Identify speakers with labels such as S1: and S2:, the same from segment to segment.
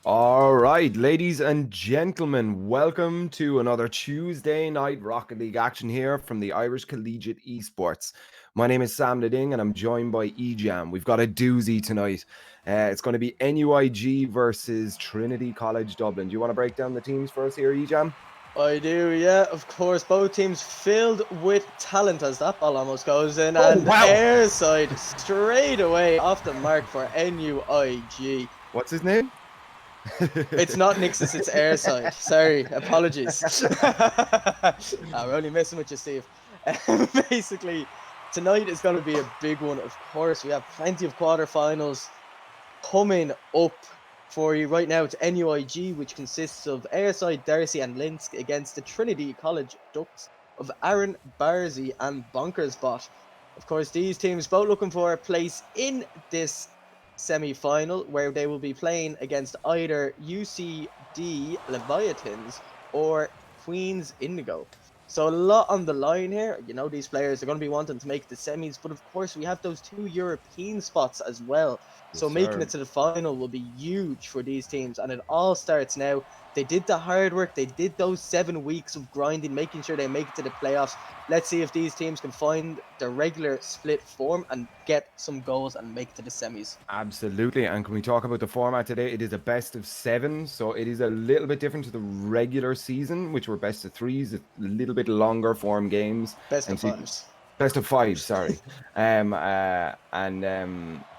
S1: All right, ladies and gentlemen, welcome to another Tuesday night Rocket League action here from the Irish Collegiate Esports. My name is Sam Nading and I'm joined by EJAM. We've got a doozy tonight. It's going to be NUIG versus Trinity College Dublin. Do you want to break down the teams for us here, EJAM?
S2: I do, yeah, of course. Both teams filled with talent as that ball almost goes in.
S1: Oh,
S2: And
S1: wow.
S2: airside straight away off the mark for NUIG.
S1: What's his name?
S2: It's not Nixus, it's airside. Sorry, apologies. We're only messing with you, Steve. Basically, tonight is going to be a big one. Of course, we have plenty of quarterfinals coming up for you right now. It's NUIG, which consists of Airside, Darcy, and Linsk against the Trinity College Ducks of Aaron, Barzy, and Bonkersbot. Of course, these teams both looking for a place in this semi-final, where they will be playing against either UCD Leviathans or Queens Indigo. So a lot on the line here. You know, these players are going to be wanting to make the semis, but of course we have those two European spots as well. So making it to the final will be huge for these teams, and it all starts now. They did the hard work. They did those 7 weeks of grinding, making sure they make it to the playoffs. Let's see if these teams can find their regular split form and get some goals and make it to the semis.
S1: Absolutely. And can we talk about the format today? It is a best of 7, so it is a little bit different to the regular season, which were best of 3s, a little bit longer form games.
S2: Best
S1: And
S2: of
S1: so
S2: fives.
S1: best of 5, sorry.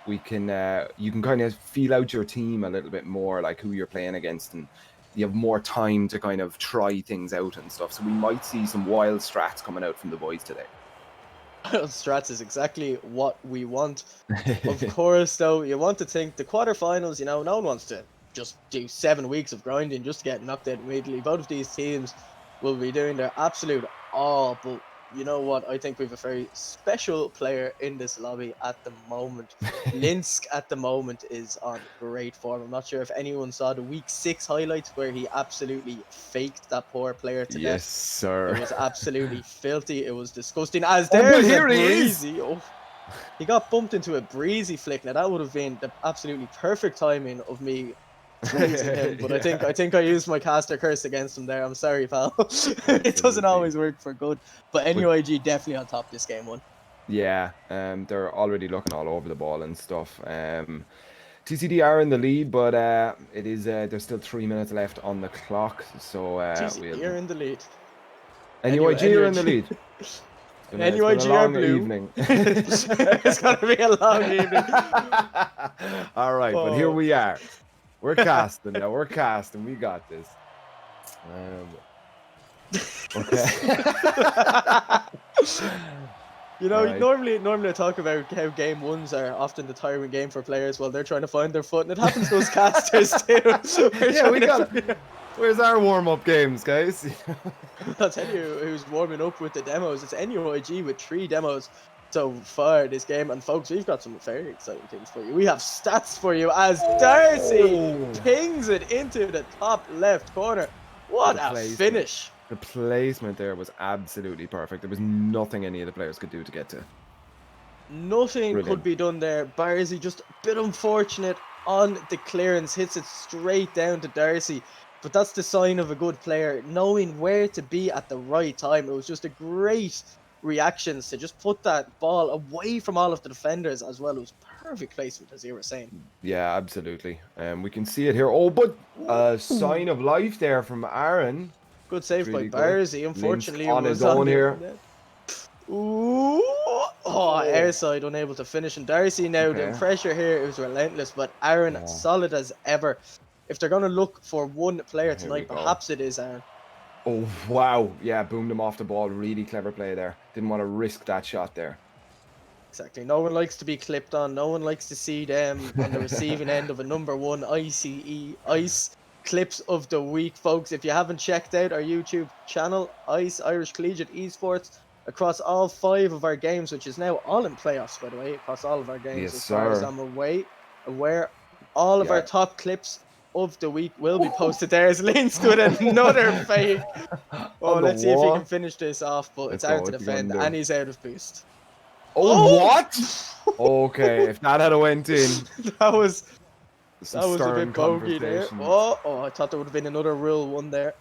S1: We can you can kind of feel out your team a little bit more, like who you're playing against, and you have more time to kind of try things out and stuff. So we might see some wild strats coming out from the boys today.
S2: Strats is exactly what we want. Of course, though, you want to think the quarterfinals, you know, no one wants to just do 7 weeks of grinding just to get knocked out immediately. Both of these teams will be doing their absolute all, but you know what? I think we have a very special player in this lobby at the moment. Linsk at the moment is on great form. I'm not sure if anyone saw the week 6 highlights where he absolutely faked that poor player to
S1: Yes,
S2: death.
S1: sir.
S2: It was absolutely filthy. It was disgusting. As
S1: Oh, but
S2: there's a
S1: here he is.
S2: breezy. Oh, he got bumped into a breezy flick. Now that would have been the absolutely perfect timing of me tweeting him, but
S1: Yeah.
S2: I think I used my caster curse against him there. I'm sorry, pal. It doesn't always work for good. But NUIG definitely on top this game one.
S1: Yeah, they're already looking all over the ball and stuff. TCD are in the lead, but it is there's still 3 minutes left on the clock, so
S2: TCD are in the lead.
S1: NUIG are in the lead. It's been a
S2: NUIG are
S1: long
S2: blue.
S1: evening.
S2: It's gonna be a long evening.
S1: All right, but here we are. We're casting now. We're casting. We got this. Okay.
S2: You know,
S1: Right.
S2: normally I talk about how game ones are often the tiring game for players while they're trying to find their foot, and it happens to us casters too.
S1: Yeah, we got it. Where's our warm-up games, guys?
S2: I'll tell you who's warming up with the demos. It's NUIG with 3 demos so far this game, and folks, we've got some very exciting things for you. We have stats for you as Darcy pings it into the top left corner. What a finish!
S1: The placement there was absolutely perfect. There was nothing any of the players could do to get to.
S2: Nothing could be done there. Barzy just a bit unfortunate on the clearance, hits it straight down to Darcy. But that's the sign of a good player, knowing where to be at the right time. It was just a great reactions to just put that ball away from all of the defenders as well. It was perfect placement, as you were saying.
S1: Yeah, absolutely. We can see it here. Oh, but a sign of life there from Aaron.
S2: Good save
S1: Really
S2: by Barzy. Unfortunately,
S1: on his own here.
S2: Ooh! Oh, airside unable to finish. And Darcy now, the pressure here is relentless, but Aaron solid as ever. If they're going to look for one player tonight, perhaps it is Aaron.
S1: Oh, wow. Yeah, boomed him off the ball. Really clever play there. Didn't want to risk that shot there.
S2: Exactly. No one likes to be clipped on. No one likes to see them on the receiving end of a #1 ICE clips of the week, folks. If you haven't checked out our YouTube channel, ICE Irish Collegiate Esports, across all 5 of our games, which is now all in playoffs, by the way, across all of our games, as far as I'm aware, all of our top clips of the week will be posted there. As Linsk with another fake. Oh, let's see if he can finish this off, but it's hard to defend, and he's out of boost.
S1: Oh, what? Okay, if that had went in.
S2: That was
S1: Some
S2: That was a
S1: stern
S2: bit bogey there.
S1: conversations.
S2: Oh, I thought there would have been another rule one there.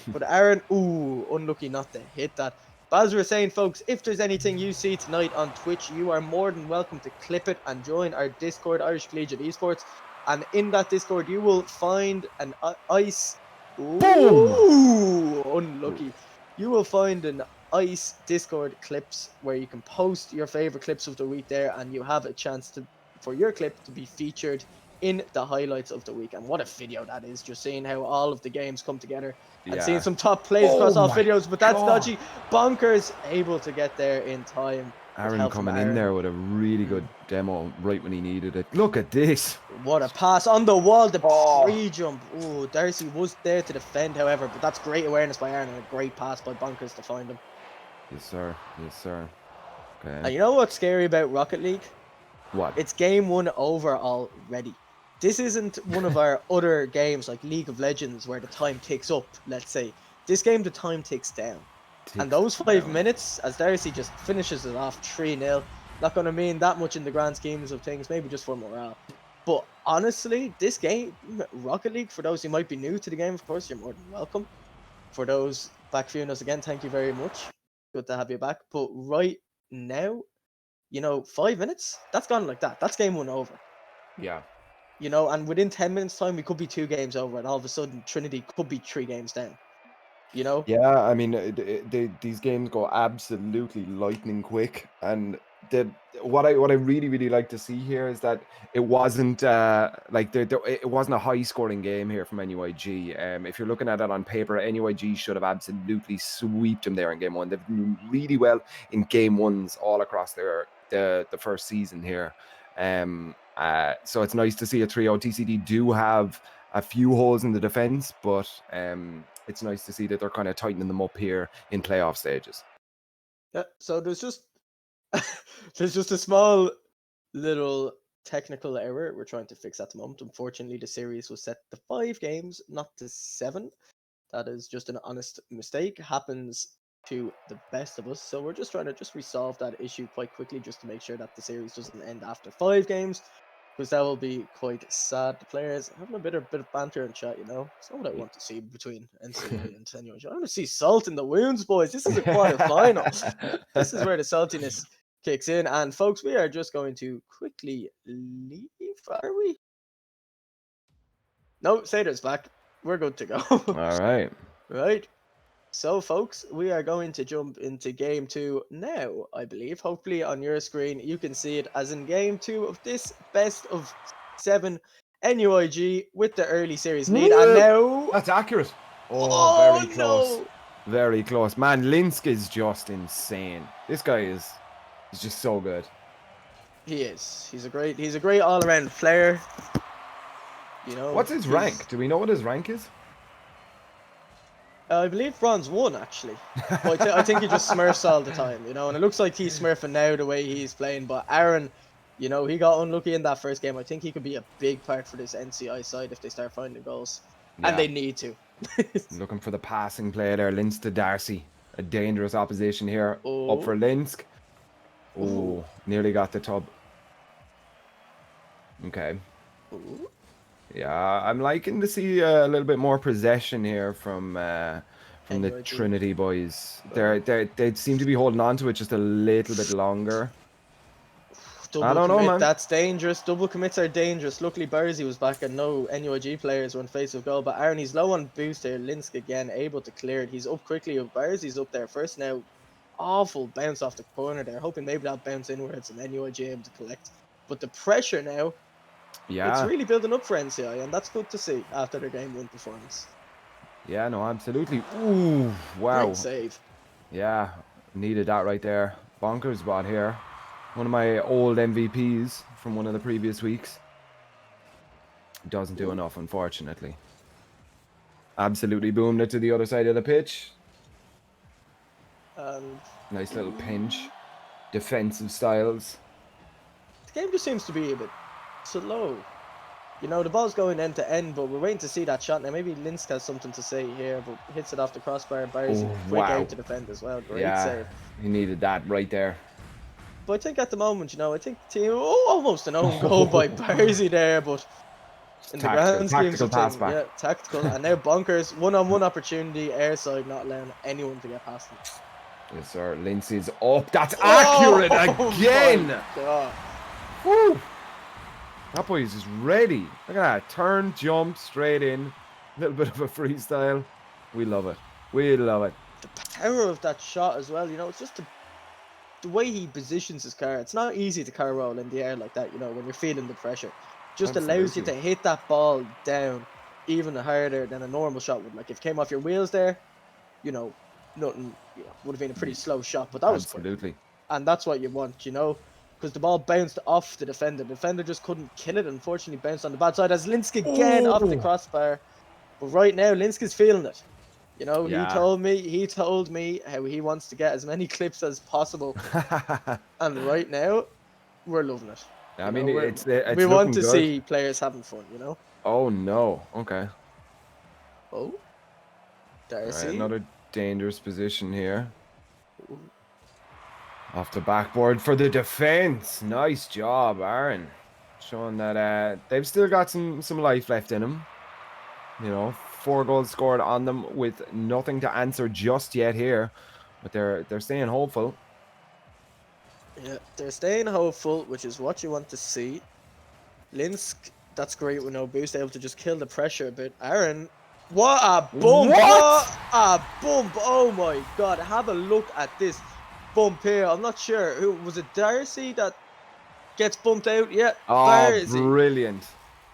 S2: But Aaron, ooh, unlucky not to hit that. But as we were saying, folks, if there's anything you see tonight on Twitch, you are more than welcome to clip it and join our Discord, Irish Collegiate Esports. And in that Discord, you will find an ice. Ooh, unlucky. You will find an ice Discord clips where you can post your favorite clips of the week there, and you have a chance for your clip to be featured in the highlights of the week. And what a video that is, just seeing how all of the games come together and seeing some top plays across all videos. But that's dodgy. Bonkers able to get there in time.
S1: Aaron coming in there with a really good demo right when he needed it. Look at this.
S2: What a pass on the wall, the pre-jump. Oh, Darcy was there to defend, however, but that's great awareness by Aaron and a great pass by Bonkers to find him.
S1: Yes, sir. Yes, sir. Okay.
S2: And you know what's scary about Rocket League?
S1: What?
S2: It's game 1 over already. This isn't one of our other games like League of Legends where the time ticks up, let's say. This game, the time ticks down. And those 5 minutes, as Darcy just finishes it off 3-0, not going to mean that much in the grand schemes of things, maybe just for morale. But honestly, this game, Rocket League, for those who might be new to the game, of course, you're more than welcome. For those back viewing us again, thank you very much. Good to have you back. But right now, 5 minutes, that's gone like that. That's game 1 over.
S1: Yeah.
S2: And within 10 minutes time, we could be 2 games over, and all of a sudden, Trinity could be 3 games down.
S1: Yeah, I mean, these games go absolutely lightning quick, and what I really really like to see here is that it wasn't it wasn't a high scoring game here from NUIG. If you're looking at it on paper, NUIG should have absolutely swept them there in game 1. They've done really well in game 1s all across the first season here. So it's nice to see a 3-0. TCD do have a few holes in the defense, but it's nice to see that they're kind of tightening them up here in playoff stages.
S2: Yeah, so there's just a small little technical error we're trying to fix at the moment. Unfortunately, the series was set to 5 games, not to 7. That is just an honest mistake. Happens to the best of us. So we're just trying to resolve that issue quite quickly, just to make sure that the series doesn't end after 5 games. Because that will be quite sad. The players having a bit of banter and chat, It's not what I want to see between NCI and NUIG. I want to see salt in the wounds, boys. This is a quarter-final. This is where the saltiness kicks in. And folks, we are just going to quickly leave, are we? No, Sader's back. We're good to go.
S1: All right.
S2: Right. So, folks, we are going to jump into game 2 now, I believe. Hopefully, on your screen, you can see it as in game 2 of this best of 7 NUIG with the early series lead. And now...
S1: That's accurate. Oh, very close.
S2: No.
S1: Very close. Man, Linsk is just insane. This guy is just so good.
S2: He is. He's a great all-around player.
S1: What's his rank? Do we know what his rank is?
S2: I believe bronze 1, actually. But I think he just smurfs all the time, and it looks like he's smurfing now the way he's playing. But Aaron, he got unlucky in that first game. I think he could be a big part for this NCI side if they start finding goals. Yeah. And they need to.
S1: Looking for the passing play there. Linsk to Darcy. A dangerous opposition here. Up for Linsk. Oh, nearly got the tub. Okay.
S2: Ooh.
S1: Yeah, I'm liking to see a little bit more possession here from the Trinity boys. They seem to be holding on to it just a little bit longer. I don't know, man.
S2: That's dangerous. Double commits are dangerous. Luckily, Barzy was back and no NUIG players were in face of goal. But Aaron, he's low on boost there. Linsk again, able to clear it. He's up quickly. Barzi's up there first now. Awful bounce off the corner there. Hoping maybe that'll bounce inwards and NUIG able to collect. But the pressure now... Yeah, it's really building up for NCI, and that's good to see after their game 1 performance.
S1: Yeah, no, absolutely. Ooh, wow.
S2: Great save.
S1: Yeah, needed that right there. Bonkers bot here. One of my old MVPs from one of the previous weeks. Doesn't do enough, unfortunately. Absolutely boomed it to the other side of the pitch. Nice little pinch. Defensive styles.
S2: The game just seems to be a bit slow. The ball's going end to end, but we're waiting to see that shot. Now, maybe Linsk has something to say here, but hits it off the crossbar. Barry's quick out to defend as well. Great save.
S1: He needed that right there.
S2: But I think at the moment, I think the team... almost an own goal by Barzy there, but... in the
S1: Tactical,
S2: grand schemes
S1: tactical
S2: of
S1: pass
S2: things.
S1: back.
S2: Yeah, tactical. And now Bonkers, one-on-one opportunity, airside, not allowing anyone to get past him.
S1: Yes, sir. Lindsay's up. That's
S2: Oh,
S1: accurate again.
S2: my God.
S1: Woo. That boy is just ready. Look at that. Turn, jump, straight in. A little bit of a freestyle. We love it. We love it.
S2: The power of that shot as well, you know, it's just the way he positions his car. It's not easy to car roll in the air like that, you know, when you're feeling the pressure. Just allows you to
S1: Absolutely.
S2: hit that ball down even harder than a normal shot would. Like if it came off your wheels there, you know, nothing, you know, would have been a pretty slow shot, but that was quick.
S1: Absolutely.
S2: And that's what you want, you know, because the ball bounced off the defender. The defender just couldn't kill it. Unfortunately, bounced on the bad side as Linsk again off the
S1: Oh.
S2: crossbar. But right now, Linsk is feeling it. You know,
S1: Yeah.
S2: he told me how he wants to get as many clips as possible. And right now, we're loving it.
S1: I
S2: You
S1: mean,
S2: know,
S1: it's
S2: we want
S1: looking
S2: to
S1: good.
S2: see players having fun, you know?
S1: Oh, no. Okay.
S2: Oh,
S1: All
S2: Darcy.
S1: right, another dangerous position here. Off the backboard for the defense. Nice job, Aaron. Showing that they've still got some life left in them. You know, 4 goals scored on them with nothing to answer just yet here. But they're staying hopeful.
S2: Yeah, they're staying hopeful, which is what you want to see. Linsk, that's great with no boost, able to just kill the pressure a bit. Aaron, what a bump!
S1: What?
S2: A bump! Oh my God! Have a look at this bump here. I'm not sure who was it. Darcy that gets bumped out. Yeah,
S1: Oh,
S2: Darcy.
S1: brilliant.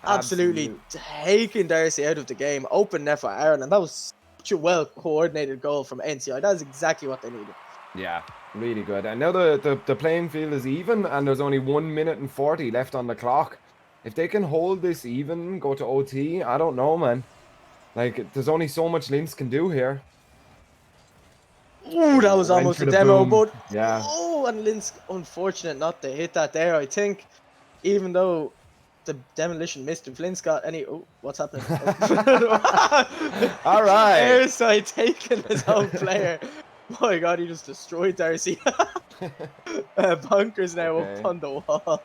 S2: Absolutely taking Darcy out of the game. Open net for Aaron, and that was such a well coordinated goal from NCI. That is exactly what they needed.
S1: Yeah, really good. And now the playing field is even, and there's only 1 minute and 40 left on the clock. If they can hold this even, go to OT, I don't know, man. Like, there's only so much Linz can do here.
S2: Ooh, that was
S1: Went
S2: almost
S1: for
S2: a
S1: the
S2: demo,
S1: boom.
S2: but
S1: Yeah.
S2: oh, and Linsk, unfortunate not to hit that there. I think, even though the demolition missed, if Linsk got any, oh, what's happening?
S1: All right.
S2: Airside taking his own player. My God, he just destroyed Darcy. Bunkers now
S1: Okay.
S2: up on the wall.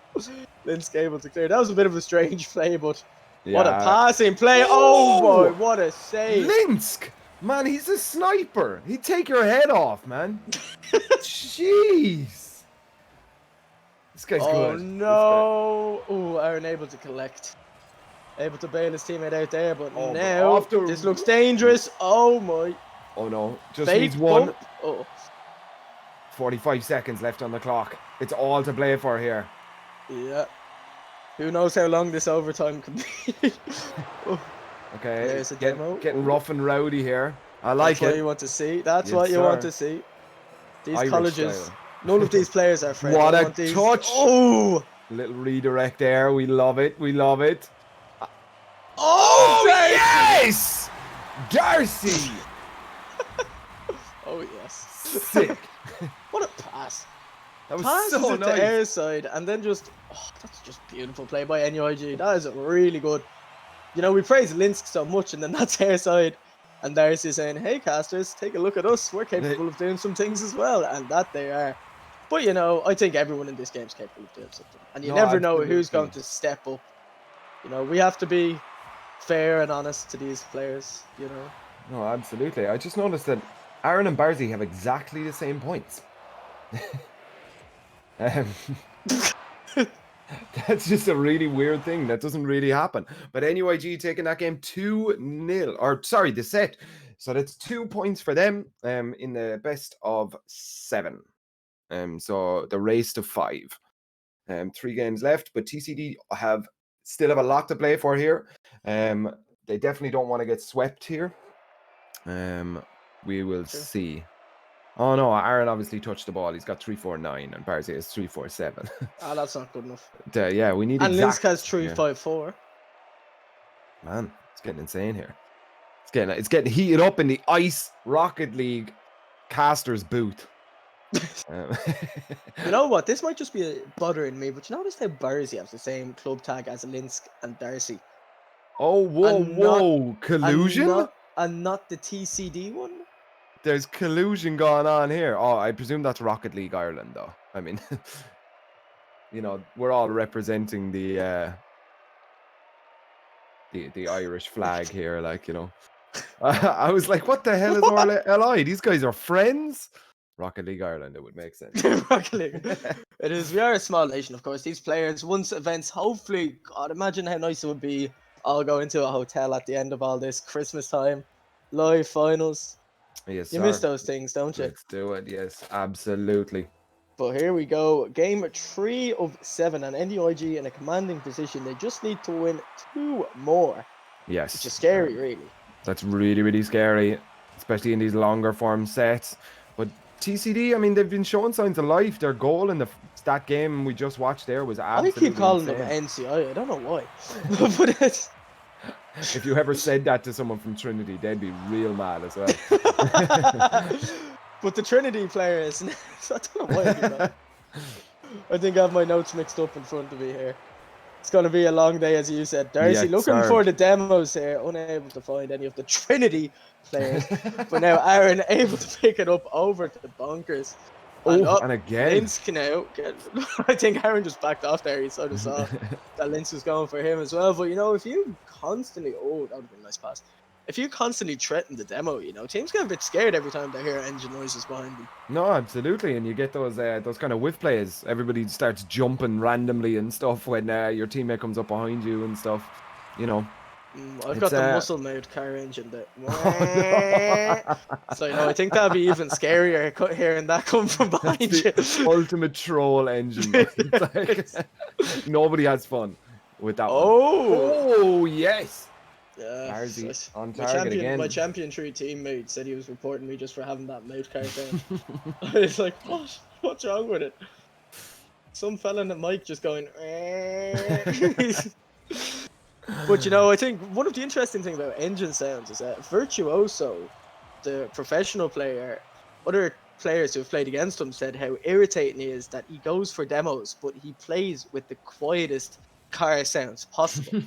S2: Linsk able to clear. That was a bit of a strange play, but what a
S1: Yeah.
S2: passing play! Oh boy, what a save!
S1: Linsk! Man, he's a sniper. He'd take your head off, man. Jeez. This guy's
S2: Oh
S1: good.
S2: no! Oh, Aaron able to collect. Able to bail his teammate out there, but
S1: Oh, but
S2: now
S1: off the-
S2: this looks dangerous. Oh my.
S1: Oh no, just
S2: Fake
S1: needs one.
S2: bump. Oh,
S1: 45 seconds left on the clock. It's all to play for here.
S2: yeah. Who knows how long this overtime can be? Oh,
S1: Okay,
S2: there's a demo.
S1: getting rough and rowdy here. I like
S2: that's what
S1: it.
S2: you want to see. That's
S1: Yes,
S2: what you want
S1: sir.
S2: to see. These
S1: Irish
S2: colleges,
S1: style.
S2: none of these players are friends.
S1: What
S2: I
S1: a
S2: want these-
S1: touch.
S2: Oh!
S1: Little redirect there. We love it. We love it.
S2: Oh, Darcy!
S1: yes! Darcy!
S2: Oh, yes.
S1: Sick.
S2: What a pass.
S1: That was
S2: Passes
S1: so
S2: it
S1: nice.
S2: to airside and then just, oh, that's just beautiful play by NUIG. That is really good. You know, we praise Linsk so much and then that's airside. And Darcy saying, hey casters, take a look at us. We're capable of doing some things as well. And that they are. But you know, I think everyone in this game is capable of doing something. And you
S1: No,
S2: never know who's
S1: absolutely.
S2: going to step up. You know, we have to be fair and honest to these players, you know.
S1: No, absolutely. I just noticed that Aaron and Barzy have exactly the same points. Um, that's just a really weird thing. That doesn't really happen. But NUIG taking that game 2-0. Or, sorry, the set. So that's 2 points for them in the best of 7. So the race to 5. 3 games left, but TCD still have a lot to play for here. They definitely don't want to get swept here. We will see. Oh no, Aaron obviously touched the ball. He's got 349 and Barzy has 347.
S2: Ah, that's not good enough.
S1: Yeah, we need
S2: And Linsk
S1: exact.
S2: has
S1: Yeah.
S2: 354.
S1: Man, it's getting insane here. It's getting heated up in the Ice Rocket League casters booth.
S2: You know what? This might just be bothering me, but you notice how Barzy has the same club tag as Linsk and Darcy.
S1: Oh, whoa,
S2: And not-
S1: whoa. Collusion?
S2: And not the TCD one?
S1: There's collusion going on here. Oh, I presume that's Rocket League Ireland, though. I mean, you know, we're all representing the the Irish flag here, like, you know. I was like, what the hell is RLI? These guys are friends. Rocket League Ireland, it would make sense.
S2: Rocket League. It is. We are a small nation, of course. These players, once events, hopefully, God, imagine how nice it would be. I'll go into a hotel at the end of all this Christmas time, live finals.
S1: Yes,
S2: You miss
S1: sir.
S2: those things, don't you?
S1: Let's do it. Yes, absolutely.
S2: But here we go. Game 3 of 7, and NDIG in a commanding position. They just need to win 2 more,
S1: Yes.
S2: which is scary, really.
S1: That's really, really scary, especially in these longer form sets. But TCD, I mean, they've been showing signs of life. Their goal in that game we just watched there was absolutely
S2: I keep calling
S1: insane.
S2: them NCI. I don't know why. But it's...
S1: If you ever said that to someone from Trinity, they'd be real mad as well.
S2: But the Trinity players, I don't know why I do that. I think I have my notes mixed up in front of me here. It's going to be a long day, as you said. Darcy,
S1: Yes,
S2: looking
S1: sir.
S2: for the demos here, unable to find any of the Trinity players. But now Aaron able to pick it up over to the Bonkers.
S1: And again.
S2: Linz can now get... I think Aaron just backed off there. He sort of saw that Linz was going for him as well. But, you know, if you constantly... Oh, that would have been a nice pass. If you constantly threaten the demo, you know, teams get a bit scared every time they hear engine noises behind them.
S1: No, absolutely, and you get those kind of whiff plays. Everybody starts jumping randomly and stuff when your teammate comes up behind you and stuff. You know.
S2: I've got the muscle mode car engine that. So you know, I think that'd be even scarier hearing that come from behind you.
S1: Ultimate troll engine. Like, nobody has fun with that one. Oh yes.
S2: Yeah,
S1: on target again.
S2: My Champion 3 teammate said he was reporting me just for having that mode card down. I was like, what? What's wrong with it? Some fella in the mic just going. But you know, I think one of the interesting things about engine sounds is that Virtuoso, the professional player, other players who have played against him said how irritating he is that he goes for demos, but he plays with the quietest car sounds possible.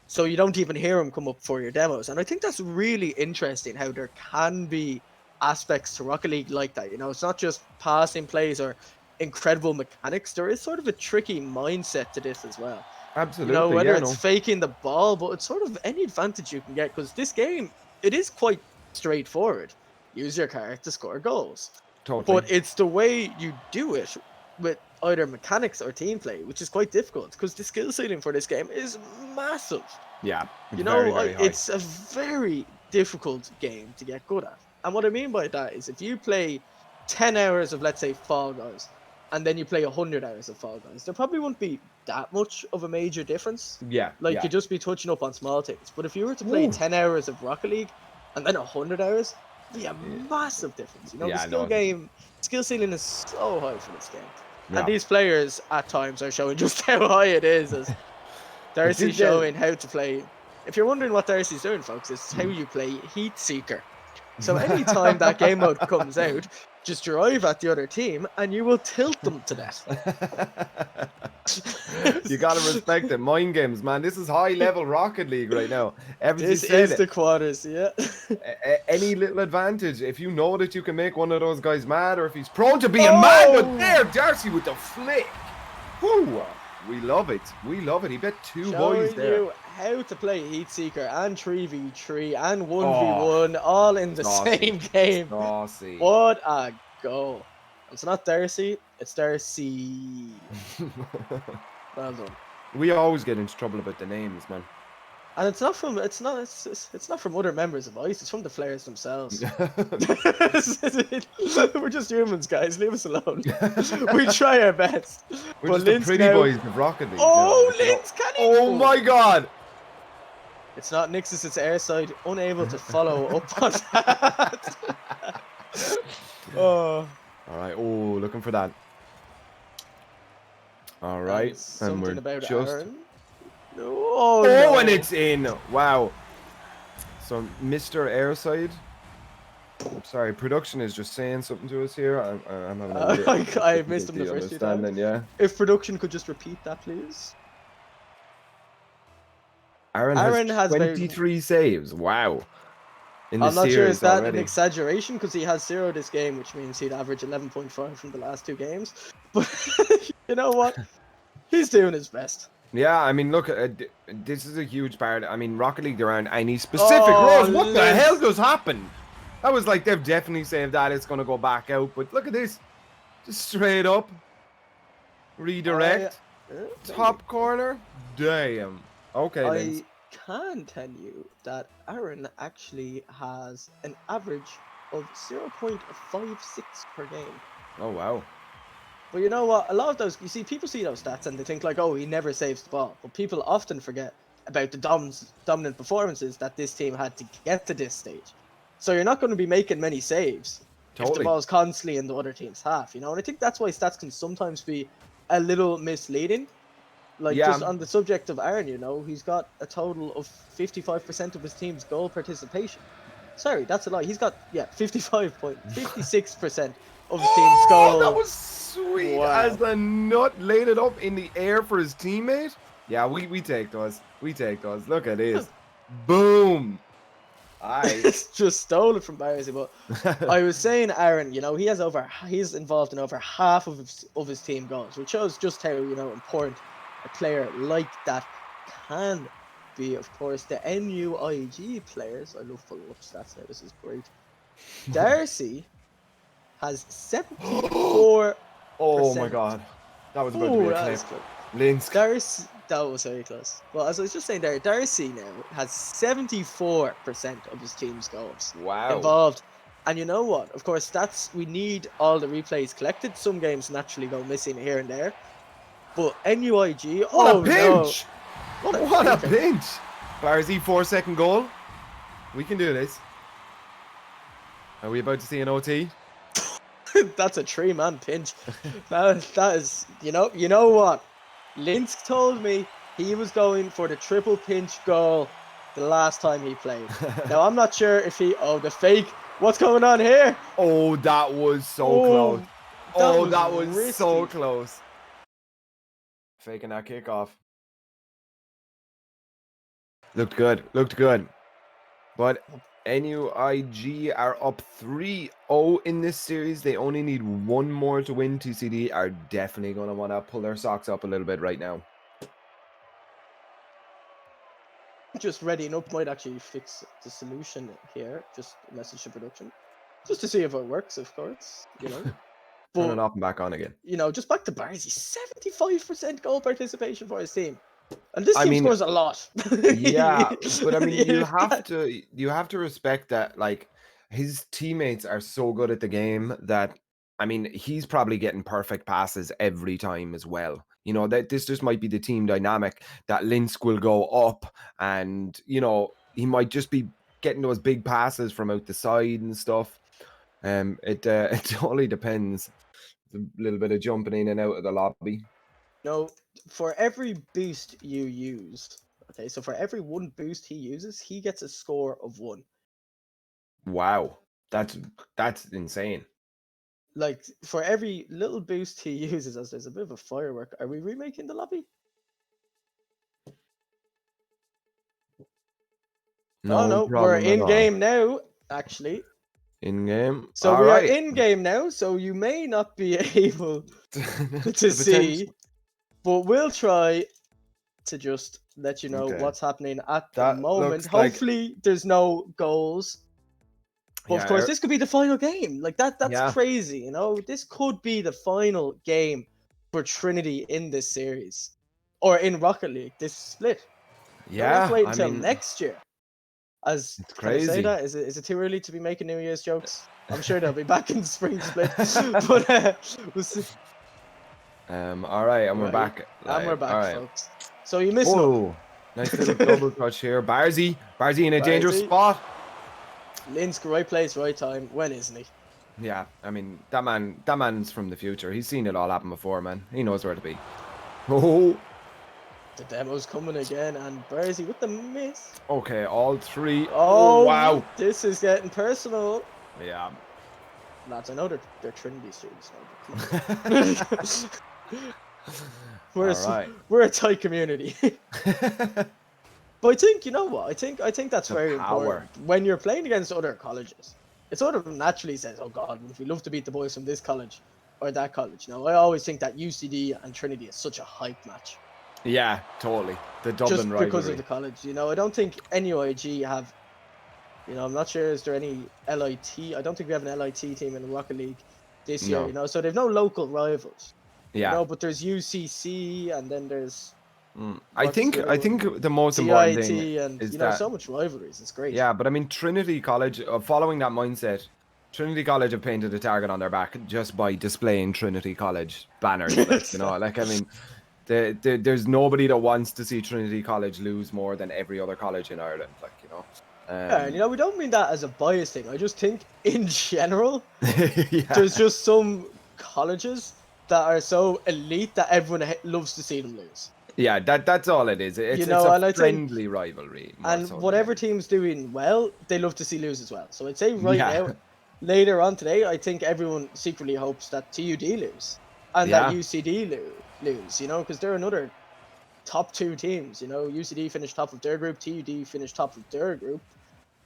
S2: So you don't even hear him come up for your demos. And I think that's really interesting how there can be aspects to Rocket League like that. You know, it's not just passing plays or incredible mechanics. There is sort of a tricky mindset to this as well.
S1: Absolutely.
S2: You know, whether it's faking the ball, but it's sort of any advantage you can get, because this game, it is quite straightforward. Use your car to score goals.
S1: Totally.
S2: But it's the way you do it with either mechanics or team play, which is quite difficult, because the skill ceiling for this game is massive.
S1: Yeah.
S2: You know, it's a very difficult game to get good at. And what I mean by that is if you play 10 hours of, let's say, Fall Guys, and then you play 100 hours of Fall Guys, there probably wouldn't be that much of a major difference.
S1: Yeah.
S2: Like, you'd just be touching up on small things. But if you were to play 10 hours of Rocket League, and then 100 hours, it'd be a massive difference. You know, the skill ceiling is so high for this game. Yeah. And these players, at times, are showing just how high it is, as Darcy's showing how to play. If you're wondering what Darcy's doing, folks, it's how you play Heat Seeker. So anytime that game mode comes out, just drive at the other team and you will tilt them to death.
S1: You gotta respect it. Mind games, man. This is high level Rocket League right now.
S2: This is the quarters, yeah.
S1: Any little advantage, if you know that you can make one of those guys mad, or if he's prone to being mad, but there, Darcy with the flick. Woo! We love it. We love it. He bet two boys there.
S2: You how to play Heat Seeker and 3v3 and 1v1 all in the same game.
S1: Saucy.
S2: What a goal. It's not Darcy, it's Darcy. Well done.
S1: We always get into trouble about the names, man.
S2: And it's not from from other members of ICE, it's from the players themselves. We're just humans, guys, leave us alone. We try our best.
S1: We're just the pretty boys of Rocket League.
S2: Oh, Linz, can he?
S1: Oh my god!
S2: It's not Nixus, it's Airside, unable to follow up on that. Oh.
S1: Alright, oh, looking for that. Alright, and we're
S2: about
S1: just...
S2: Aaron. Oh,
S1: no. And it's in! Wow. So, Mr. Airside. I'm sorry, production is just saying something to us here. I'm having a
S2: I missed him the first few times.
S1: Yeah.
S2: If production could just repeat that, please.
S1: Aaron has 23 saves. Wow.
S2: I'm not sure is that an exaggeration, because he has 0 this game, which means he'd average 11.5 from the last 2 games. But you know what? He's doing his best.
S1: Yeah, I mean, look, this is a huge part. I mean, Rocket League, there aren't any specific
S2: Oh,
S1: rules. What the hell just happened? That was like, they've definitely saved that. It's going to go back out. But look at this. Just straight up. Redirect.
S2: Maybe.
S1: Top corner. Damn. Okay, Linz.
S2: I can tell you that Aaron actually has an average of 0.56 per game.
S1: Oh, wow.
S2: But you know what? A lot of those, you see, people see those stats and they think like, oh, he never saves the ball. But people often forget about the dominant performances that this team had to get to this stage. So you're not going to be making many saves if the
S1: Totally.
S2: ball's constantly in the other team's half, you know? And I think that's why stats can sometimes be a little misleading. Like,
S1: Yeah.
S2: just on the subject of Aaron, you know, he's got a total of 55% of his team's goal participation. Sorry, that's a lie. He's got, 56% of his team's goal.
S1: That was sweet
S2: Wow.
S1: as the nut laid it up in the air for his teammate. Yeah, we take those. We take those. Look at this. Boom.
S2: Just stole it from Barzi, but I was saying, Aaron, you know, he's involved in over half of his team goals, which shows just how, you know, important a player like that can be. Of course, the NUIG players, I love pulling up stats now, this is great. Darcy has 74.
S1: Oh my god. That was about to be a clip. Linsk.
S2: Darcy, that was very close. Well, as I was just saying there, Darcy now has 74% of his team's goals involved. And you know what? Of course, we need all the replays collected. Some games naturally go missing here and there. But NUIG,
S1: what a pinch!
S2: No.
S1: What a pinch! Barzy, 4-second goal. We can do this. Are we about to see an OT?
S2: That's a 3-man pinch. that is, you know what? Linsk told me he was going for the triple pinch goal the last time he played. Now, I'm not sure if the fake. What's going on here?
S1: Oh, that was so close. That was
S2: risky.
S1: so close. Faking that kickoff. Looked good. But NUIG are up 3-0 in this series. They only need one more to win. TCD are definitely going to want to pull their socks up a little bit right now.
S2: Just readying up might actually fix the solution here. Just message to production. Just to see if it works, of course. You know.
S1: Turn it off and back on again.
S2: You know, just back to Barzi. 75% goal participation for his team. And this team scores a lot.
S1: Yeah, but I mean, you have to respect that, like, his teammates are so good at the game that, I mean, he's probably getting perfect passes every time as well. You know, that this just might be the team dynamic that Linsk will go up and, you know, he might just be getting those big passes from out the side and stuff. It totally depends. A little bit of jumping in and out of the lobby.
S2: No, for every boost you use, okay, so for every one boost he uses, he gets a score of 1.
S1: Wow, that's insane.
S2: Like, for every little boost he uses, as there's a bit of a firework. Are we remaking the lobby? No, we're in game now, actually.
S1: In game.
S2: So we are in game now, so you may not be able to see, but we'll try to just let you know what's happening at the moment. Hopefully there's no goals. But of course, this could be the final game. Like that's crazy, you know? This could be the final game for Trinity in this series. Or in Rocket League, this split.
S1: Yeah.
S2: Don't have to wait until next year.
S1: It's crazy.
S2: Can I say that? Is it too early to be making New Year's jokes? I'm sure they'll be back in the spring split. But we'll see.
S1: All right, and we're back.
S2: And we're back, folks. So you missed
S1: nice little double touch here. Barzy in a dangerous spot.
S2: Linsk, right place, right time. When isn't he?
S1: Yeah, I mean that man's from the future. He's seen it all happen before, man. He knows where to be. Oh.
S2: The demo's coming again, and Barzy with the miss.
S1: Okay, all 3.
S2: Oh,
S1: wow.
S2: This is getting personal.
S1: Yeah.
S2: Lads, I know they're Trinity students now. We're a tight community. But I think, you know what? I think that's very important. When you're playing against other colleges, it sort of naturally says, oh God, if we love to beat the boys from this college or that college. You know, I always think that UCD and Trinity is such a hype match.
S1: Yeah, totally. The Dublin
S2: just because
S1: rivalry.
S2: of the college. You know, I don't think NUIG have. You know, I'm not sure is there any LIT. I don't think we have an LIT team in the Rocket League this year.
S1: No.
S2: You know, so they've no local rivals. You
S1: Yeah.
S2: know, but there's UCC and then there's
S1: I
S2: what's the
S1: think
S2: other
S1: I
S2: one?
S1: think the most important thing
S2: TIT and
S1: is
S2: you know
S1: that
S2: so much rivalries. It's great.
S1: yeah, but I mean Trinity College, following that mindset, Trinity College have painted a target on their back just by displaying Trinity College banners. Like you know, like I mean, there's nobody that wants to see Trinity College lose more than every other college in Ireland. Like you know,
S2: Yeah, and you know we don't mean that as a bias thing. I just think in general there's
S1: yeah,
S2: just some colleges that are so elite that everyone loves to see them lose.
S1: yeah. That's all it is.
S2: You
S1: It's
S2: know,
S1: a
S2: and I think
S1: friendly rivalry more
S2: and
S1: so than
S2: whatever
S1: anything.
S2: team's doing well, they love to see lose as well. So I'd say right
S1: Yeah,
S2: now, later on today, I think everyone secretly hopes that TUD lose and that
S1: yeah.
S2: UCD lose. You know, because they're another top two teams. You know, UCD finished top of their group, TUD finished top of their group.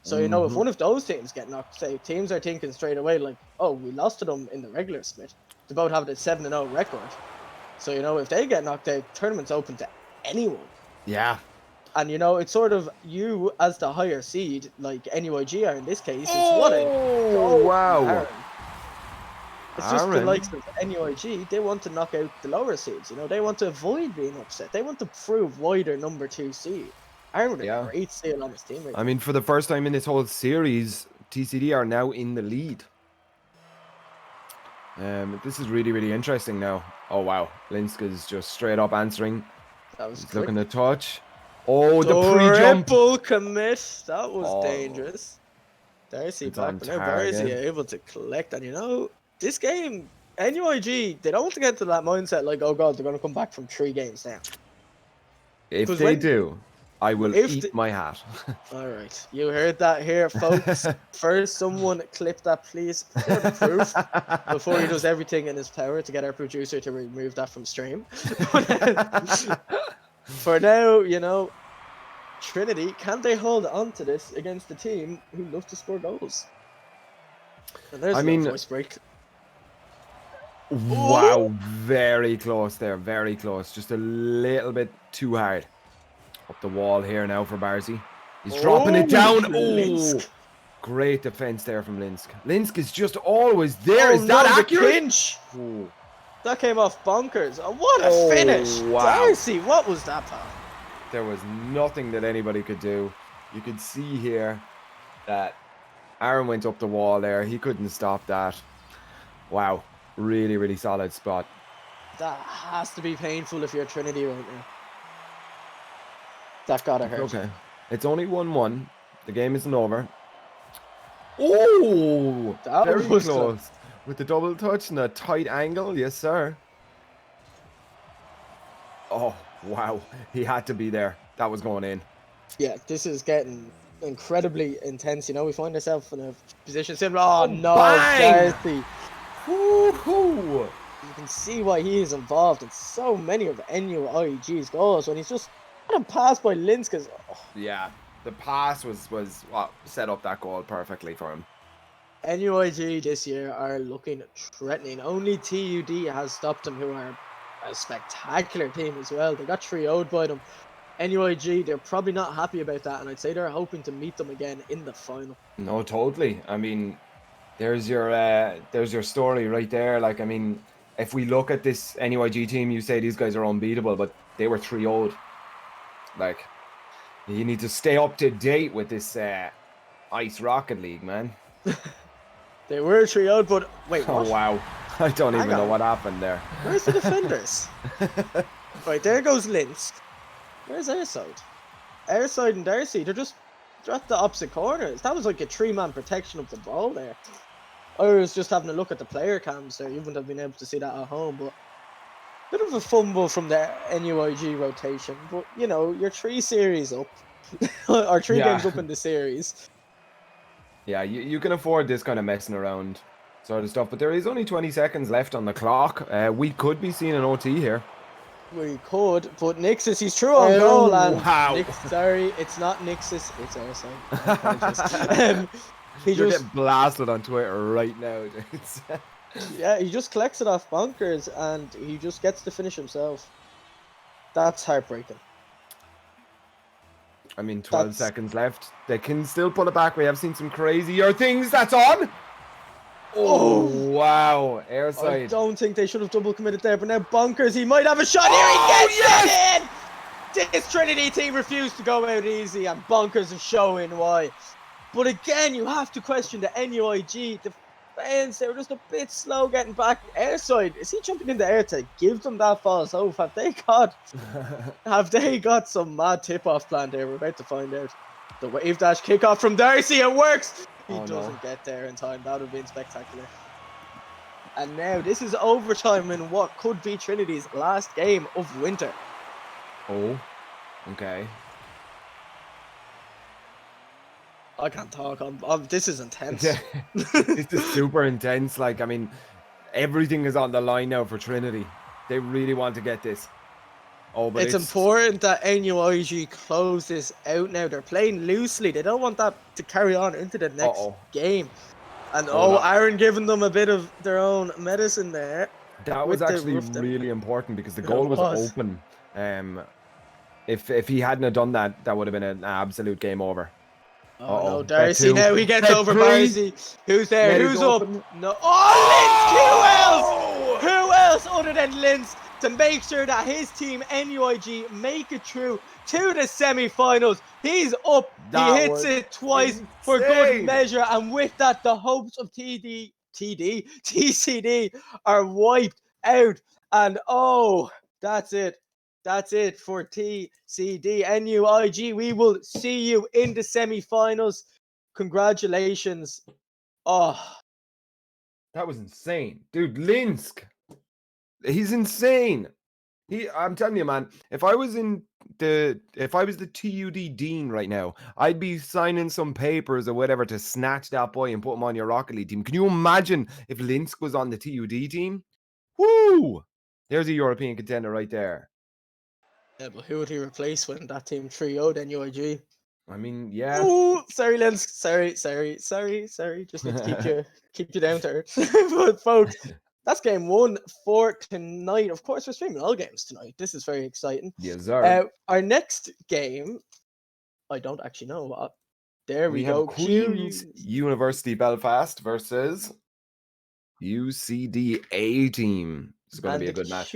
S2: So you know, if
S1: Hmm.
S2: one of those teams get knocked, say teams are thinking straight away like, oh, we lost to them in the regular split. They both have the 7-0 record. So you know, if they get knocked out, tournament's open to anyone.
S1: Yeah.
S2: And you know, it's sort of you as the higher seed, like NUIG are in this case. It's what a
S1: Oh
S2: goal from
S1: wow,
S2: Aaron. It's just the likes
S1: Aaron.
S2: of NUIG. They want to knock out the lower seeds. You know, they want to avoid being upset. They want to prove why they're number 2 seed. Aaron with a
S1: Yeah.
S2: great steal on his team right
S1: I
S2: there.
S1: mean, for the first time in this whole series, TCD are now in the lead. This is really, really interesting now. Oh wow, Linska's just straight up answering.
S2: That was
S1: He's
S2: quick.
S1: looking to touch. Oh, the pre-jump.
S2: Triple commit. That was
S1: Oh,
S2: dangerous. Darcy
S1: it's
S2: back,
S1: on
S2: but now Darcy
S1: target.
S2: able to collect. And you know, this game, NUIG, they don't want to get into that mindset like, oh god, they're going to come back from 3 games now.
S1: If
S2: Because
S1: they
S2: when,
S1: do, I will
S2: if
S1: eat
S2: the,
S1: my hat.
S2: all right, you heard that here, folks. First, someone clip that, please, for the proof. Before he does everything in his power to get our producer to remove that from stream. For now, you know, Trinity, can they hold on to this against the team who love to score goals? And there's
S1: I
S2: a little
S1: mean,
S2: voice break.
S1: wow, very close there, very close. Just a little bit too hard. Up the wall here now for Barzi. He's dropping it down. Oh,
S2: Linsk.
S1: great defense there from Linsk. Linsk is just always there.
S2: Oh,
S1: Is that
S2: no, the
S1: accurate?
S2: pinch.
S1: Oh.
S2: That came off bonkers. Oh, what a
S1: Oh,
S2: finish.
S1: wow.
S2: Darcy, what was that, pal?
S1: There was nothing that anybody could do. You could see here that Aaron went up the wall there. He couldn't stop that. Wow. Really, really solid spot.
S2: That has to be painful if you're Trinity right now. That gotta hurt.
S1: Okay. It's only 1-1. The game isn't over. Oh,
S2: That
S1: very
S2: was
S1: close. With the double touch and a tight angle. Yes, sir. Oh, wow. He had to be there. That was going in.
S2: Yeah, this is getting incredibly intense. You know, we find ourselves in a position similar. Oh, no,
S1: bang!
S2: Darcy.
S1: Woohoo!
S2: You can see why he is involved in so many of NUIG's goals when he's just got him passed by Linskas. Oh,
S1: Yeah, the pass was what set up that goal perfectly for him.
S2: NUIG this year are looking threatening. Only TUD has stopped them, who are a spectacular team as well. They got 3-0'd by them. NUIG, they're probably not happy about that, and I'd say they're hoping to meet them again in the final.
S1: No, totally. I mean, there's your story right there. Like, I mean, if we look at this NUIG team, you say these guys are unbeatable, but they were 3-0'd. Like, you need to stay up to date with this Ice Rocket League, man.
S2: They were 3-0'd, but wait, what?
S1: Oh wow, I don't
S2: Hang
S1: even know
S2: on.
S1: what happened there.
S2: Where's the defenders? Right, there goes Linsk. Where's Airside? Airside and Darcy, they're at the opposite corners. That was like a 3-man protection of the ball there. I was just having a look at the player cams there. You wouldn't have been able to see that at home, but bit of a fumble from the NUIG rotation. But you know, you're 3 series up, or 3
S1: Yeah.
S2: games up in the series.
S1: Yeah, you can afford this kind of messing around sort of stuff, but there is only 20 seconds left on the clock. We could be seeing an OT here.
S2: We could, but Nixus, he's through on goal, and
S1: wow.
S2: sorry, it's not Nixus, it's Airside. He
S1: You're
S2: just,
S1: getting blasted on Twitter right now, dude.
S2: yeah, he just collects it off bunkers, and he just gets to finish himself. That's heartbreaking.
S1: I mean, 12 seconds left. They can still pull it back. We have seen some crazier things. That's on. Oh, wow.
S2: I
S1: Airside.
S2: don't think they should have double committed there, but now Bonkers, he might have a shot here. He gets it in! This Trinity team refused to go out easy, and Bonkers is showing why. But again, you have to question the NUIG defense. They were just a bit slow getting back. Airside, is he jumping in the air to give them that false hope? Have they got some mad tip-off plan there? We're about to find out. The wave dash kickoff from Darcy, it works! He doesn't get there in time. That would have been spectacular. And now this is overtime in what could be Trinity's last game of winter.
S1: Oh, okay.
S2: I can't talk. This is intense.
S1: This is super intense. Like, I mean, everything is on the line now for Trinity. They really want to get this. Oh, but
S2: it's important that NUIG close this out now. They're playing loosely. They don't want that to carry on into the next game. And Aaron giving them a bit of their own medicine there.
S1: That was actually really important because the goal was open. If he hadn't have done that, that would have been an absolute game over.
S2: Oh no, Darcy now he gets over Darcy. Who's there? Who's up? No. Oh, Linz! Who else other than Linz to make sure that his team NUIG make it through to the semi-finals? He's up. He hits it twice for good measure, and with that, the hopes of TCD are wiped out. And oh, that's it. That's it for TCD. NUIG, we will see you in the semi-finals. Congratulations. Oh.
S1: That was insane. Dude, Linsk. He's insane. I'm telling you, man, if I was the TUD dean right now, I'd be signing some papers or whatever to snatch that boy and put him on your Rocket League team. Can you imagine if Linsk was on the TUD team? Woo! There's a European contender right there.
S2: Yeah, but who would he replace when that team trioed NUIG?
S1: I mean, yeah.
S2: Ooh, sorry, Linsk. Sorry. Just need to keep you down to earth. But folks, that's game 1 for tonight. Of course, we're streaming all games tonight. This is very exciting.
S1: Yes, sir.
S2: Our next game, I don't actually know what. There we go.
S1: Queen's University Belfast versus UCD team. It's going to be a good match.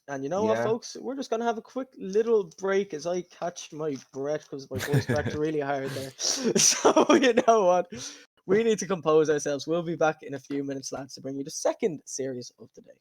S2: And you know what, folks? We're just going to have a quick little break as I catch my breath because my voice cracked really hard there. So, you know what? We need to compose ourselves. We'll be back in a few minutes, lads, to bring you the second series of the day.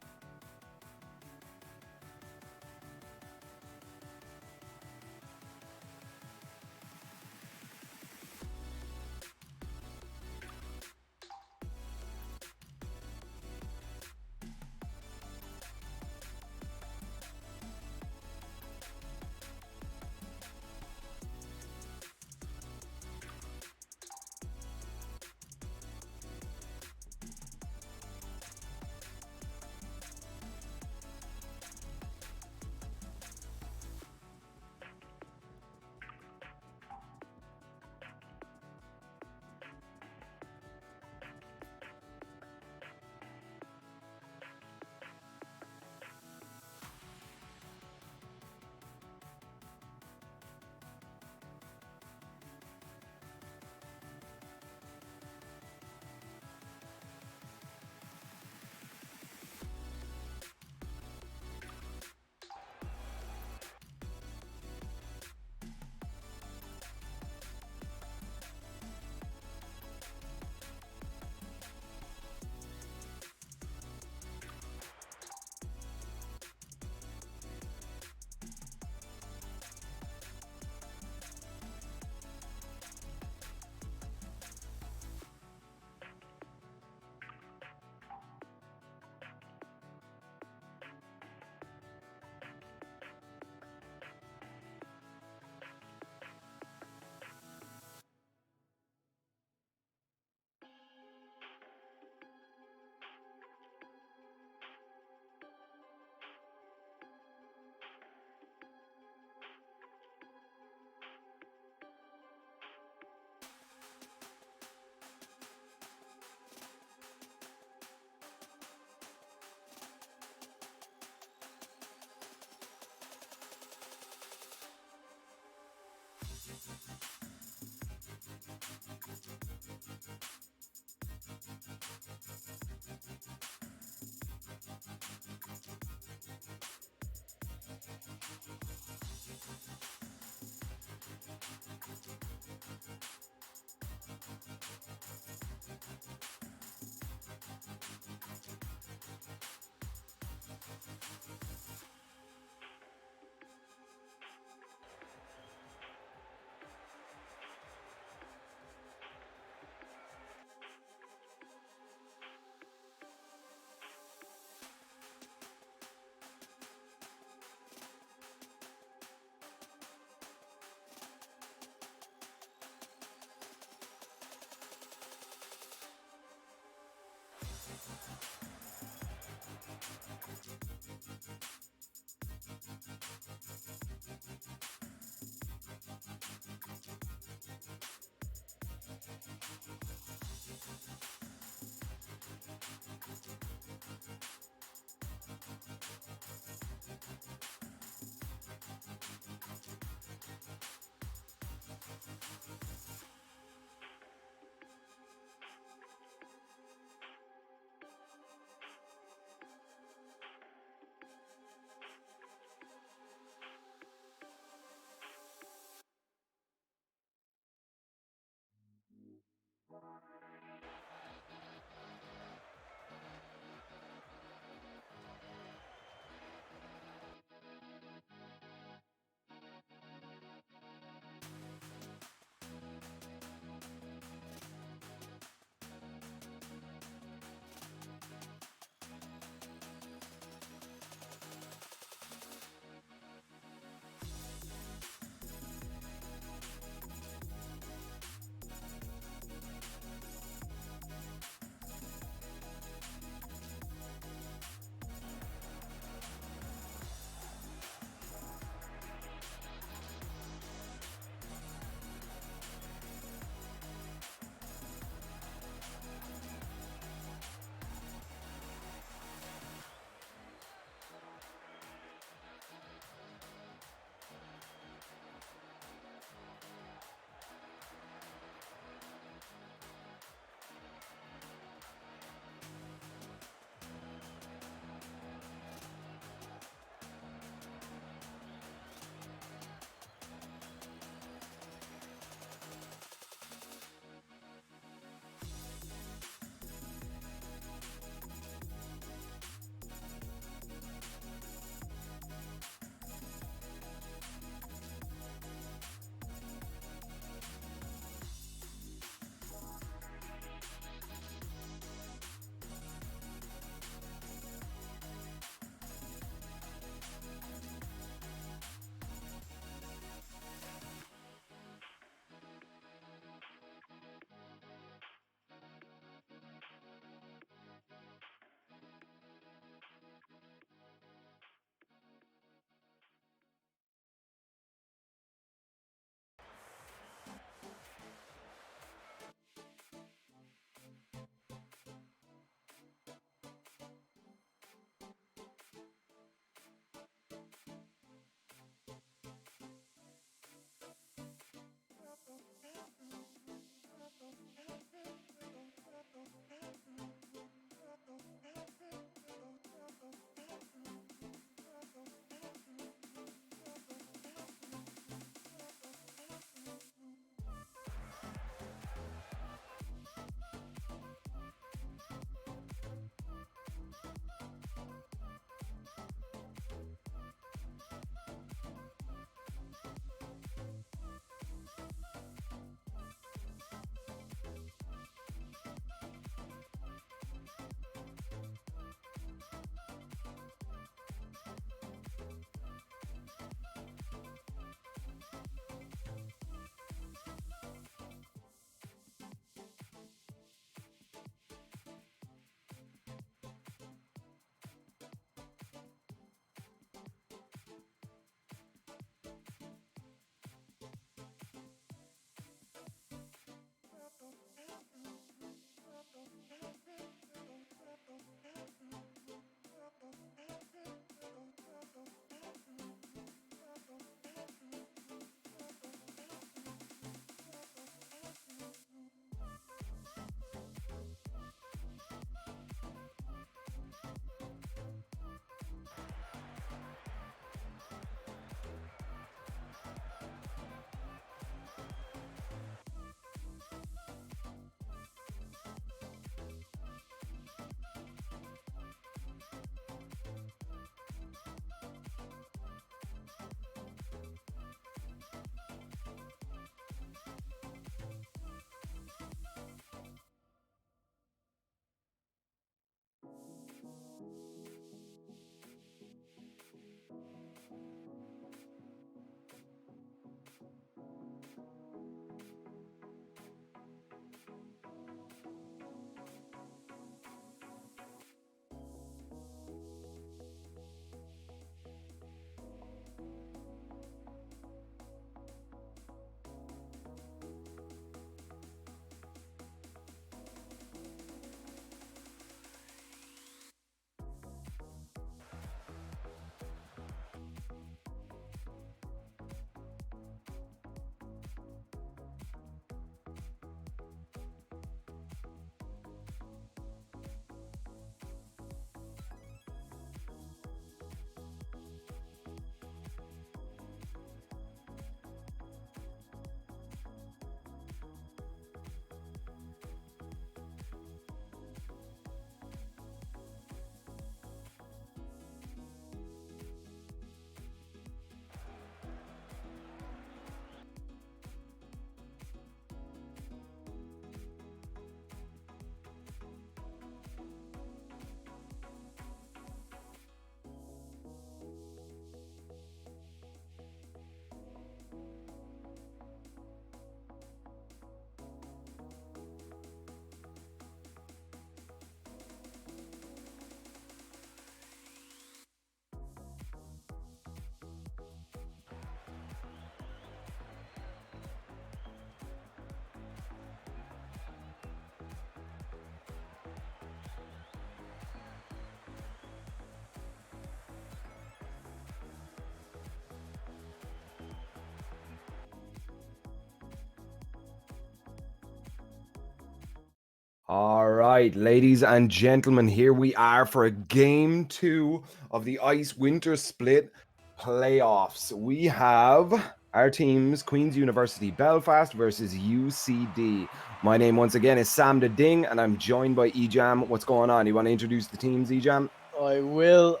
S1: All right, ladies and gentlemen, here we are for a game 2 of the Ice Winter Split playoffs. We have our teams, Queen's University Belfast versus UCD. My name once again is Sam the Ding, and I'm joined by Ejam. What's going on? You want to introduce the teams, Ejam?
S2: I will.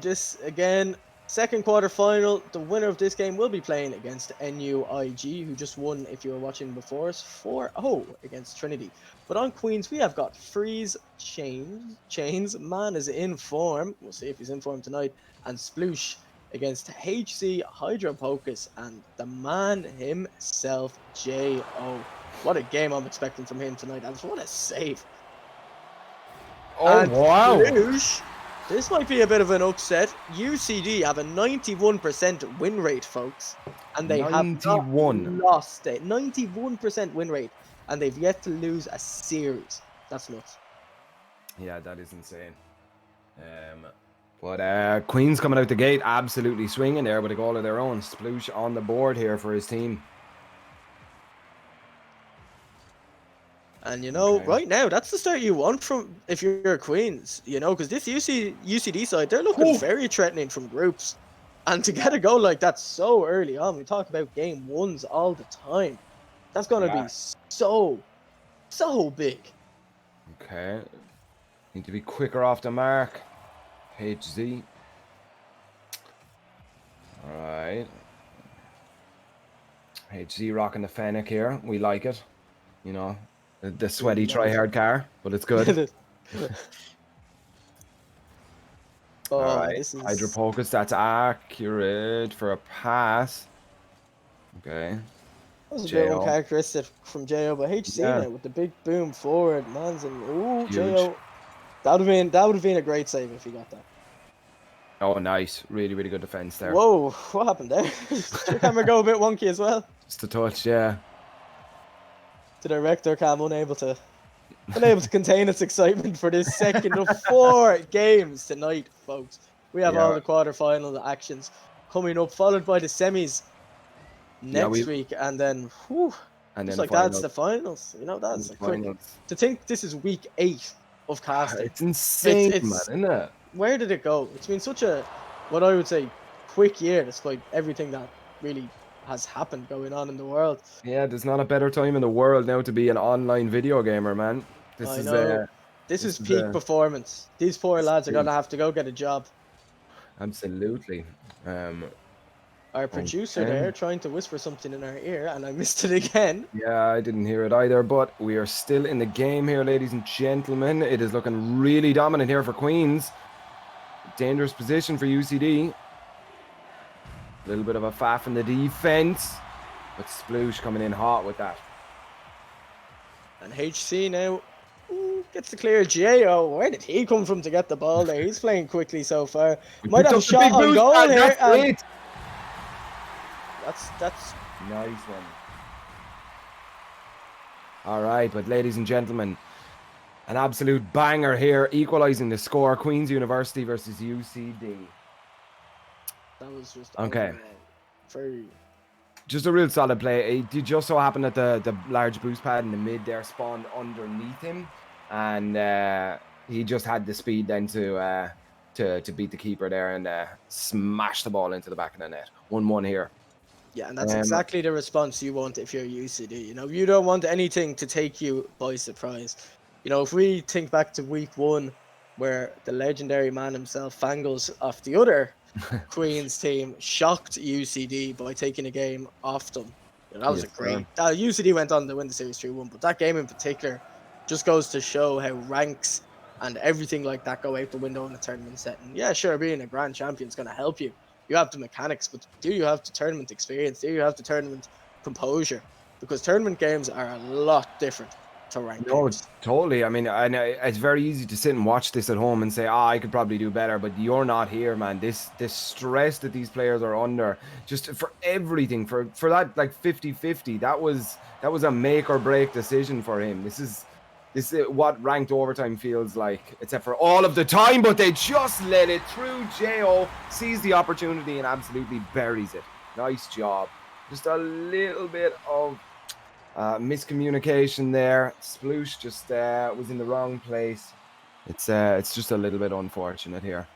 S2: This again, second quarter final. The winner of this game will be playing against NUIG, who just won, if you were watching before us, 4-0 against Trinity. But on Queens, we have got Freeze Chains. Man is in form. We'll see if he's in form tonight. And Sploosh against HC Hydropocus and the man himself, J.O. What a game I'm expecting from him tonight. And what a save.
S1: Oh,
S2: And
S1: wow.
S2: Sploosh, this might be a bit of an upset. UCD have a 91% win rate, folks. And they have not
S1: 91.
S2: lost it. 91% win rate. And they've yet to lose a series. That's nuts.
S1: Yeah, that is insane. But Queen's coming out the gate absolutely swinging there with a goal of their own. Sploosh on the board here for his team.
S2: And
S1: Okay.
S2: right now, that's the start you want from if you're Queens, because this UCD side, they're looking very threatening from groups. And to get a goal like that so early on, we talk about game ones all the time. That's going to
S1: Yeah.
S2: be so big.
S1: Okay. Need to be quicker off the mark. HZ. Alright. HZ rocking the Fennec here. We like it. The sweaty try-hard car, but it's good. Alright.
S2: This is
S1: Hydropocus, that's accurate for a pass. Okay.
S2: that was a bit
S1: J.O.
S2: uncharacteristic from J.O. But HC
S1: Yeah.
S2: now with the big boom forward, man's and
S1: Huge.
S2: J.O. That would have been a great save if he got that.
S1: Oh, nice. Really, really good defense there.
S2: Whoa, what happened there? Did your camera go a bit wonky as well?
S1: Just a touch, yeah.
S2: The director cam unable to contain its excitement for this second of 4 games tonight, folks. We have all
S1: Yeah.
S2: the quarterfinal actions coming up, followed by the semis next week, and then
S1: And
S2: just
S1: then
S2: like that's the finals. That's
S1: the
S2: quick.
S1: finals.
S2: To think this is week 8 of casting.
S1: It's insane,
S2: it's-
S1: man, isn't it?
S2: Where did it go? It's been such a, what I would say, quick year, despite everything that really has happened going on in the world.
S1: Yeah, there's not a better time in the world now to be an online video gamer, man. This
S2: I
S1: is
S2: know. This is peak performance. These poor lads are
S1: peak.
S2: going to have to go get a job.
S1: absolutely.
S2: Our producer
S1: Okay.
S2: there trying to whisper something in our ear, and I missed it again.
S1: Yeah, I didn't hear it either, but we are still in the game here, ladies and gentlemen. It is looking really dominant here for Queens. Dangerous position for UCD. A little bit of a faff in the defense, but Sploosh coming in hot with that.
S2: And HC now gets the clear. J.O. Where did he come from to get the ball there? He's playing quickly so far.
S1: We
S2: Might
S1: picked
S2: have a
S1: up the
S2: shot
S1: big
S2: on
S1: boost,
S2: goal
S1: and
S2: here.
S1: that's
S2: And
S1: great.
S2: that's
S1: Nice one. All right, but ladies and gentlemen, an absolute banger here, equalizing the score. Queen's University versus UCD.
S2: that was just
S1: Okay.
S2: very.
S1: Just a real solid play. It just so happened that the large boost pad in the mid there spawned underneath him, and he just had the speed then to beat the keeper there and smash the ball into the back of the net. 1-1 here.
S2: Yeah, and that's exactly the response you want if you're UCD. You don't want anything to take you by surprise. If we think back to week 1, where the legendary man himself, Fangles, off the other Queen's team, shocked UCD by taking a game off them. That was
S1: Yes,
S2: a great. UCD went on to win the series 3-1, but that game in particular just goes to show how ranks and everything like that go out the window in a tournament setting. Yeah, sure, being a grand champion is going to help you. You have the mechanics, but do you have the tournament experience? Do you have the tournament composure? Because tournament games are a lot different to ranked
S1: No,
S2: games.
S1: totally. I mean, it's very easy to sit and watch this at home and say, I could probably do better, but you're not here, man. This stress that these players are under, just for everything, for that like 50-50, that was a make or break decision for him. This is what ranked overtime feels like, except for all of the time, but they just let it through. J.O. sees the opportunity and absolutely buries it. Nice job. Just a little bit of Miscommunication there. Sploosh just was in the wrong place. It's just a little bit unfortunate here.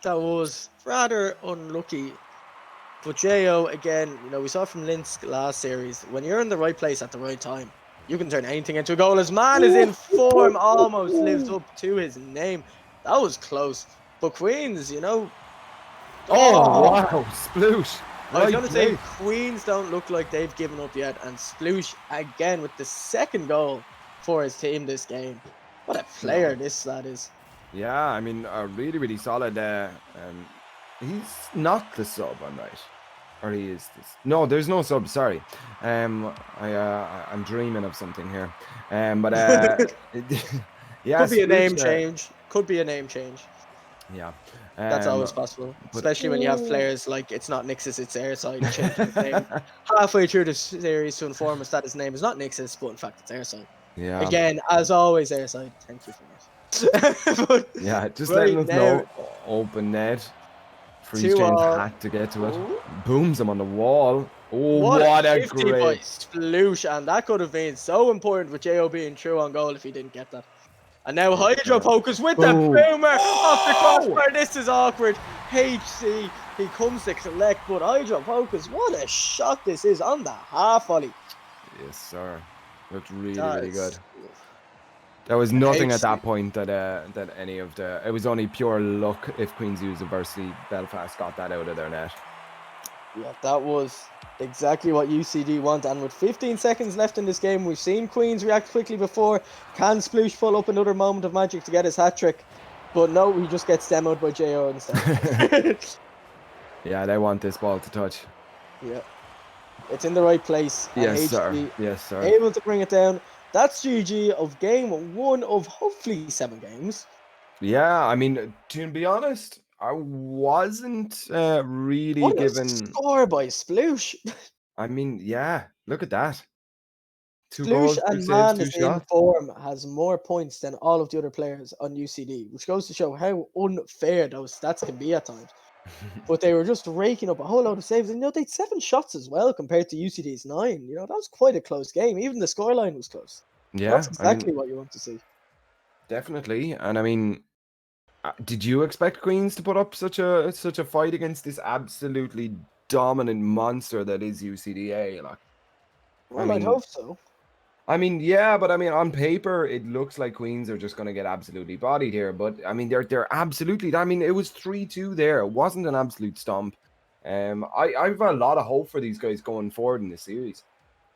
S2: That was rather unlucky. But Jo, again, you know, we saw from Linsk last series, when you're in the right place at the right time, you can turn anything into a goal. His man is in form, almost lives up to his name. That was close. But Queens, you know.
S1: Oh, wow, Sploosh.
S2: I was
S1: Right
S2: going to say,
S1: place.
S2: Queens don't look like they've given up yet. And Sploosh, again, with the second goal for his team this game. What a player this lad is.
S1: Yeah, I mean, really, really solid. He's not the sub, I'm right. Or he is this. No, there's no sub, sorry. I'm dreaming of something here. But yeah,
S2: Could be a name
S1: Sploosh,
S2: change. Could be a name change.
S1: Yeah.
S2: That's always possible,
S1: but-
S2: especially when you have players like it's not Nixus, it's Airside changing his name halfway through the series to inform us that his name is not Nixus, but in fact it's Airside.
S1: Yeah.
S2: Again, as always, Airside. Thank you for that. But
S1: Yeah, just
S2: right
S1: letting us know. Open net. Freeze Chains had to get to it.
S2: Ooh.
S1: Booms him on the wall. Oh,
S2: What a
S1: a
S2: 50 by
S1: great.
S2: Sploosh, and that could have been so important with Jo being true on goal if he didn't get that. And now
S1: Yeah.
S2: Hydro Focus with the
S1: Boom.
S2: boomer off the
S1: Oh!
S2: crossbar. This is awkward. HC, he comes to collect, but Hydro Focus, what a shot this is on the half volley.
S1: Yes, sir. Looked really,
S2: That
S1: really
S2: is-
S1: good. There was nothing at
S2: HC.
S1: that point that any of the. It was only pure luck if Queen's University Belfast got that out of their net.
S2: Yeah, that was exactly what UCD want. And with 15 seconds left in this game, we've seen Queens react quickly before. Can Sploosh pull up another moment of magic to get his hat trick? But no, he just gets demoed by Jo instead.
S1: Yeah, they want this ball to touch.
S2: Yeah, it's in the right place. And
S1: Yes, sir.
S2: HC
S1: Yes, sir.
S2: able to bring it down. That's GG of game 1 of hopefully 7 games.
S1: Yeah, I mean, to be honest, I wasn't really
S2: What a
S1: given.
S2: score by Sploosh.
S1: I mean, yeah, look at that. 2
S2: Sploosh
S1: goals, 2
S2: and
S1: saves,
S2: Man
S1: 2
S2: is in
S1: shots.
S2: form, has more points than all of the other players on UCD, which goes to show how unfair those stats can be at times. But they were just raking up a whole load of saves, and you know they had 7 shots as well compared to UCD's 9. You know that was quite a close game. Even the scoreline was close.
S1: Yeah,
S2: That's
S1: I mean,
S2: exactly what you want to see.
S1: definitely. And I mean, did you expect Queens to put up such a fight against this absolutely dominant monster that is UCDA? Like,
S2: Well, I'd
S1: mean-
S2: hope so.
S1: I mean, yeah, but I mean, on paper, it looks like Queens are just going to get absolutely bodied here. But I mean, they're absolutely. I mean, it was 3-2 there. It wasn't an absolute stomp. I've a lot of hope for these guys going forward in this series.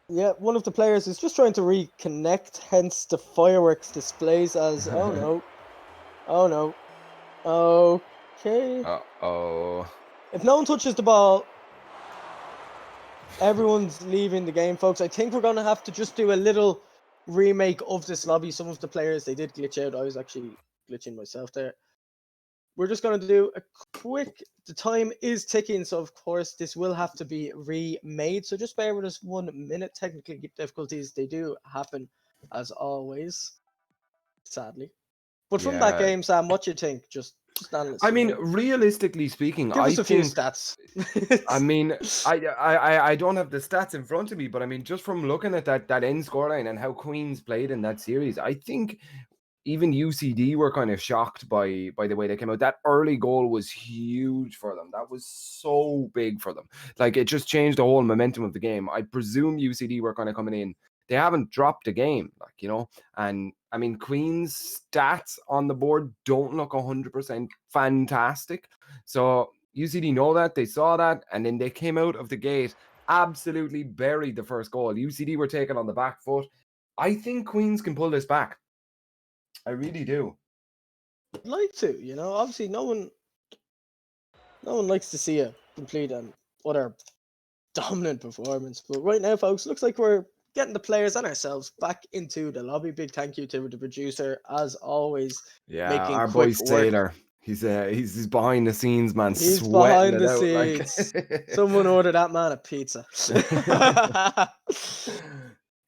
S2: Yeah, one of the players is just trying to reconnect, hence the fireworks displays as oh no. Okay.
S1: Oh.
S2: If no one touches the ball, everyone's leaving the game, folks. I think we're going to have to just do a little remake of this lobby. Some of the players, they did glitch out. I was actually glitching myself there. We're just going to do a quick... The time is ticking, so of course this will have to be remade. So just bear with us 1 minute. Technical difficulties, they do happen as always, sadly. But from that
S1: Yeah.
S2: game, Sam, what do you think? Just analyze.
S1: I mean, realistically speaking,
S2: give us a few stats.
S1: I mean, I don't have the stats in front of me, but I mean, just from looking at that end scoreline and how Queens played in that series, I think even UCD were kind of shocked by the way they came out. That early goal was huge for them. That was so big for them. Like, it just changed the whole momentum of the game. I presume UCD were kind of coming in. They haven't dropped a game, like, you know, and I mean, Queen's stats on the board don't look 100% fantastic. So UCD know that, they saw that, and then they came out of the gate, absolutely buried the first goal. UCD were taken on the back foot. I think Queens can pull this back. I really do.
S2: I'd like to, you know. Obviously, no one likes to see a complete and utter dominant performance. But right now, folks, looks like we're getting the players and ourselves back into the lobby. Big thank you to the producer, as always.
S1: Yeah,
S2: Making
S1: our boy
S2: quick work.
S1: Sailor. He's behind the scenes, man.
S2: He's
S1: sweating
S2: behind the
S1: it out,
S2: scenes.
S1: like...
S2: Someone ordered that man a pizza.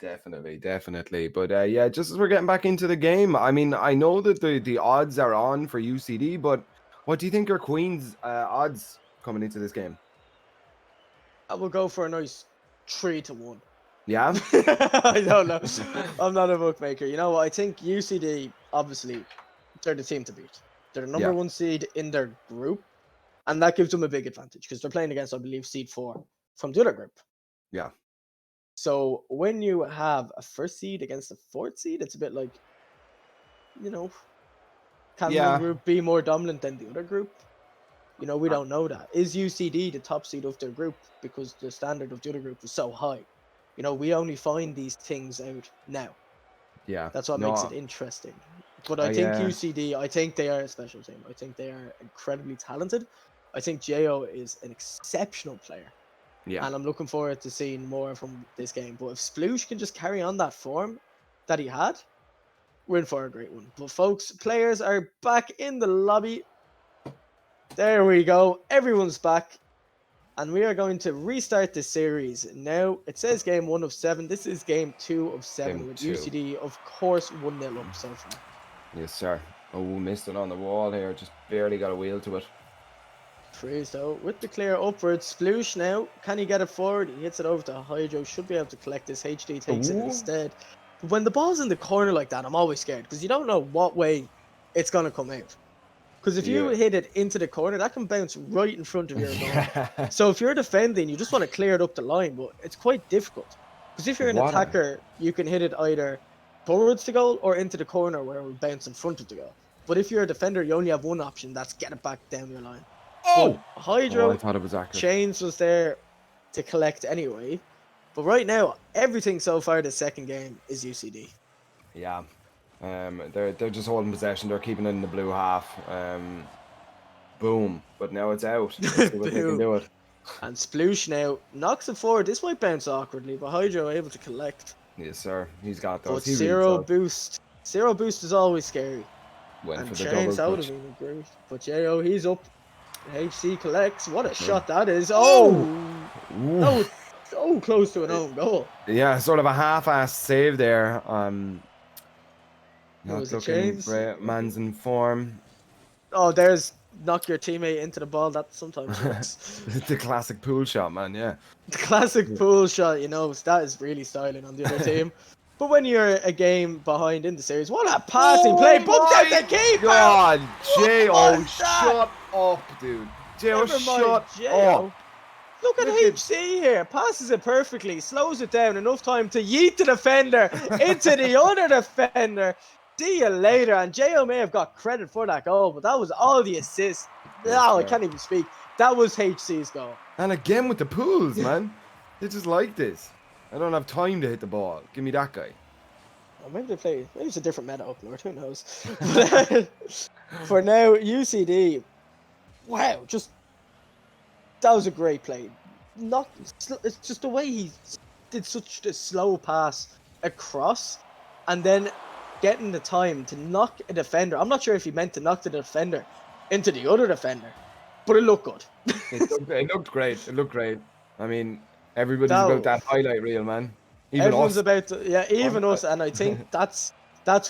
S1: Definitely. But yeah, just as we're getting back into the game, I mean, I know that the odds are on for UCD, but what do you think are Queen's odds coming into this game?
S2: I will go for a nice 3-1.
S1: Yeah,
S2: I don't know. I'm not a bookmaker. You know what? I think UCD, obviously, they're the team to beat. They're the number
S1: yeah,
S2: 1 seed in their group, and that gives them a big advantage because they're playing against, I believe, seed 4 from the other group.
S1: yeah,
S2: So when you have a first seed against a fourth seed, it's a bit like, you know, can one
S1: yeah.
S2: group be more dominant than the other group? You know, we don't know that. Is UCD the top seed of their group because the standard of the other group was so high? You know, we only find these things out now.
S1: Yeah.
S2: That's what makes it
S1: No,
S2: interesting. But I
S1: I
S2: think UCD, I think they are a special team. I think they are incredibly talented. I think Jo is an exceptional player.
S1: yeah.
S2: And I'm looking forward to seeing more from this game. But if Sploosh can just carry on that form that he had, we're in for a great one. But folks, players are back in the lobby. There we go. Everyone's back. And we are going to restart the series. Now, it says game 1 of 7. This is game 2 of 7
S1: Game
S2: with
S1: 2.
S2: UCD, of course, 1-0 up so far.
S1: Yes, sir. Oh, missed it on the wall here. Just barely got a wheel to it.
S2: Freeze though, with the clear upwards. Sploosh now. Can he get it forward? He hits it over to Hydro. Should be able to collect this. HD takes it
S1: Ooh.
S2: instead. But when the ball's in the corner like that, I'm always scared because you don't know what way it's going to come out. Because if you
S1: Yeah.
S2: hit it into the corner, that can bounce right in front of your goal.
S1: Yeah.
S2: So if you're defending, you just want to clear it up the line, but it's quite difficult. Because if you're an
S1: What a-
S2: attacker, you can hit it either towards the goal or into the corner where it will bounce in front of the goal. But if you're a defender, you only have one option, that's get it back down your line.
S1: Oh!
S2: But Hydro,
S1: I thought it was accurate.
S2: Chains was there to collect anyway. But right now, everything so far this second game is UCD.
S1: Yeah. They're just holding possession. They're keeping it in the blue half. Boom. But now it's out. Let's see what they can
S2: Boom.
S1: do it.
S2: And Sploosh now knocks it forward. This might bounce awkwardly, but Hydro able to collect.
S1: Yes, sir. He's got
S2: But
S1: those. He really
S2: zero
S1: does.
S2: boost. Zero boost is always scary.
S1: Went
S2: And
S1: for the
S2: Chains
S1: double
S2: out
S1: touch.
S2: of him, great. But Jo, he's up. HC collects. What a
S1: Okay.
S2: shot that is. Oh!
S1: Ooh.
S2: That was so close to an own goal.
S1: Yeah, sort of a half-assed save there. Not
S2: was the
S1: looking
S2: Chains.
S1: great. Man's in form.
S2: Oh, there's knock your teammate into the ball. That sometimes works.
S1: The classic pool shot, man. Yeah.
S2: The classic pool shot, you know, that is really styling on the other team. But when you're a game behind in the series, what a passing play! Bumped out the keeper!
S1: God, J.O.
S2: was that?
S1: Shut up, dude. J.O.
S2: Never
S1: Shut
S2: mind, Jo.
S1: up.
S2: Look at
S1: Look at-
S2: HC here. Passes it perfectly, slows it down enough time to yeet the defender into the other defender. See you later. And Jo may have got credit for that goal, but that was all the assists.
S1: Yes,
S2: No, I
S1: sir.
S2: can't even speak. That was HC's goal.
S1: And again with the pools, man. They just like this. I don't have time to hit the ball. Give me that guy.
S2: Or maybe they play. Maybe it's a different meta up north. Who knows? But, for now, UCD. Wow, just that was a great play. Not. It's just the way he did such a slow pass across, and then getting the time to knock a defender. I'm not sure if he meant to knock the defender into the other defender, but it looked good.
S1: It looked great. It looked great. I mean, everybody's
S2: Now-
S1: about that highlight reel, man. Even
S2: Everyone's
S1: us.
S2: about to, yeah, even
S1: Aren't
S2: us, and I think that's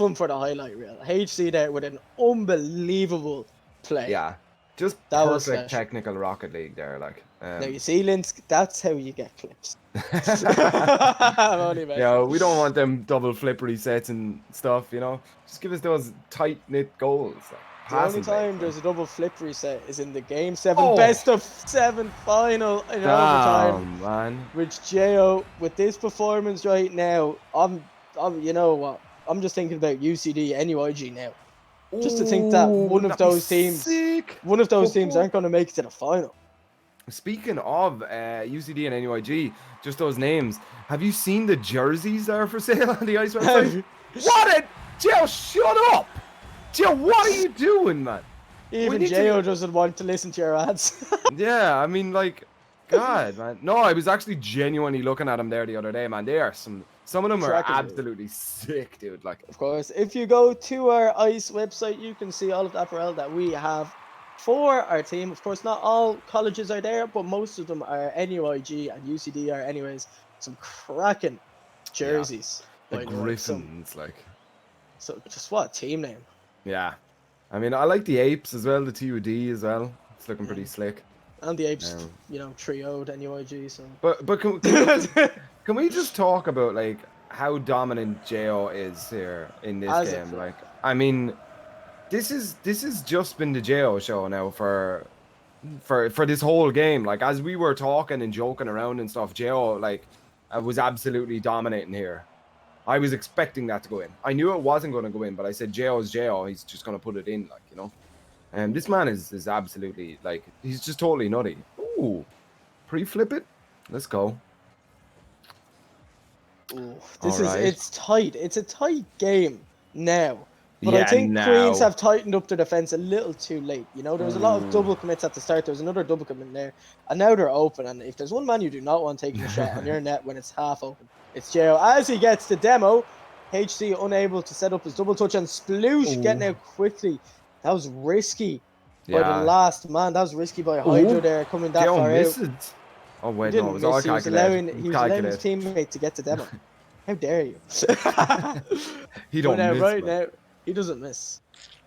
S2: one for the highlight reel. HC there with an unbelievable play.
S1: Yeah. Just
S2: That was
S1: perfect
S2: special.
S1: technical Rocket League there, like.
S2: Now you see, Linsk, that's how you get clips. I'm only messing.
S1: Yeah, we don't want them double flip resets and stuff, you know. Just give us those tight knit goals. Like,
S2: The only
S1: passing plays,
S2: time
S1: man.
S2: there's a double flip reset is in the game 7
S1: Oh.
S2: best of 7 final in overtime.
S1: Damn, man.
S2: Which Jo, with this performance right now, I'm you know what? I'm just thinking about UCD, NUIG now. Just to think that
S1: Ooh,
S2: one of
S1: that'd be
S2: those teams-
S1: sick.
S2: One of those teams aren't going to make it to the final.
S1: Speaking of UCD and NUIG, just those names. Have you seen the jerseys that are for sale on the Ice website? What a Jill, shut up! Jill, what are you doing, man?
S2: Even
S1: need to-
S2: Jo doesn't want to listen to your ads.
S1: Yeah, I mean, like, God, man. No, I was actually genuinely looking at them there the other day, man. They are some of them are
S2: Cracking, dude.
S1: absolutely sick, dude. Like,
S2: Of course, if you go to our ICE website, you can see all of the apparel that we have for our team. Of course, not all colleges are there, but most of them are NUIG and UCD are anyways. Some cracking jerseys.
S1: the
S2: by the way.
S1: Griffins, like,
S2: So just what a team name.
S1: yeah. I mean, I like the apes as well, the TUD as well. It's looking pretty slick.
S2: And the Apes,
S1: Um,
S2: you know, trioed NUIG. So
S1: But can Can we just talk about like how dominant Jo is here in this
S2: As
S1: game?
S2: it,
S1: Like, I mean, this is just been the Jo show now for this whole game. Like, as we were talking and joking around and stuff, Jo like was absolutely dominating here. I was expecting that to go in. I knew it wasn't going to go in, but I said Jo is Jo. He's just going to put it in, like, you know. And this man is absolutely like he's just totally nutty. Ooh, pre-flip it. Let's go.
S2: ooh,
S1: All right.
S2: it's tight. It's a tight game now. But I
S1: Yeah,
S2: think Queens
S1: now.
S2: have tightened up their defense a little too late. You know, there was a lot of
S1: Ooh.
S2: double commits at the start. There was another double commit there, and now they're open. And if there's one man you do not want taking a shot on your net when it's half open, it's Jo. As he gets the demo, HC unable to set up his double touch, and Sploosh getting
S1: Ooh.
S2: out quickly. That was risky by the
S1: Yeah.
S2: last man. That was risky by Hydro
S1: Ooh.
S2: there, coming that
S1: Jo
S2: far out.
S1: misses. Oh
S2: He
S1: wait, no,
S2: didn't
S1: it was all
S2: miss. He was
S1: calculated.
S2: allowing his teammate to get the demo. How dare you?
S1: He
S2: But
S1: don't
S2: now,
S1: miss.
S2: right
S1: man.
S2: now, he doesn't miss.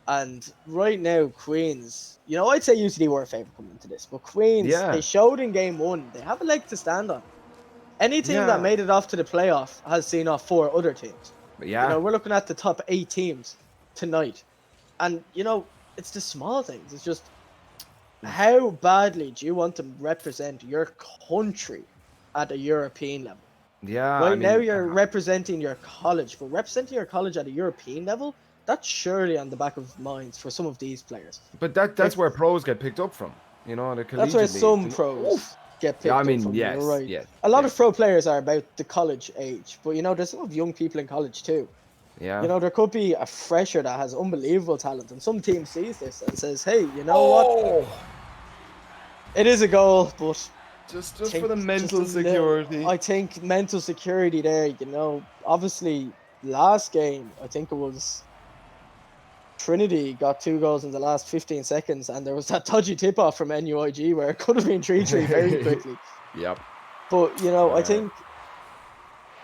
S2: And right now, Queens, you know, I'd say UCD were a favourite coming into this, but Queens,
S1: Yeah.
S2: they showed in game one, they have a leg to stand on. Any team that
S1: Yeah.
S2: made it off to the playoff has seen off 4 other teams.
S1: But
S2: You
S1: yeah.
S2: know, we're looking at the top 8 teams tonight. And, you know, it's the small things. It's just, how badly do you want to represent your country at a European level?
S1: Yeah.
S2: Right
S1: I
S2: now,
S1: mean,
S2: you're representing your college, but representing your college at a European level, that's surely on the back of minds for some of these players.
S1: but that's where pros get picked up from. You know, the collegiate
S2: That's where
S1: leagues.
S2: some
S1: And-
S2: pros
S1: Oof.
S2: get picked
S1: Yeah, I
S2: up
S1: mean,
S2: from.
S1: yes,
S2: You're right.
S1: yes,
S2: A lot
S1: yes.
S2: of pro players are about the college age, but you know, there's some of young people in college too.
S1: Yeah.
S2: You know, there could be a fresher that has unbelievable talent, and some team sees this and says, "Hey, you know what? It is a goal, but
S1: Just
S2: think
S1: for the
S2: just
S1: mental
S2: a little-
S1: security.
S2: I think mental security there. You know, obviously, last game, I think it was Trinity got 2 goals in the last 15 seconds, and there was that dodgy tip off from NUIG where it could have been 3-3 very quickly.
S1: Yep.
S2: But you know, I
S1: Uh,
S2: think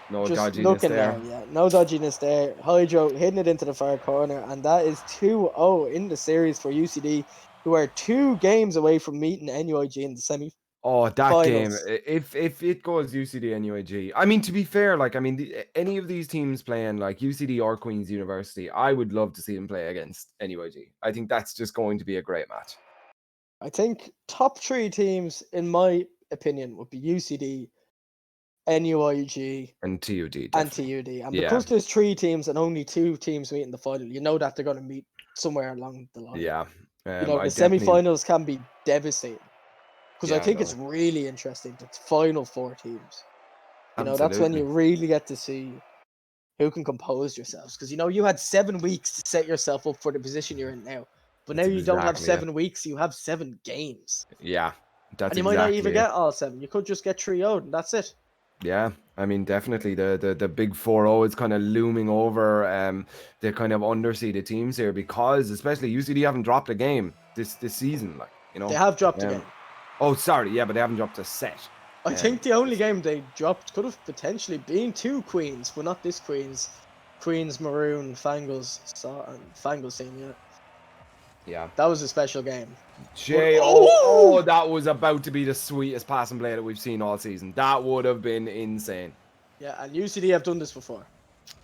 S1: No
S2: just
S1: dodginess
S2: looking
S1: there.
S2: now, yeah, no dodginess there. Hydro hitting it into the far corner, and that is 2-0 in the series for UCD, who are 2 games away from meeting NUIG in the semi.
S1: Oh, that game.
S2: Finals.
S1: If it goes UCD and UAG, I mean, to be fair, like, I mean, any of these teams playing like UCD or Queen's University, I would love to see them play against NUAG. I think that's just going to be a great match.
S2: I think top 3 teams, in my opinion, would be UCD, NUIG,
S1: And TUD,
S2: and
S1: definitely.
S2: TUD. And
S1: Yeah.
S2: because there's 3 teams and only 2 teams meet in the final, you know that they're going to meet somewhere along the line.
S1: Yeah.
S2: You know,
S1: I
S2: the
S1: definitely.
S2: semi-finals can be devastating. Because I
S1: Yeah,
S2: think
S1: no.
S2: it's really interesting, the final 4 teams. You know, that's when
S1: Absolutely.
S2: you really get to see who can compose yourselves. Because, you know, you had 7 weeks to set yourself up for the position you're in now. But now
S1: That's
S2: you don't have
S1: exactly it.
S2: 7 weeks, you have 7 games.
S1: Yeah. That's
S2: And you might not
S1: exactly
S2: even
S1: it.
S2: get all 7. You could just get 3-0'd and that's it.
S1: Yeah, I mean, definitely the big 4-0 is kind of looming over the kind of underseeded teams here, because especially UCD haven't dropped a game this season, like, you know.
S2: They have dropped a
S1: Um,
S2: game.
S1: Oh, sorry, yeah, but they haven't dropped a set.
S2: I think the only game they dropped could have potentially been 2 Queens, but not this Queens. Queens, Maroon, Fangles, and Fangles team, yeah.
S1: Yeah.
S2: That was a special game.
S1: Oh, that was about to be the sweetest passing play that we've seen all season. That would have been insane.
S2: Yeah, and UCD have done this before.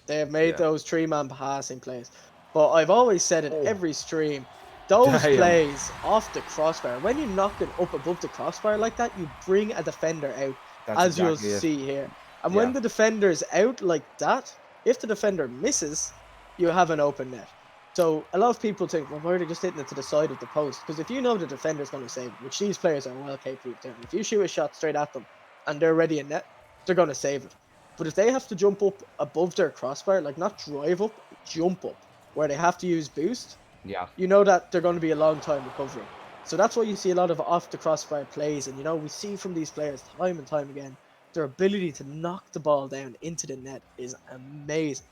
S2: They have made
S1: Yeah.
S2: those 3-man passing plays. But I've always said it
S1: Oh.
S2: every stream. Those
S1: Damn.
S2: plays off the crossbar, when you knock it up above the crossbar like that, you bring a defender out,
S1: That's
S2: as
S1: exactly
S2: you'll
S1: it.
S2: see here. And
S1: Yeah.
S2: when the defender's out like that, if the defender misses, you have an open net. So a lot of people think, well, why are they just hitting it to the side of the post? Because if you know the defender's going to save it, which these players are well capable of doing, if you shoot a shot straight at them and they're ready in net, they're going to save it. But if they have to jump up above their crossbar, like not drive up, jump up, where they have to use boost,
S1: Yeah.
S2: you know that they're going to be a long time recovering. So that's why you see a lot of off the crossbar plays. And, you know, we see from these players time and time again, their ability to knock the ball down into the net is amazing.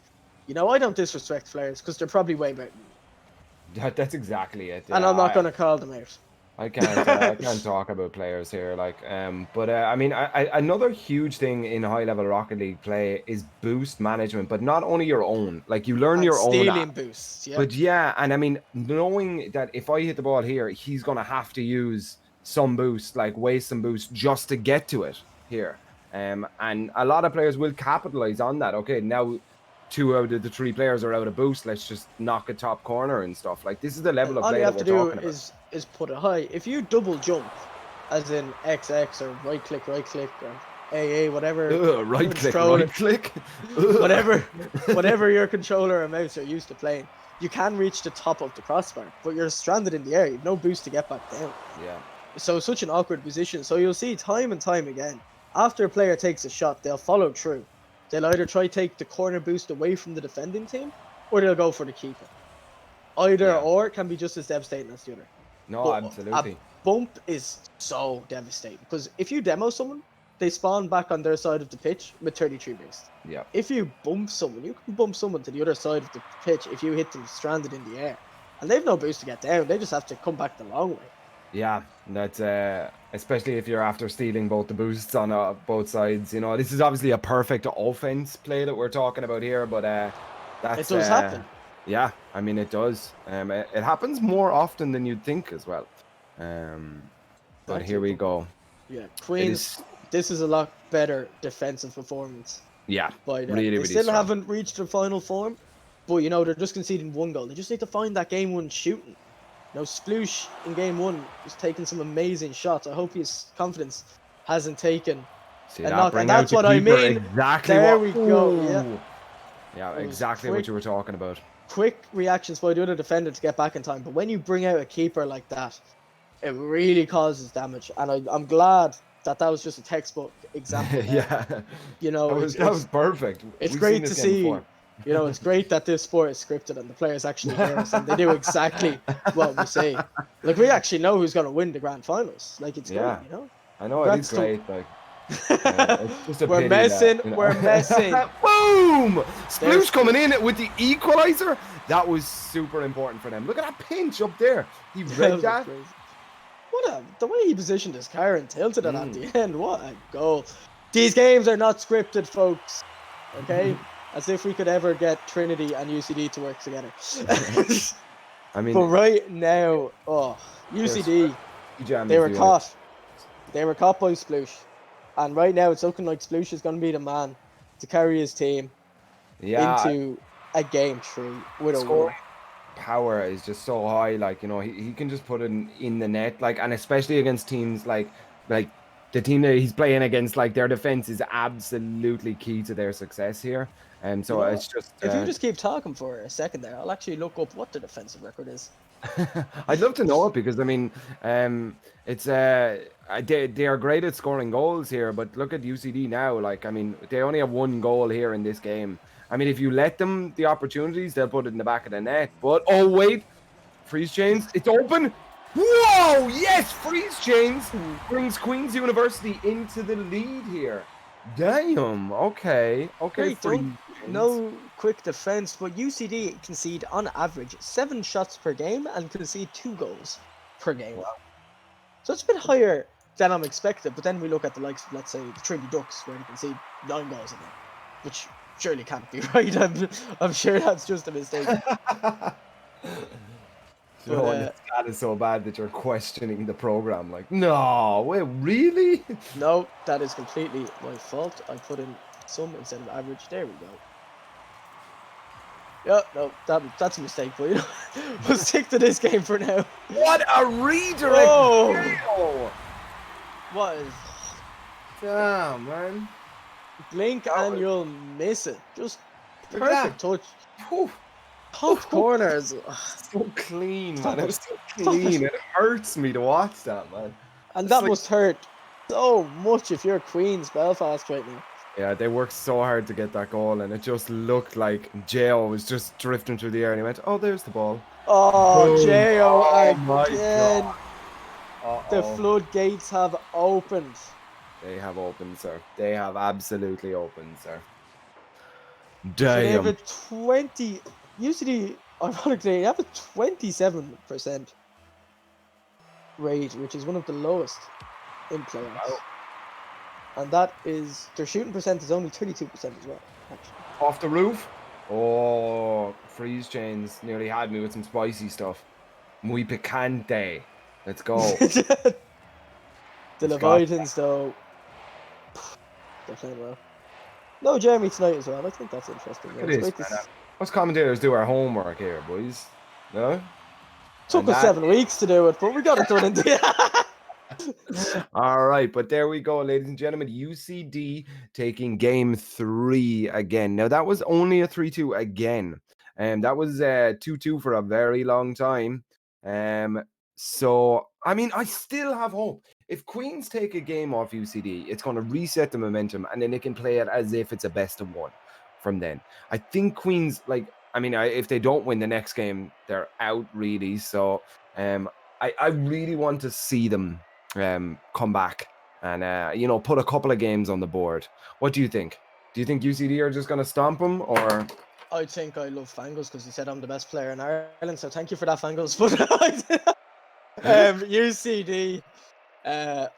S2: You know, I don't disrespect players because they're probably way better than me.
S1: That's exactly it.
S2: And
S1: Yeah,
S2: I'm not going to call them out.
S1: I can't talk about players here, like, but I mean, another huge thing in high level Rocket League play is boost management, but not only your own. Like, you learn
S2: And
S1: your own
S2: stealing
S1: app.
S2: boosts, yeah.
S1: But yeah, and I mean, knowing that if I hit the ball here, he's gonna have to use some boost, like waste some boost just to get to it here. And a lot of players will capitalize on that. Okay, now 2 out of the 3 players are out of boost. Let's just knock a top corner and stuff. Like, this is the level of
S2: All
S1: play
S2: you
S1: that
S2: have
S1: we're
S2: to do
S1: talking about.
S2: is put it high. If you double jump, as in XX or right click or AA, whatever.
S1: Right click,
S2: controller-
S1: right click.
S2: whatever your controller or mouse are used to playing, you can reach the top of the crossbar, but you're stranded in the air. You've no boost to get back down.
S1: Yeah.
S2: So such an awkward position. So you'll see time and time again, after a player takes a shot, they'll follow through. They'll either try take the corner boost away from the defending team, or they'll go for the keeper. Either
S1: Yeah.
S2: or can be just as devastating as the other.
S1: No,
S2: But
S1: absolutely.
S2: A bump is so devastating because if you demo someone, they spawn back on their side of the pitch with 33 boost.
S1: Yeah.
S2: If you bump someone, you can bump someone to the other side of the pitch if you hit them stranded in the air. And they've no boost to get down. They just have to come back the long way.
S1: Yeah, that's especially if you're after stealing both the boosts on both sides. You know, this is obviously a perfect offense play that we're talking about here, but that's
S2: It does happen.
S1: Yeah, I mean it does. It happens more often than you'd think as well. But here we go.
S2: Yeah, Queens. This is a lot better defensive performance.
S1: Yeah,
S2: By them.
S1: really,
S2: They
S1: really
S2: still
S1: strong.
S2: haven't reached the final form, but you know they're just conceding 1 goal. They just need to find that game 1 shooting. You know, Sploosh in game 1 was taking some amazing shots. I hope his confidence hasn't taken.
S1: See
S2: and
S1: that?
S2: not-
S1: Bring
S2: and that's
S1: out the
S2: what I
S1: keeper,
S2: mean.
S1: Exactly.
S2: There
S1: what,
S2: we go, yeah.
S1: Ooh. Yeah,
S2: It was
S1: exactly what
S2: quick.
S1: you were talking about.
S2: Quick reactions by the other defender to get back in time, but when you bring out a keeper like that, it really causes damage. And I'm glad that was just a textbook example. there.
S1: Yeah,
S2: You know,
S1: that was perfect.
S2: it's
S1: We've
S2: great
S1: seen this
S2: to
S1: game
S2: see.
S1: before.
S2: You know, it's great that this sport is scripted and the players actually hear us and they do exactly what we say. Like, we actually know who's going to win the grand finals. Like, it's
S1: Yeah.
S2: great, you know?
S1: I know
S2: That's
S1: it is great. Like, it's just a
S2: We're
S1: pity
S2: messing,
S1: that, you know.
S2: we're messing.
S1: Boom! Sploosh
S2: There's-
S1: coming in with the equalizer. That was super important for them. Look at that pinch up there. He
S2: That
S1: read
S2: was
S1: that.
S2: crazy. The way he positioned his car and tilted it at the end, what a goal. These games are not scripted, folks. Okay? As if we could ever get Trinity and UCD to work together.
S1: I mean,
S2: But right now, UCD,
S1: Jam
S2: they
S1: is
S2: were
S1: the
S2: caught. They were caught by Sploosh. And right now it's looking like Sploosh is going to be the man to carry his team into a game 3 with a win.
S1: scoring power is just so high. Like, you know, he can just put it in the net. Like, and especially against teams like the team that he's playing against, like, their defense is absolutely key to their success here. And so
S2: You know,
S1: it's just.
S2: If you just keep talking for a second there, I'll actually look up what the defensive record is.
S1: I'd love to know it because I mean, it's they are great at scoring goals here, but look at UCD now. Like, I mean, they only have 1 goal here in this game. I mean, if you let them the opportunities, they'll put it in the back of the net. But oh wait, freeze chains, it's open. Whoa! Yes, freeze chains brings Queen's University into the lead here. Damn. Okay.
S2: Great
S1: Freeze
S2: done.
S1: Chains.
S2: No quick defense, but UCD concede on average 7 shots per game and concede 2 goals per game. So it's a bit higher than I'm expected. But then we look at the likes of, let's say, the Trinity Ducks, where they concede 9 goals a game, which surely can't be right. I'm sure that's just a mistake.
S1: You know, and that is so bad that you're questioning the program. Like, no, wait, really?
S2: No, that is completely my fault. I put in some instead of average. There we go. Yeah, no, that's a mistake, but you know, we'll stick to this game for now.
S1: What a redirect!
S2: Whoa!
S1: goal!
S2: What is
S1: Damn, man.
S2: blink and you'll miss it? Just
S1: Look at
S2: perfect touch.
S1: Whew.
S2: Top corners.
S1: So clean, man. It was so clean. It hurts me to watch that, man.
S2: And that
S1: like-
S2: must hurt so much if you're Queen's Belfast right now.
S1: Yeah, they worked so hard to get that goal, and it just looked like J.O. was just drifting through the air, and he went, "Oh, there's the ball."
S2: Oh,
S1: Boom.
S2: J.O.
S1: Oh my
S2: again.
S1: God.
S2: The
S1: Uh-oh.
S2: floodgates have opened.
S1: They have opened, sir. They have absolutely opened, sir.
S2: So they have
S1: Damn.
S2: a 20. UCD, ironically, they have a 27% rate, which is one of the lowest in playoffs.
S1: Wow.
S2: And that is, their shooting percent is only 32% as well, actually.
S1: Off the roof. Oh, freeze chains nearly had me with some spicy stuff. Muy picante. Let's go.
S2: The
S1: It's got-
S2: Leviathans, though, They're playing well. No Jeremy tonight as well. I think that's interesting.
S1: Look at
S2: It's
S1: this,
S2: great to
S1: man. Us commentators do our homework here, boys. No?
S2: Took
S1: And
S2: us
S1: that
S2: 7 weeks to do it, but we got it done in the
S1: All right, but there we go, ladies and gentlemen. UCD taking game 3 again. Now, that was only a 3-2 again. And that was 2-2 for a very long time. So, I mean, I still have hope. If Queens take a game off UCD, it's going to reset the momentum, and then they can play it as if it's a best of one from then. I think Queens, like, I mean, if they don't win the next game, they're out, really. So, I really want to see them come back and you know, put a couple of games on the board. What do you think? Do you think UCD are just going to stomp them, or?
S2: I think I love Fangles because he said I'm the best player in Ireland, so thank you for that, Fangles. But UCD,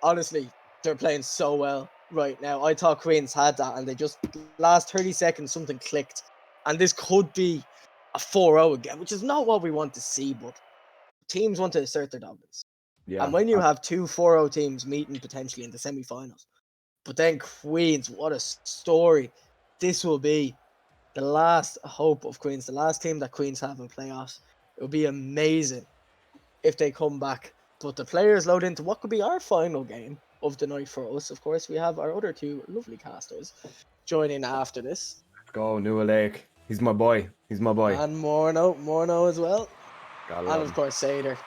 S2: honestly, they're playing so well right now. I thought Queens had that, and they just last 30 seconds something clicked, and this could be a 4-0 again, which is not what we want to see, but teams want to assert their dominance.
S1: Yeah.
S2: And when you have two 4-0 teams meeting potentially in the semi-finals, but then Queens, what a story this will be. The last hope of Queens, the last team that Queens have in playoffs. It would be amazing if they come back. But the players load into what could be our final game of the night for us. Of course, we have our other two lovely casters joining after this.
S1: Let's go, Nua Lake. He's my boy. He's my boy.
S2: And Morno as well.
S1: Gotta
S2: And
S1: love
S2: of
S1: him.
S2: course, Seder.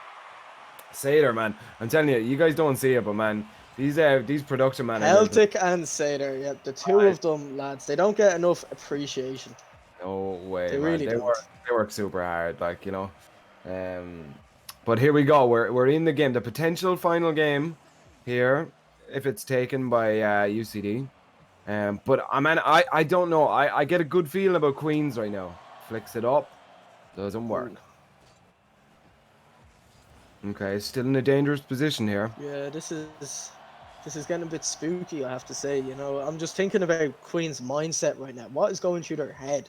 S1: Seder, man. I'm telling you, you guys don't see it, but man, these production managers.
S2: Celtic and Seder, yeah, the two of them, lads, they don't get enough appreciation.
S1: No way,
S2: They
S1: man.
S2: really
S1: They
S2: don't.
S1: work super hard, like, you know. But here we go. We're in the game. The potential final game here, if it's taken by UCD. But I don't know. I get a good feeling about Queens right now. Flicks it up, doesn't work. Okay, still in a dangerous position here.
S2: Yeah, this is getting a bit spooky, I have to say. You know, I'm just thinking about Queen's mindset right now. What is going through their head?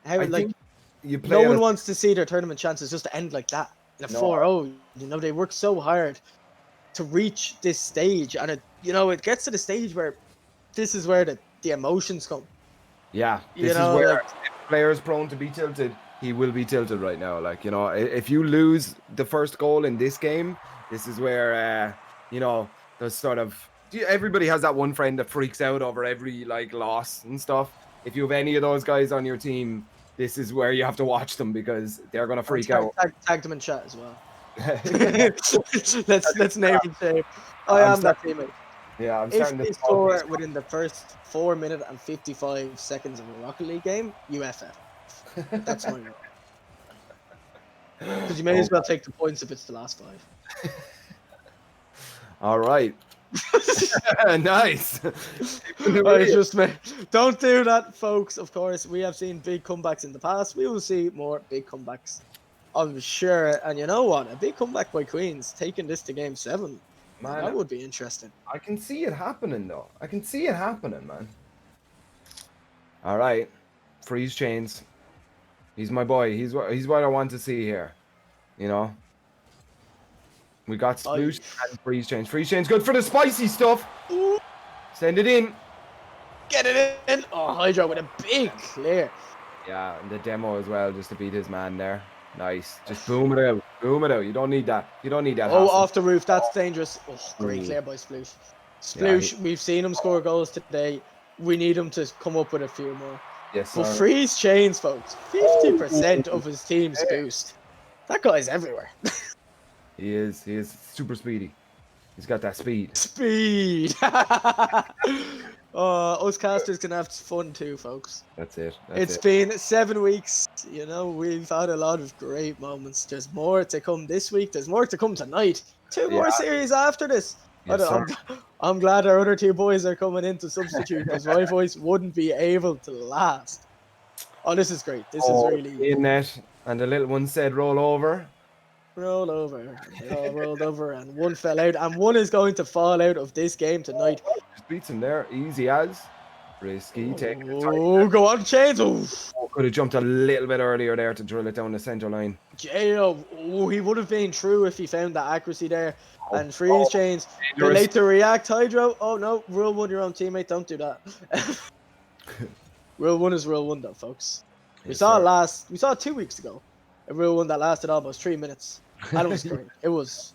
S2: How,
S1: I
S2: like,
S1: think you play
S2: no one
S1: at a-
S2: wants to see their tournament chances just to end like that in a
S1: No.
S2: 4-0. You know, they work so hard to reach this stage, and it gets to the stage where this is where the emotions come.
S1: Yeah,
S2: You
S1: this
S2: know,
S1: is where
S2: like-
S1: if the player is prone to be tilted. He will be tilted right now. Like, you know, if you lose the first goal in this game, this is where you know, there's sort of everybody has that one friend that freaks out over every like loss and stuff. If you have any of those guys on your team, this is where you have to watch them because they're gonna freak out.
S2: Tag them in chat as well. let's name and shame. I am that teammate.
S1: Yeah, I'm
S2: If
S1: starting
S2: they
S1: to
S2: score within the first 4 minutes and 55 seconds of a Rocket League game, UFF. That's my rule. Because you may as well take the points if it's the last 5.
S1: All right. Nice.
S2: Don't do that, folks. Of course, we have seen big comebacks in the past. We will see more big comebacks, I'm sure. And you know what? A big comeback by Queens, taking this to game 7.
S1: Man,
S2: that would be interesting.
S1: I can see it happening, though. I can see it happening, man. All right. Freeze chains. He's my boy. He's what I want to see here. You know? We got Sploosh and freeze chains. Freeze chains good for the spicy stuff.
S2: Ooh.
S1: Send it in.
S2: Get it in. Oh, Hydro with a big clear.
S1: Yeah, and the demo as well, just to beat his man there. Nice. Just boom it out. Boom it out. You don't need that. You don't need that.
S2: Oh,
S1: hassle.
S2: off the roof. That's dangerous. Oh, great clear by Sploosh. Sploosh, we've seen him score goals today. We need him to come up with a few more.
S1: Yes,
S2: But
S1: sir.
S2: freeze chains, folks. 50% of his team's boost. That guy's everywhere.
S1: He is super speedy. He's got that speed.
S2: Speed. Us casters can have fun too, folks.
S1: That's it.
S2: It's been 7 weeks. You know, we've had a lot of great moments. There's more to come this week. There's more to come tonight. Two more series after this.
S1: Yes,
S2: I'm glad our other two boys are coming in to substitute because my voice wouldn't be able to last. Oh, this is great. This is really...
S1: in net, and the little one said roll over.
S2: Roll over. They all rolled over and one fell out. And one is going to fall out of this game tonight.
S1: Just beats him there. Easy as. Risky. Take it.
S2: Oh, go on, Chains. Oh.
S1: could have jumped a little bit earlier there to drill it down the center line.
S2: J-Lo, he would have been true if he found that accuracy there.
S1: Oh,
S2: And freeze chains. Bit
S1: dangerous.
S2: late to react, Hydro. Oh no, rule 1, your own teammate. Don't do that. Rule 1 is rule 1, though, folks. We
S1: Yes,
S2: saw it
S1: sir.
S2: we saw it 2 weeks ago. A rule 1 that lasted almost 3 minutes. And it was great. It was.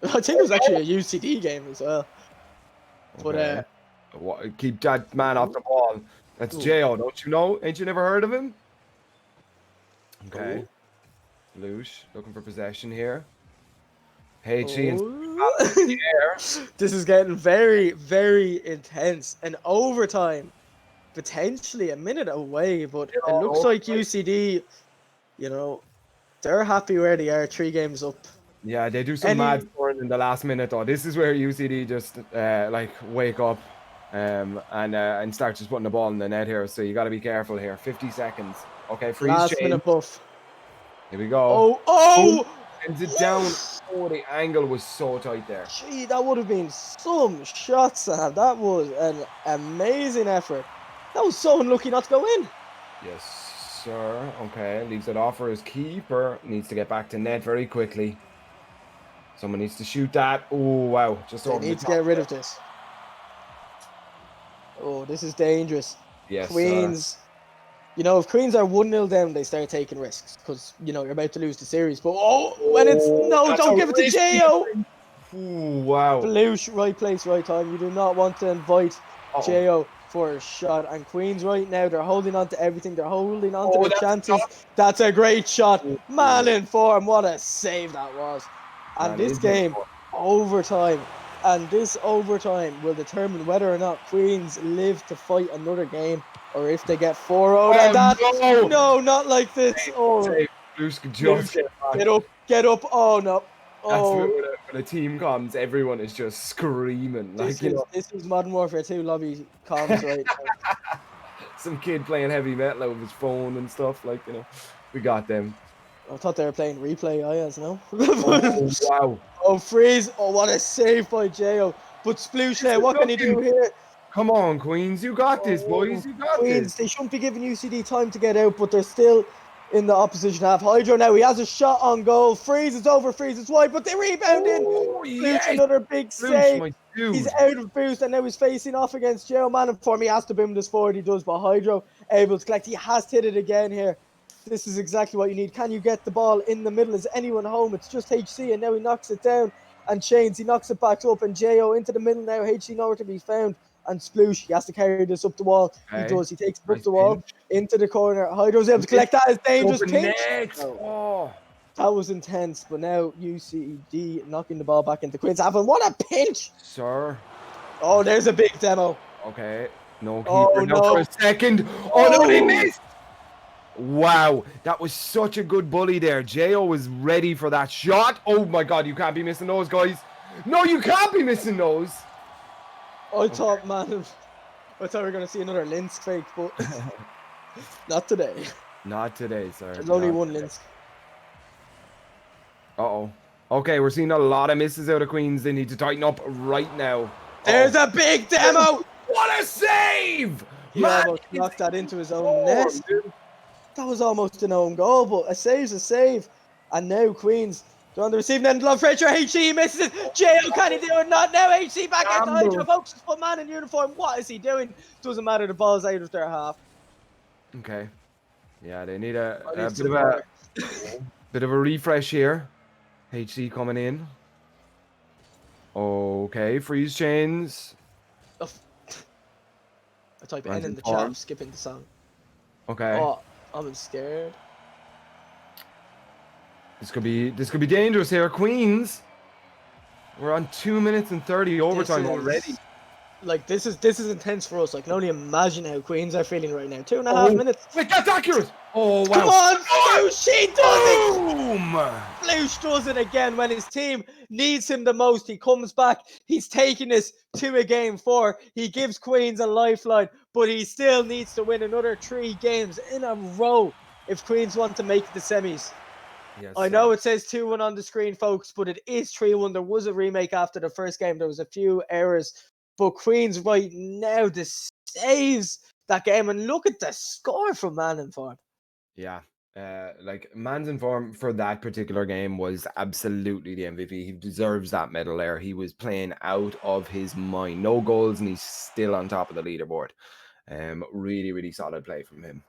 S2: I think it was actually a UCD game as well. But
S1: Okay. Keep that man off the ball. That's
S2: Ooh.
S1: Jo, don't you know? Ain't you never heard of him? Okay.
S2: Ooh.
S1: Lush looking for possession here. HE and
S2: Oh. This is getting very, very intense. And overtime, potentially a minute away, but it looks like UCD, you know, they're happy where they are, 3 games up.
S1: Yeah, they do some mad scoring in the last minute though. This is where UCD just like wake up and start just putting the ball in the net here. So you got to be careful here. 50 seconds. Okay, freeze
S2: Last
S1: change.
S2: minute buff.
S1: Here we go.
S2: Oh!
S1: Sends it down. Oh, the angle was so tight there.
S2: Gee, that would have been some shots, Sam. That was an amazing effort. That was so unlucky not to go in.
S1: Yes, sir. Okay, leaves it off for his keeper. Needs to get back to net very quickly. Someone needs to shoot that. Oh, wow. Just
S2: They
S1: over
S2: need
S1: the
S2: to get
S1: top
S2: rid
S1: there.
S2: of this. Oh, this is dangerous.
S1: Yes,
S2: Queens. You know, if Queens are 1-0 down, they start taking risks because, you know, you're about to lose the series. But, when it's... No,
S1: that's
S2: don't
S1: a
S2: give it to
S1: risky
S2: Jo!
S1: Ooh, wow.
S2: Belush, right place, right time. You do not want to invite Jo for a shot. And Queens right now, they're holding on to everything. They're holding on to their chances. That's a great shot. Man in form. What a save that was. And this game, overtime. And this overtime will determine whether or not Queens live to fight another game or if they get 4-0. And that... No, not like this. Oh,
S1: Belush could just
S2: get up. Get up. Oh, no.
S1: That's
S2: Oh,
S1: when a team comes, everyone is just screaming. Like,
S2: this is Modern Warfare 2 lobby comms right now.
S1: some kid playing heavy metal over his phone and stuff. Like, we got them.
S2: I thought they were playing replay IS, no?
S1: Oh, wow.
S2: Oh, freeze. Oh, what a save by Jo. But Sploosh now, what can he do here?
S1: Come on, Queens. You got this, boys. You got
S2: Queens,
S1: this.
S2: they shouldn't be giving UCD time to get out, but they're still in the opposition half. Hydro now, he has a shot on goal. Freeze is over, Freeze is wide, but they rebound in.
S1: Oh,
S2: Sploosh, another big save.
S1: my dude.
S2: He's out of boost, and now he's facing off against Jo. Man in form, he has to boom this forward. He does, but Hydro able to collect. He has to hit it again here. This is exactly what you need. Can you get the ball in the middle? Is anyone home? It's just HC, and now he knocks it down. And Chains, he knocks it back up, and Jo into the middle now. HC nowhere to be found. And Sploosh, he has to carry this up the wall.
S1: Okay.
S2: He does. He takes it up the wall, into the corner. Hydro's able to collect that. Is dangerous pinch.
S1: Oh.
S2: That was intense, but now UCD knocking the ball back into Queens. Having what a pinch!
S1: Sir.
S2: Oh, there's a big demo.
S1: Okay. No keeper
S2: Oh,
S1: now
S2: no.
S1: for a second. Oh, no, they missed. Wow. That was such a good bully there. Jo was ready for that shot. Oh, my God. You can't be missing those, guys. No, you can't be missing those.
S2: I thought, man, I thought we were going to see another Linsk fake, but not today.
S1: Not today, sir.
S2: There's only one Linsk.
S1: Uh-oh. Okay, we're seeing a lot of misses out of Queens. They need to tighten up right now.
S2: There's a big demo!
S1: What a save!
S2: He almost knocked that into his own net. That was almost an own goal, but a save's a save. And now Queens, they're on the receiving end. Love pressure. HC misses it. Jo, can he do it? Not now. HC back at the Hydro. Folks, put man in uniform. What is he doing? Doesn't matter. The ball's out of their half.
S1: Okay. Yeah, they need a bit of a refresh here. HC coming in. Okay, freeze chains.
S2: I type N in the chat. I'm skipping the song.
S1: Okay.
S2: Oh, I'm scared.
S1: This could be dangerous here, Queens. We're on 2 minutes and 30 overtime already.
S2: Like this is intense for us. I can only imagine how Queens are feeling right now. 2.5 minutes.
S1: Wait, that's accurate. Oh wow!
S2: Come on, Sploosh! He does it.
S1: Boom!
S2: Sploosh does it again when his team needs him the most. He comes back. He's taking this to a game 4. He gives Queens a lifeline, but he still needs to win another 3 games in a row if Queens want to make the semis.
S1: Yes,
S2: I know it says 2-1 on the screen, folks, but it is 3-1. There was a remake after the first game. There was a few errors, but Queens right now, the saves that game, and look at the score from Man in Form.
S1: Yeah. Like man's in form for that particular game was absolutely the MVP. He deserves that medal there. He was playing out of his mind. No goals, and he's still on top of the leaderboard. Really, really solid play from him.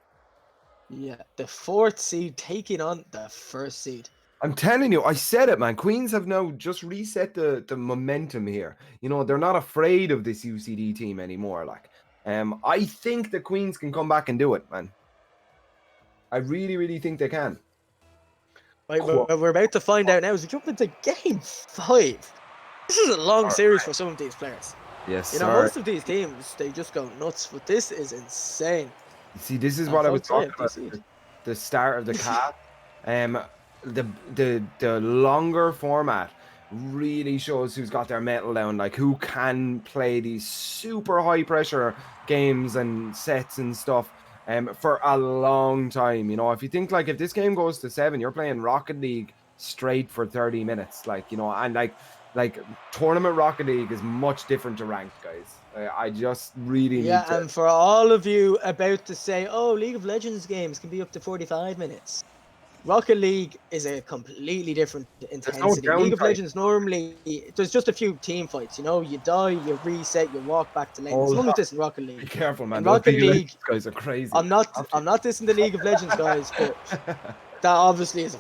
S2: Yeah, the 4th seed taking on the 1st seed.
S1: I'm telling you, I said it, man. Queens have now just reset the momentum here. You know, they're not afraid of this UCD team anymore. Like, I think the Queens can come back and do it, man. I really, really think they can.
S2: Right, we're about to find out now as we jump into game 5. This is a long series for some of these players.
S1: Yes,
S2: You know,
S1: sir.
S2: most of these teams, they just go nuts, but this is insane.
S1: See, this is what I was
S2: folks,
S1: talking about. The start of the cast. The longer format really shows who's got their metal down, like who can play these super high pressure games and sets and stuff for a long time. You know, if you think like if this game goes to 7, you're playing Rocket League straight for 30 minutes, like, you know, and like tournament Rocket League is much different to ranked, guys. I just really need to...
S2: and for all of you about to say, oh, League of Legends games can be up to 45 minutes. Rocket League is a completely different intensity. League of Legends normally, there's just a few team fights, you know, you die, you reset, you walk back to lane. There's none of this in Rocket League.
S1: Be careful, man.
S2: In Rocket League,
S1: guys are crazy.
S2: I'm not dissing the League of Legends guys, but that obviously is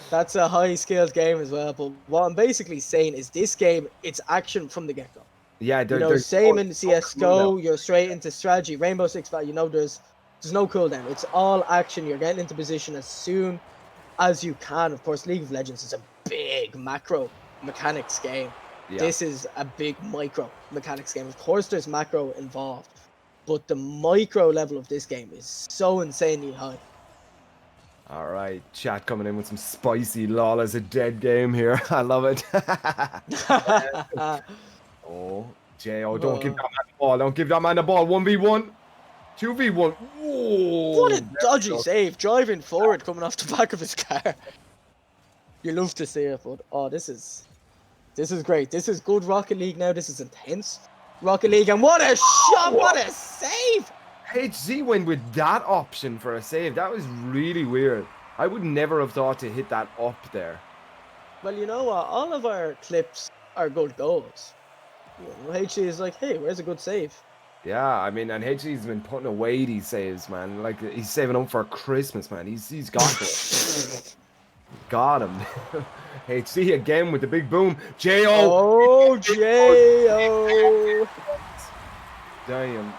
S2: that's a high skilled game as well. But what I'm basically saying is this game, it's action from the get go.
S1: Yeah,
S2: you know, same in CS:GO, you're straight into strategy. Rainbow Six Siege, you know, there's no cooldown. It's all action. You're getting into position as soon as you can. Of course, League of Legends is a big macro mechanics game. Yeah. This is a big micro mechanics game. Of course, there's macro involved, but the micro level of this game is so insanely high.
S1: All right, chat coming in with some spicy LOL as a dead game here. I love it. Oh, J.O., don't give that man the ball. Don't give that man the ball. 1v1. 2v1. Whoa.
S2: What a dodgy save. Driving forward, coming off the back of his car. You love to see it, but oh, this is great. This is good Rocket League now. This is intense Rocket League. And what a shot. What a save.
S1: HZ went with that option for a save. That was really weird. I would never have thought to hit that up there.
S2: Well, you know what? All of our clips are good goals. You know, HZ is like, hey, where's a good save?
S1: Yeah, I mean, and HZ's been putting away these saves, man. Like, he's saving up for Christmas, man. He's got it. Got him. HZ again with the big boom. J.O.
S2: Oh, J.O.
S1: Damn.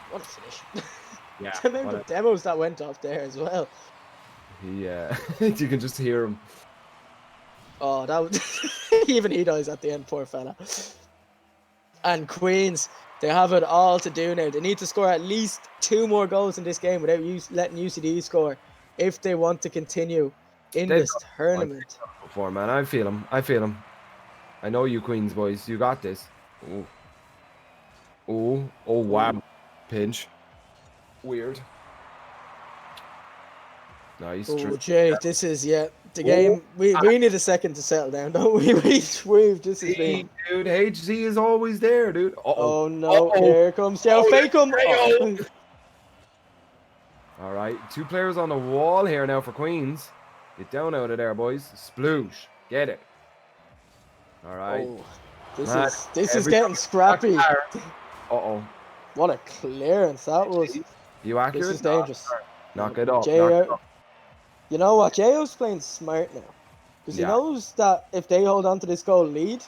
S2: What a finish.
S1: Yeah.
S2: The amount of demos that went off there as well.
S1: Yeah. You can just hear him.
S2: Oh, that was... Even he dies at the end, poor fella. And Queens, they have it all to do now. They need to score at least 2 more goals in this game without letting UCD score if they want to continue in this tournament.
S1: Before, man. I feel him. I know you Queens boys. You got this. Ooh. Oh, wow. Pinch. Weird. Nice.
S2: Oh, Jay, this is, the game. We need a second to settle down, don't we? This is been...
S1: Dude, HZ is always there, dude.
S2: Oh, no. Here comes Joe. Fake him.
S1: All right. 2 players on the wall here now for Queens. Get down out of there, boys. Sploosh. Get it. All right.
S2: Oh, this is getting scrappy.
S1: Uh-oh.
S2: What a clearance that was.
S1: You accurate?
S2: This is dangerous.
S1: Knock it off.
S2: You know what? J.O.'s playing smart now. Because he knows that if they hold on to this goal lead,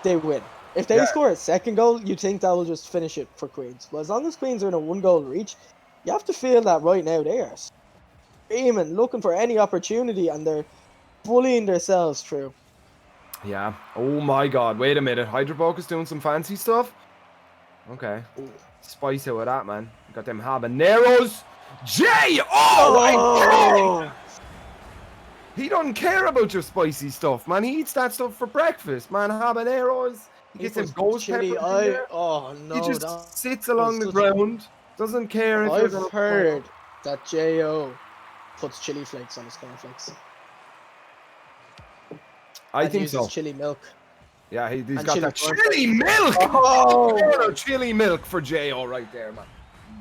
S2: they win. If they score a second goal, you think that will just finish it for Queens. But as long as Queens are in a 1-goal reach, you have to feel that right now they are screaming, looking for any opportunity, and they're bullying themselves through.
S1: Yeah. Oh my god. Wait a minute. Hydropoke is doing some fancy stuff? Okay. Spice out with that, man. Got them habaneros. Jay! Oh my god! He doesn't care about your spicy stuff, man. He eats that stuff for breakfast, man. Habaneros. He gets them ghost peppers.
S2: Oh no!
S1: He just sits along the ground. Doesn't care if
S2: I've heard that J.O. puts chili flakes on his cornflakes.
S1: I think so.
S2: Chili milk.
S1: Yeah, he's got that chili milk. Oh, chili milk for J.O. right there, man.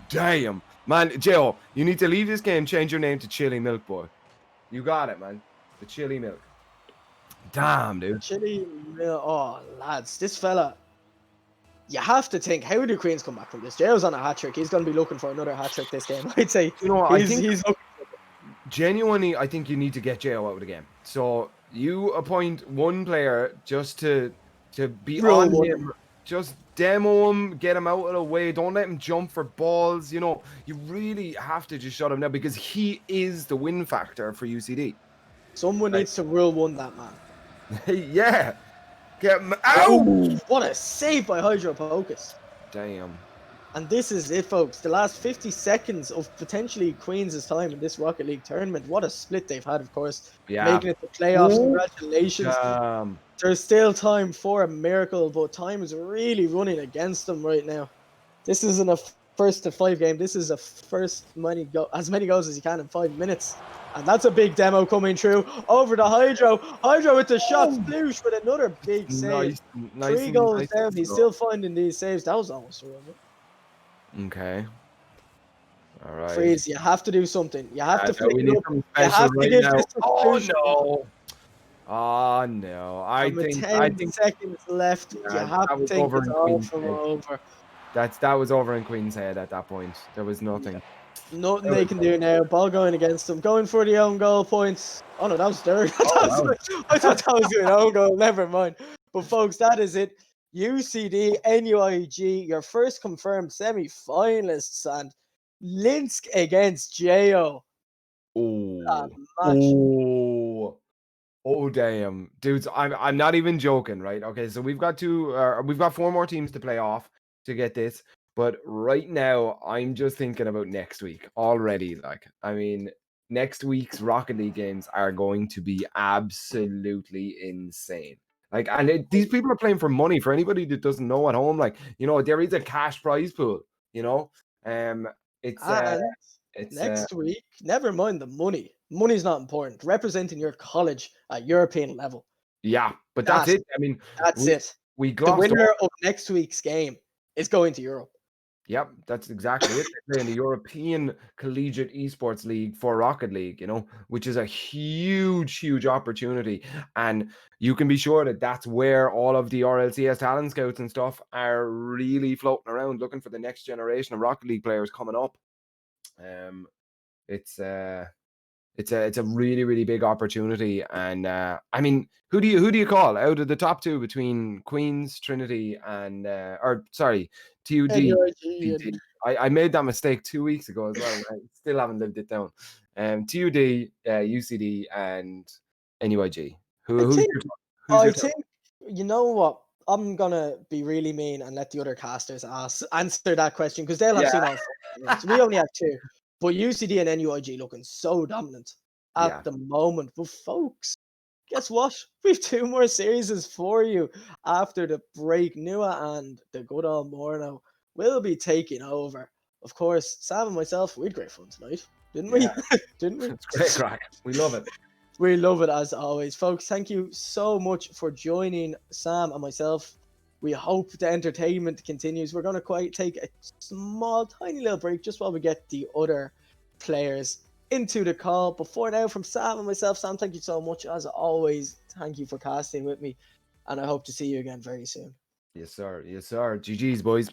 S1: Damn. Man, Joe, you need to leave this game, change your name to Chili Milk Boy. You got it, man. The Chili Milk. Damn, dude.
S2: Chile, oh, lads, this fella, you have to think, how do Queens come back from this? Jail's on a hat trick. He's going to be looking for another hat trick this game. I'd say
S1: You know, I think
S2: he's looking for it.
S1: Genuinely, I think you need to get Joe out of the game. So you appoint one player just to be
S2: Roll
S1: on
S2: one.
S1: him. Just demo him, get him out of the way. Don't let him jump for balls. You know, you really have to just shut him down because he is the win factor for UCD.
S2: Someone
S1: Right.
S2: needs to rule one that man.
S1: Yeah. Get him out.
S2: Oh, what a save by Hydropocus.
S1: Damn.
S2: And this is it, folks. The last 50 seconds of potentially Queens' time in this Rocket League tournament. What a split they've had, of course.
S1: Yeah.
S2: Making it to playoffs.
S1: Ooh.
S2: Congratulations. There's still time for a miracle, but time is really running against them right now. This isn't a first to 5 game. This is a first as many goals as you can in 5 minutes. And that's a big demo coming through. Over to Hydro. Hydro with the shot. Sploosh with another big save.
S1: Nice.
S2: 3 goals down. He's still finding these saves. That was almost a run.
S1: Okay. All right.
S2: Freeze, you have to do something. You have to
S1: we
S2: flick
S1: need
S2: it up.
S1: something
S2: You
S1: special
S2: have to
S1: right
S2: give
S1: now.
S2: this a
S1: Oh
S2: push.
S1: no. Oh no. I
S2: With
S1: think
S2: 10 seconds left. You have to think it's all from over.
S1: that was over in Queen's Head at that point. There was nothing.
S2: Nothing they can do now. Ball going against them. Going for the own goal points. Oh no, that was third. I thought that was an own goal. Never mind. But folks, that is it. UCD, NUIG, your first confirmed semi-finalists, and Linsk against JO.
S1: Oh.
S2: Match.
S1: Oh damn. Dudes, I'm not even joking, right? Okay, so we've got 4 more teams to play off to get this. But right now, I'm just thinking about next week already. Like, I mean, next week's Rocket League games are going to be absolutely insane. Like, and these people are playing for money. For anybody that doesn't know at home, like, you know, there is a cash prize pool. You know, it's
S2: next week, never mind the money. Money's not important. Representing your college at European level.
S1: Yeah, but that's it. I mean,
S2: that's it.
S1: We
S2: the
S1: glossed
S2: winner of next week's game is going to Europe.
S1: Yep, that's exactly it. They're playing the European Collegiate Esports League for Rocket League, you know, which is a huge opportunity. And you can be sure that that's where all of the RLCS talent scouts and stuff are really floating around looking for the next generation of Rocket League players coming up. It's a really big opportunity. And I mean, who do you call out of the top 2 between Queens, Trinity, and TUD? I made that mistake 2 weeks ago as well. I still haven't lived it down. TUD, UCD, and NUIG.
S2: I think you know what? I'm gonna be really mean and let the other casters answer that question because they'll have seen all 4. We only have 2. But UCD and NUIG looking so dominant at the moment. But folks, guess what? We've 2 more series for you after the break. Nua and the good old Morno will be taking over. Of course, Sam and myself, we had great fun tonight, didn't we? Didn't we?
S1: It's great crack. We love it.
S2: We love it as always. Folks, thank you so much for joining Sam and myself. We hope the entertainment continues. We're going to take a small, tiny little break just while we get the other players into the call. Before now, from Sam and myself, Sam, thank you so much. As always, thank you for casting with me. And I hope to see you again very soon.
S1: Yes, sir. Yes, sir. GG's, boys.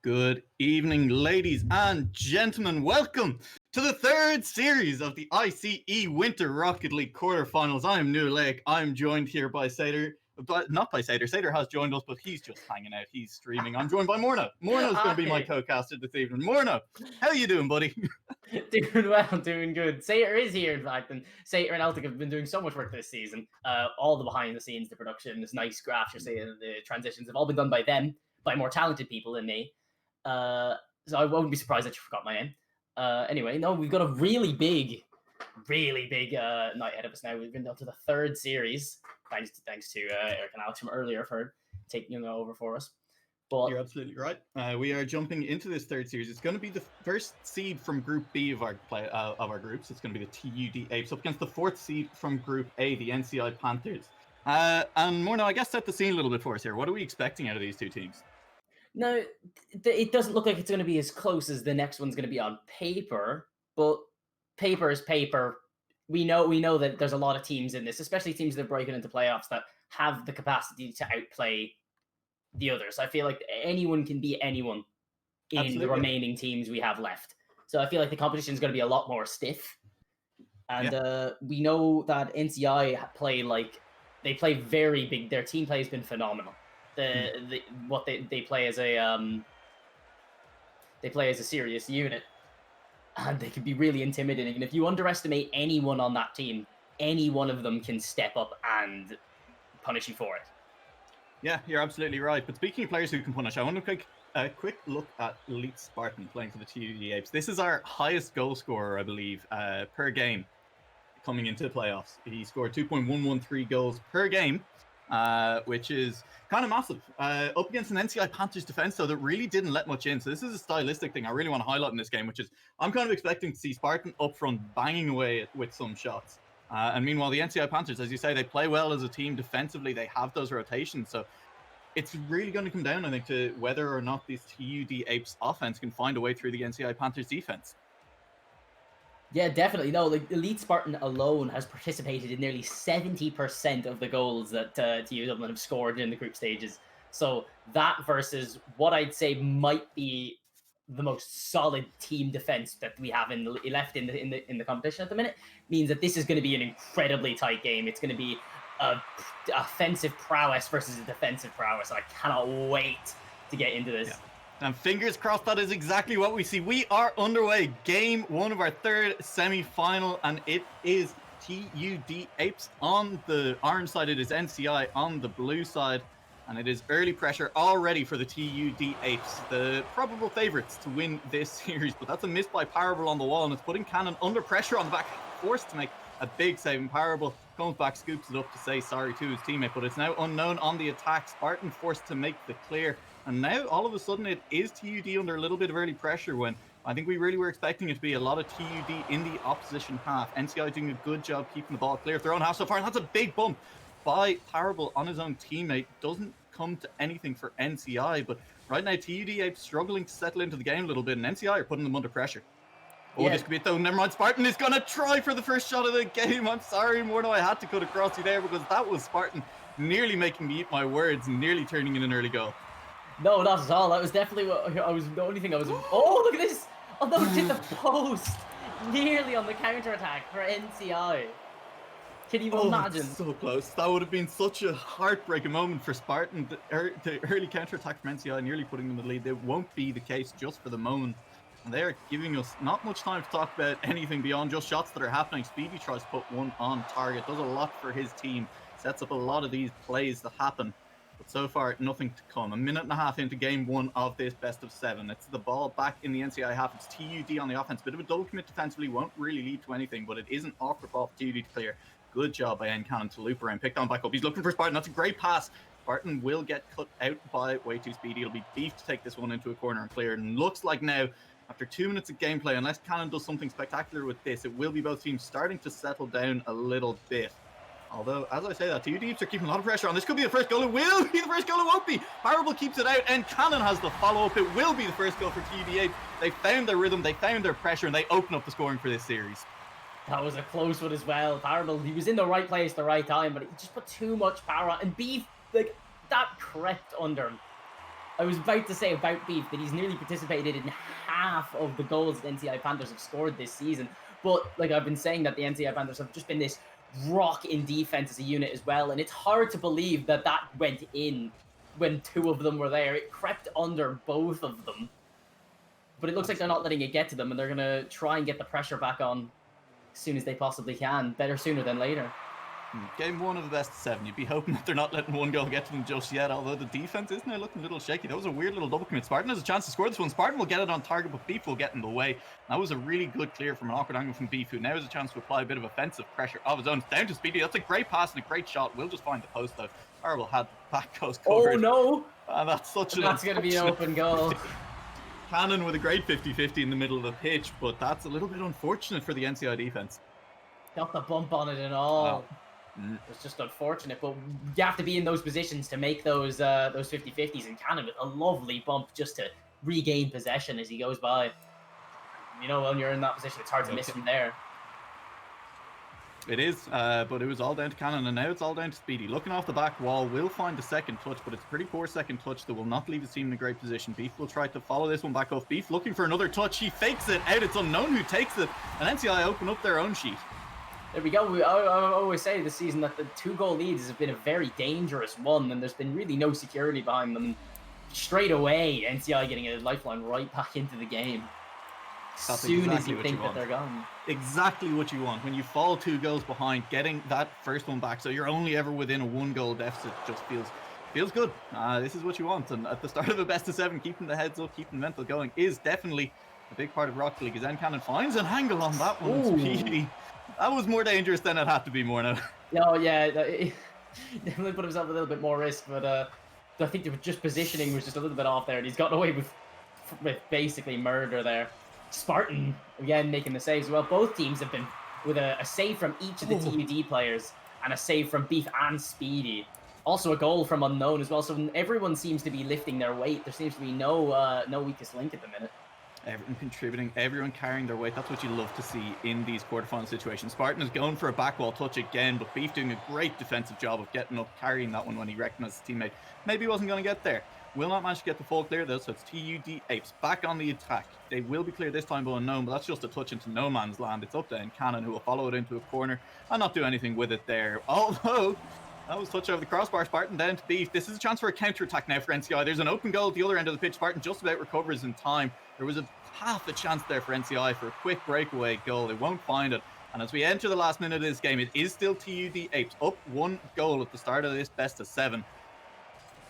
S3: Good evening, ladies and gentlemen. Welcome to the third series of the ICE Winter Rocket League quarterfinals. I am New Lake. I'm joined here by Sader, but not by Sader. Sader has joined us, but he's just hanging out. He's streaming. I'm joined by Morno. Morno's going to be my co-caster this evening. Morno, how you doing, buddy?
S4: Doing well, doing good. Sater is here, in fact, and Sater and Eltic have been doing so much work this season. All the behind the scenes, the production, this nice graph you're seeing, the transitions have all been done by them, by more talented people than me. So I won't be surprised that you forgot my name. Anyway, no, we've got a really big night ahead of us now. We've been up to the third series, thanks to Eric and Alex from earlier for taking over for us. But
S3: you're absolutely right. We are jumping into this third series. It's going to be the first seed from Group B of our groups. It's going to be the TUD Apes up against the fourth seed from Group A, the NCI Panthers. And Morno, I guess set the scene a little bit for us here. What are we expecting out of these two teams?
S4: No, it doesn't look like it's going to be as close as the next one's going to be on paper, but paper is paper. We know that there's a lot of teams in this, especially teams that are breaking into playoffs, that have the capacity to outplay the others. I feel like anyone can beat anyone in
S3: Absolutely.
S4: the remaining teams we have left. So I feel like the competition is going to be a lot more stiff. And we know that NCI they play very big. Their team play has been phenomenal. They play as a serious unit, and they can be really intimidating. And if you underestimate anyone on that team, any one of them can step up and punish you for it.
S3: Yeah, you're absolutely right. But speaking of players who can punish, I want to take a quick look at Elite Spartan playing for the TUD Apes. This is our highest goal scorer, I believe, per game coming into the playoffs. He scored 2.113 goals per game, which is kind of massive. Up against an NCI Panthers defense, though, that really didn't let much in. So this is a stylistic thing I really want to highlight in this game, which is I'm kind of expecting to see Spartan up front banging away with some shots. And meanwhile, the NCI Panthers, as you say, they play well as a team defensively. They have those rotations. So it's really going to come down, I think, to whether or not this TUD Apes offense can find a way through the NCI Panthers defense.
S4: Yeah, definitely. No, like Elite Spartan alone has participated in nearly 70% of the goals that TU Dublin have scored in the group stages. So that versus what I'd say might be the most solid team defense that we have left in the competition at the minute means that this is going to be an incredibly tight game. It's going to be a offensive prowess versus a defensive prowess. I cannot wait to get into this.
S3: Yeah. And fingers crossed that is exactly what we see. We are underway. Game one of our third semi-final, and it is TUD Apes on the orange side. It is NCI on the blue side, and it is early pressure already for the TUD Apes, the probable favourites to win this series. But that's a miss by Parable on the wall, and it's putting Cannon under pressure on the back, forced to make a big save. And Parable comes back, scoops it up to say sorry to his teammate, but it's now unknown on the attack. Spartan forced to make the clear. And now, all of a sudden, it is TUD under a little bit of early pressure when I think we really were expecting it to be a lot of TUD in the opposition half. NCI doing a good job keeping the ball clear of their own half so far, and that's a big bump by Parable on his own teammate. Doesn't come to anything for NCI, but right now, TUD Apes struggling to settle into the game a little bit, and NCI are putting them under pressure. Oh, yeah. This could be it though. Never mind. Spartan is going to try for the first shot of the game. I'm sorry, Morno, I had to cut across you there because that was Spartan nearly making me eat my words and nearly turning in an early goal.
S4: No, not at all. That was definitely what I was. The only thing I was. Oh, look at this! Oh, no, it hit the post. Nearly on the counter attack for NCI. Can you imagine?
S3: So close. That would have been such a heartbreaking moment for Spartan. The early counter attack from NCI nearly putting them in the lead. It won't be the case just for the moment. And they're giving us not much time to talk about anything beyond just shots that are happening. Speedy tries to put one on target, does a lot for his team, sets up a lot of these plays that happen. But so far, nothing to come. A minute and a half into game one of this best of 7. It's the ball back in the NCI half. It's TUD on the offense. Bit of a double commit defensively. Won't really lead to anything, but it is an awkward ball for TUD to clear. Good job by N Cannon to loop around. Picked on back up. He's looking for Spartan. That's a great pass. Spartan will get cut out by way too speedy. It'll be beef to take this one into a corner and clear. And looks like now, after 2 minutes of gameplay, unless Cannon does something spectacular with this, it will be both teams starting to settle down a little bit. Although, as I say that, TUD Apes are keeping a lot of pressure on. This could be the first goal. It will be the first goal. It won't be. Parable keeps it out, and Cannon has the follow-up. It will be the first goal for TUD Apes. They found their rhythm, they found their pressure, and they open up the scoring for this series.
S4: That was a close one as well. Parable, he was in the right place at the right time, but he just put too much power on. And Beef, like, that crept under him. I was about to say about Beef that he's nearly participated in half of the goals that NCI Panthers have scored this season. But like I've been saying, that the NCI Panthers have just been this rock in defense as a unit as well, and it's hard to believe that went in when 2 of them were there. It crept under both of them, but it looks like they're not letting it get to them, and they're gonna try and get the pressure back on as soon as they possibly can. Better sooner than later.
S3: Game 1 of the best of 7. You'd be hoping that they're not letting one goal get to them just yet, although the defense is now looking a little shaky. That was a weird little double commit. Spartan has a chance to score this one. Spartan will get it on target, but Beef will get in the way. That was a really good clear from an awkward angle from Beef, who now has a chance to apply a bit of offensive pressure of his own. Down to Speedy. That's a great pass and a great shot. We'll just find the post, though. Horrible had back post covered.
S4: Oh, no!
S3: And that's such an
S4: That's going to be an open goal.
S3: Cannon with a great 50-50 in the middle of the pitch, but that's a little bit unfortunate for the NCI defense.
S4: Got the bump on it and all.
S3: Wow.
S4: It's just unfortunate, but you have to be in those positions to make those 50-50s, and Cannon with a lovely bump just to regain possession as he goes by. You know, when you're in that position, it's hard to miss him there.
S3: It is, but it was all down to Cannon, and now it's all down to Speedy. Looking off the back wall, will find the second touch, but it's a pretty poor second touch that will not leave his team in a great position. Beef will try to follow this one back off. Beef looking for another touch. He fakes it out. It's unknown who takes it, and NCI open up their own sheet.
S4: There we go. I always say this season that the 2-goal leads has been a very dangerous one, and there's been really no security behind them. Straight away, NCI getting a lifeline right back into the game. As soon as you think that they're gone.
S3: Exactly what you want. When you fall 2 goals behind, getting that first one back, so you're only ever within a 1-goal deficit, just feels good. This is what you want. And at the start of a best of 7, keeping the heads up, keeping the mental going is definitely a big part of Rocket League. As NCannon finds an angle on that one. Speedy. That was more dangerous than it had to be, more now.
S4: Oh, yeah. He definitely put himself a little bit more risk, but I think just positioning was just a little bit off there, and he's gotten away with basically murder there. Spartan, again, making the saves. Well, both teams have been with a save from each of the TUD players and a save from Beef and Speedy. Also a goal from Unknown as well, so everyone seems to be lifting their weight. There seems to be no weakest link at the minute.
S3: Everyone contributing, everyone carrying their weight. That's what you love to see in these quarterfinal situations. Spartan is going for a backwall touch again, but Beef doing a great defensive job of getting up, carrying that one when he recognized his teammate maybe wasn't going to get there. Will not manage to get the full clear though, so it's TUD Apes back on the attack. They will be clear this time by Unknown, but that's just a touch into no man's land. It's up to Cannon, who will follow it into a corner and not do anything with it there. Although that was touch over the crossbar. Spartan down to Beef. This is a chance for a counter-attack now for NCI. There's an open goal at the other end of the pitch. Spartan just about recovers in time. There was half a chance there for NCI for a quick breakaway goal. They won't find it. And as we enter the last minute of this game, it is still TUD Apes up 1 goal at the start of this best of 7.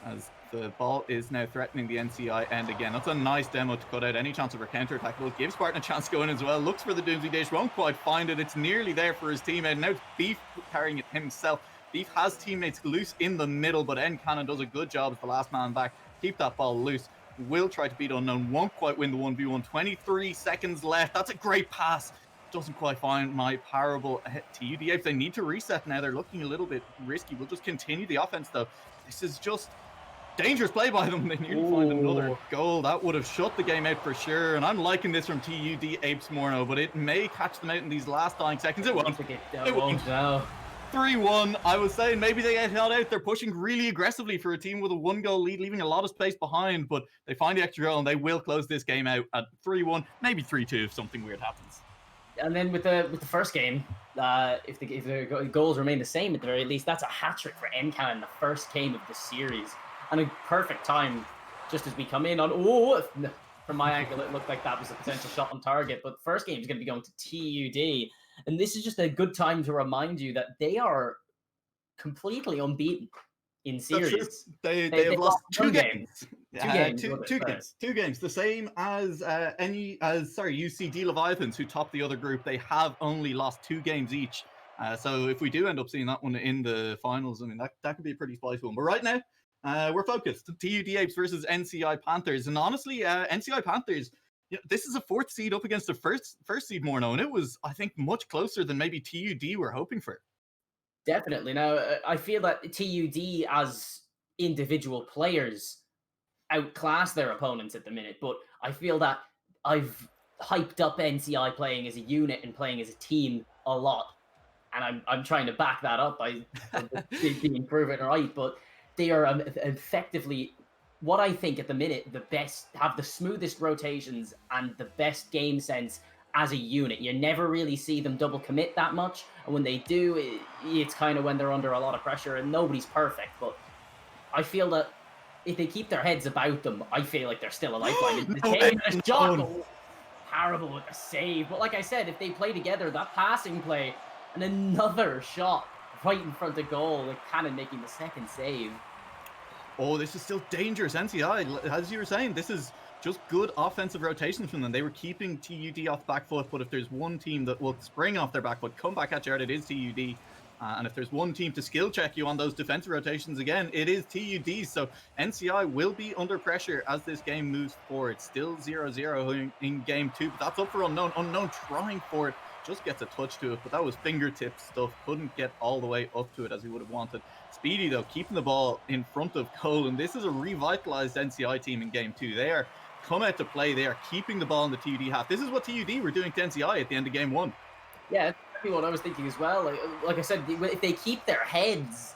S3: As the ball is now threatening the NCI end again. That's a nice demo to cut out any chance of a counter-attack. Will give Spartan a chance to go in as well. Looks for the Doomsday Dish, won't quite find it. It's nearly there for his teammate. Now it's Beef carrying it himself. Beef has teammates loose in the middle, but NCannon does a good job as the last man back. Keep that ball loose. Will try to beat Unknown. Won't quite win the 1v1. 23 seconds left. That's a great pass. Doesn't quite find my parable TUD Apes. They need to reset now. They're looking a little bit risky. We'll just continue the offense though. This is just dangerous play by them. They nearly find another goal. That would have shut the game out for sure. And I'm liking this from TUD Apes Morno, but it may catch them out in these last dying seconds. It won't.
S4: It won't now.
S3: 3-1. I was saying maybe they get held out. They're pushing really aggressively for a team with a 1-goal lead, leaving a lot of space behind, but they find the extra goal and they will close this game out at 3-1, maybe 3-2 if something weird happens.
S4: And then with the first game, if the goals remain the same at the very least, that's a hat-trick for NCannon in the first game of the series. And a perfect time just as we come in on, from my angle, it looked like that was a potential shot on target, but the first game is going to be going to TUD. And this is just a good time to remind you that they are completely unbeaten in series.
S3: They have lost 2 games. Two games. The same as UCD Leviathans, who topped the other group. They have only lost 2 games each. So if we do end up seeing that one in the finals, I mean, that could be a pretty spicy one. But right now, we're focused. TUD Apes versus NCI Panthers. And honestly, NCI Panthers, this is a 4th seed up against the first seed Morno, and it was, I think, much closer than maybe TUD were hoping for.
S4: Definitely. Now, I feel that TUD as individual players outclass their opponents at the minute, but I feel that I've hyped up NCI playing as a unit and playing as a team a lot, and I'm trying to back that up by being proven right, but they are effectively what I think at the minute have the smoothest rotations and the best game sense as a unit. You never really see them double commit that much, and when they do, it's kind of when they're under a lot of pressure, and nobody's perfect. But I feel that if they keep their heads about them, I feel like they're still a lifeline. The shot, terrible with the save. But like I said, if they play together, that passing play and another shot right in front of goal, like Cannon making the second save.
S3: Oh, this is still dangerous. NCI, as you were saying, this is just good offensive rotations from them. They were keeping TUD off the back foot, but if there's one team that will spring off their back foot, come back at you, it is TUD. And if there's one team to skill check you on those defensive rotations again, it is TUD. So NCI will be under pressure as this game moves forward. Still 0-0 in game 2, but that's up for Unknown. Unknown trying for it, just gets a touch to it, but that was fingertip stuff. Couldn't get all the way up to it as he would have wanted. Speedy, though, keeping the ball in front of Cole, and this is a revitalized NCI team in game 2. They are come out to play. They are keeping the ball in the TUD half. This is what TUD were doing to NCI at the end of game 1.
S4: Yeah, that's what I was thinking as well. Like I said, if they keep their heads,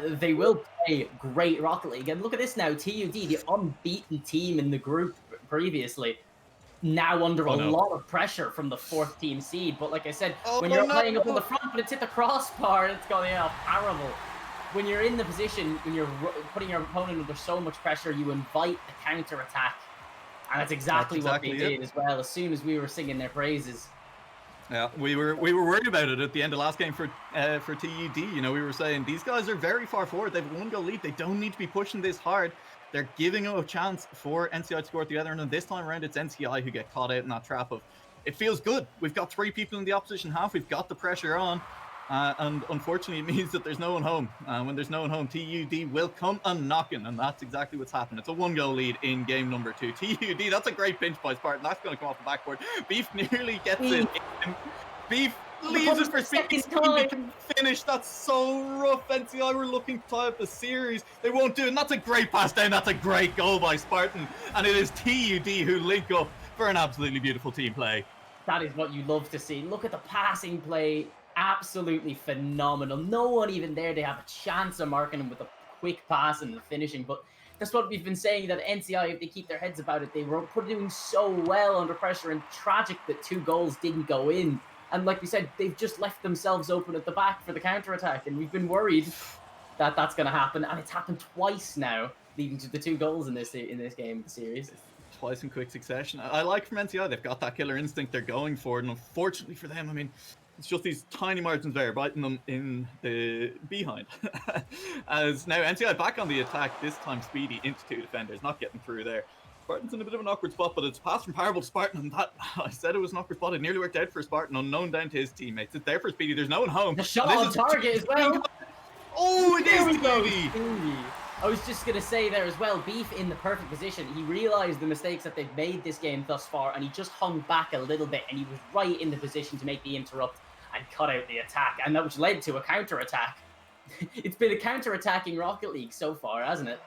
S4: they will play great Rocket League. And look at this now, TUD, the unbeaten team in the group previously, now under a lot of pressure from the 4th team seed. But like I said, when you're playing up in the front, but it's hit the crossbar, and it's going off terrible. When you're in the position, when you're putting your opponent under so much pressure, you invite the counter attack, and that's exactly what they did as well. As soon as we were singing their praises.
S3: Yeah, we were worried about it at the end of last game for TUD. You know, we were saying these guys are very far forward. They've a 1-goal lead. They don't need to be pushing this hard. They're giving a chance for NCI to score at the other end, and this time around it's NCI who get caught out in that trap of, it feels good. We've got 3 people in the opposition half. We've got the pressure on. And unfortunately, it means that there's no one home. When there's no one home, TUD will come knocking, and that's exactly what's happened. It's a 1-goal lead in game number 2. TUD, that's a great pinch by Spartan. That's going to come off the backboard. Beef nearly gets it. Beef leaves it for Speedy to finish. That's so rough. NCI were looking to tie up the series. They won't do it, and that's a great pass down. That's a great goal by Spartan, and it is TUD who link up for an absolutely beautiful team play.
S4: That is what you love to see. Look at the passing play. Absolutely phenomenal. No one even there. They have a chance of marking him with a quick pass and the finishing. But that's what we've been saying, that NCI, if they keep their heads about it, they were doing so well under pressure, and tragic that 2 goals didn't go in. And like we said, they've just left themselves open at the back for the counter-attack, and we've been worried that that's going to happen. And it's happened twice now, leading to the 2 goals in this game, the series.
S3: Twice in quick succession. I like from NCI, they've got that killer instinct. They're going for it, and unfortunately for them, I mean, it's just these tiny margins there, biting them in the behind. As now NCI back on the attack, this time Speedy into 2 defenders, not getting through there. Spartan's in a bit of an awkward spot, but it's a pass from Parable to Spartan, and that, I said it was an awkward spot. It nearly worked out for Spartan, Unknown down to his teammates. It's there for Speedy. There's no one home.
S4: The shot on target as well.
S3: Oh, it is
S4: Speedy. I was just going to say there as well, Beef in the perfect position. He realized the mistakes that they've made this game thus far, and he just hung back a little bit, and he was right in the position to make the interrupt and cut out the attack, and that which led to a counter-attack. It's been a counter-attacking Rocket League so far, hasn't it?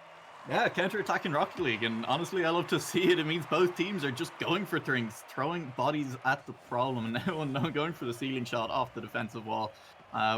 S3: Yeah, counter-attacking Rocket League, and honestly, I love to see it. It means both teams are just going for things, throwing bodies at the problem, and now Unknown going for the ceiling shot off the defensive wall.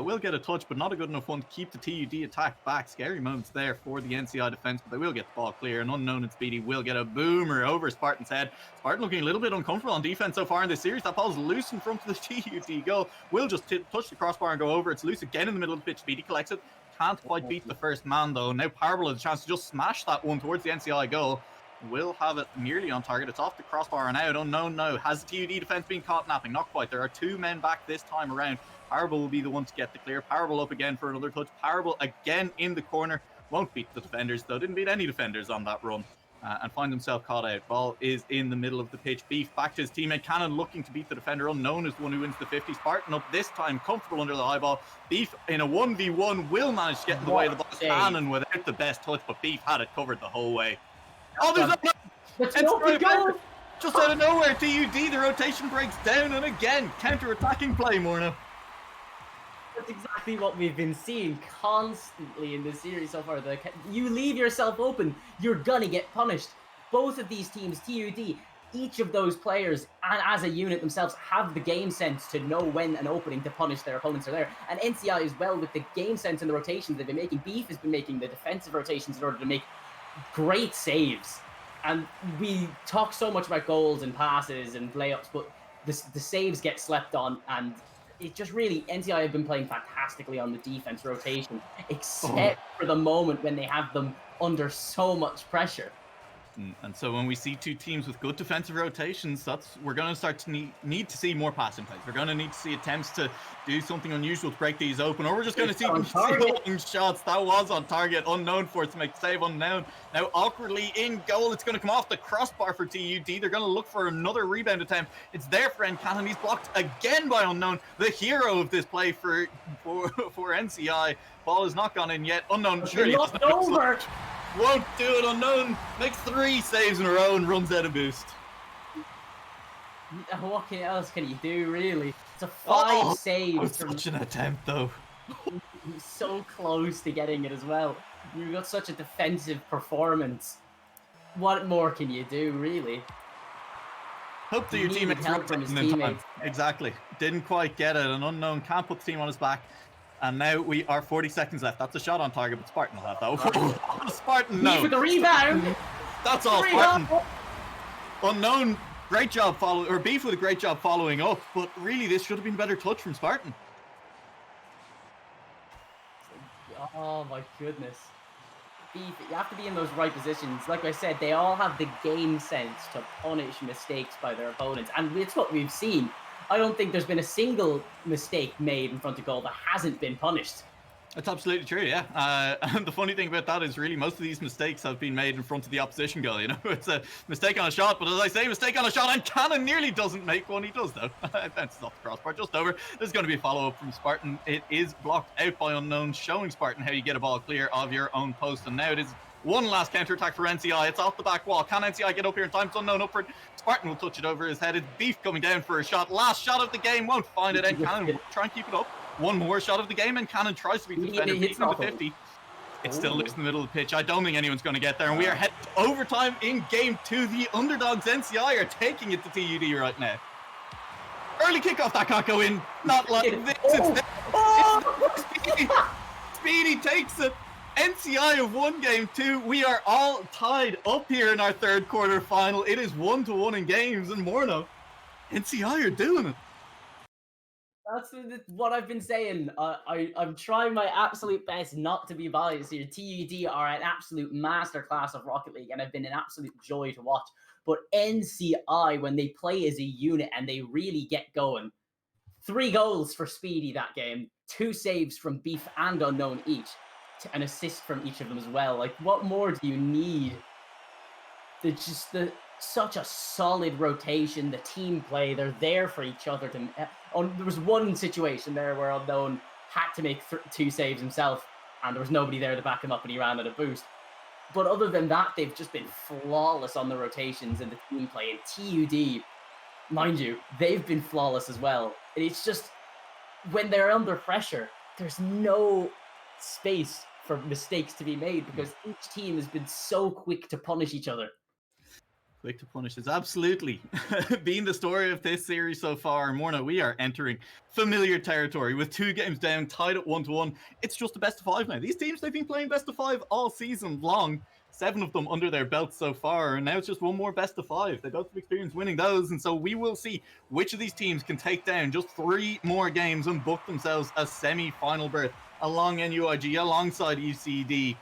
S3: Will get a touch, but not a good enough one to keep the TUD attack back. Scary moments there for the NCI defense, but they will get the ball clear, and Unknown and Speedy will get a boomer over Spartan's head. Spartan looking a little bit uncomfortable on defense so far in this series. That ball's loose in front of the TUD goal. Will just touch the crossbar and go over. It's loose again in the middle of the pitch. Speedy collects it. Can't quite beat the first man, though. Now Parable has a chance to just smash that one towards the NCI goal. Will have it nearly on target. It's off the crossbar and out. Unknown now. Has the TUD defense been caught napping? Not quite. There are 2 men back this time around. Parable will be the one to get the clear. Parable up again for another touch. Parable again in the corner. Won't beat the defenders, though. Didn't beat any defenders on that run. And find himself caught out. Ball is in the middle of the pitch. Beef back to his teammate. Cannon looking to beat the defender. Unknown is the one who wins the 50. Spartan up this time. Comfortable under the high ball. Beef in a 1v1 will manage to get in the way of the ball. Cannon without the best touch, but Beef had it covered the whole way. Oh, there's no goal! Just out of nowhere, TUD, the rotation breaks down, and again, counter-attacking play, Morna.
S4: That's exactly what we've been seeing constantly in this series so far. You leave yourself open, you're gonna get punished. Both of these teams, TUD, each of those players, and as a unit themselves, have the game sense to know when an opening to punish their opponents are there. And NCI as well, with the game sense and the rotations they've been making. Beef has been making the defensive rotations in order to make great saves. And we talk so much about goals and passes and layups, but the saves get slept on, and it just really, NCI have been playing fantastically on the defense rotation, except for the moment when they have them under so much pressure.
S3: And so when we see two teams with good defensive rotations, we're going to start to need to see more passing plays. We're going to need to see attempts to do something unusual to break these open, or we're just going to see long shots. That was on target. Unknown for it to make the save. Unknown now awkwardly in goal. It's going to come off the crossbar for TUD. They're going to look for another rebound attempt. It's there for NCanon. He's blocked again by Unknown, the hero of this play for NCI. Ball has not gone in yet. Unknown surely
S4: over.
S3: Won't do it. Unknown makes 3 saves in a row and runs out of boost.
S4: What else can you do, really? It's a 5 saves.
S3: Such an attempt, though.
S4: He's so close to getting it as well. You've got such a defensive performance. What more can you do, really?
S3: Hope that your teammates
S4: help from his
S3: in time.
S4: teammates.
S3: Exactly. Didn't quite get it. An Unknown can't put the team on his back. And now we are 40 seconds left. That's a shot on target, but Spartan will have that. Spartan, no.
S4: Beef with the rebound.
S3: That's all Spartan. Unknown, great job Beef with a great job following up, but really this should have been better touch from Spartan.
S4: Oh my goodness. Beef, you have to be in those right positions. Like I said, they all have the game sense to punish mistakes by their opponents, and it's what we've seen. I don't think there's been a single mistake made in front of goal that hasn't been punished.
S3: That's absolutely true, yeah. And the funny thing about that is really most of these mistakes have been made in front of the opposition goal, you know? It's a mistake on a shot, but as I say, mistake on a shot, and Cannon nearly doesn't make one. He does, though. That's off the crossbar, just over. There's going to be a follow-up from Spartan. It is blocked out by Unknown, showing Spartan how you get a ball clear of your own post. And now it is one last counter-attack for NCI. It's off the back wall. Can NCI get up here in time? It's Unknown upward. Spartan will touch it over his head. It's Beef coming down for a shot. Last shot of the game. Won't find it. And Cannon will try and keep it up. One more shot of the game, and Cannon tries to beat the defender. Beating the 50. It's still loose in the middle of the pitch. I don't think anyone's going to get there. And we are heading to overtime in game 2. The underdogs NCI are taking it to TUD right now. Early kickoff. That can't go in. Not like this. It's Speedy takes it. NCI have won game 2. We are all tied up here in our third quarter final. It is 1-1 in games, and Morno, NCI are doing it.
S4: That's what I've been saying. I'm trying my absolute best not to be biased here. TUD are an absolute masterclass of Rocket League and have been an absolute joy to watch. But NCI, when they play as a unit and they really get going, 3 goals for Speedy that game, 2 saves from Beef and Unknown each, an assist from each of them as well. Like, what more do you need? Such a solid rotation, the team play, they're there for each other. There was one situation there where Unknown had to make 2 saves himself, and there was nobody there to back him up, and he ran at a boost. But other than that, they've just been flawless on the rotations and the team play. And TUD, mind you, they've been flawless as well. And it's just, when they're under pressure, there's no space for mistakes to be made because each team has been so quick to punish each other.
S3: Quick to punish is absolutely being the story of this series so far. Morna, we are entering familiar territory with 2 games down, tied at 1-1. It's just a best of 5 now. These teams, they've been playing best of 5 all season long. 7 of them under their belts so far, and now it's just one more best of 5. They both have experience winning those, and so we will see which of these teams can take down just 3 more games and book themselves a semi-final berth along NUIG, alongside UCD.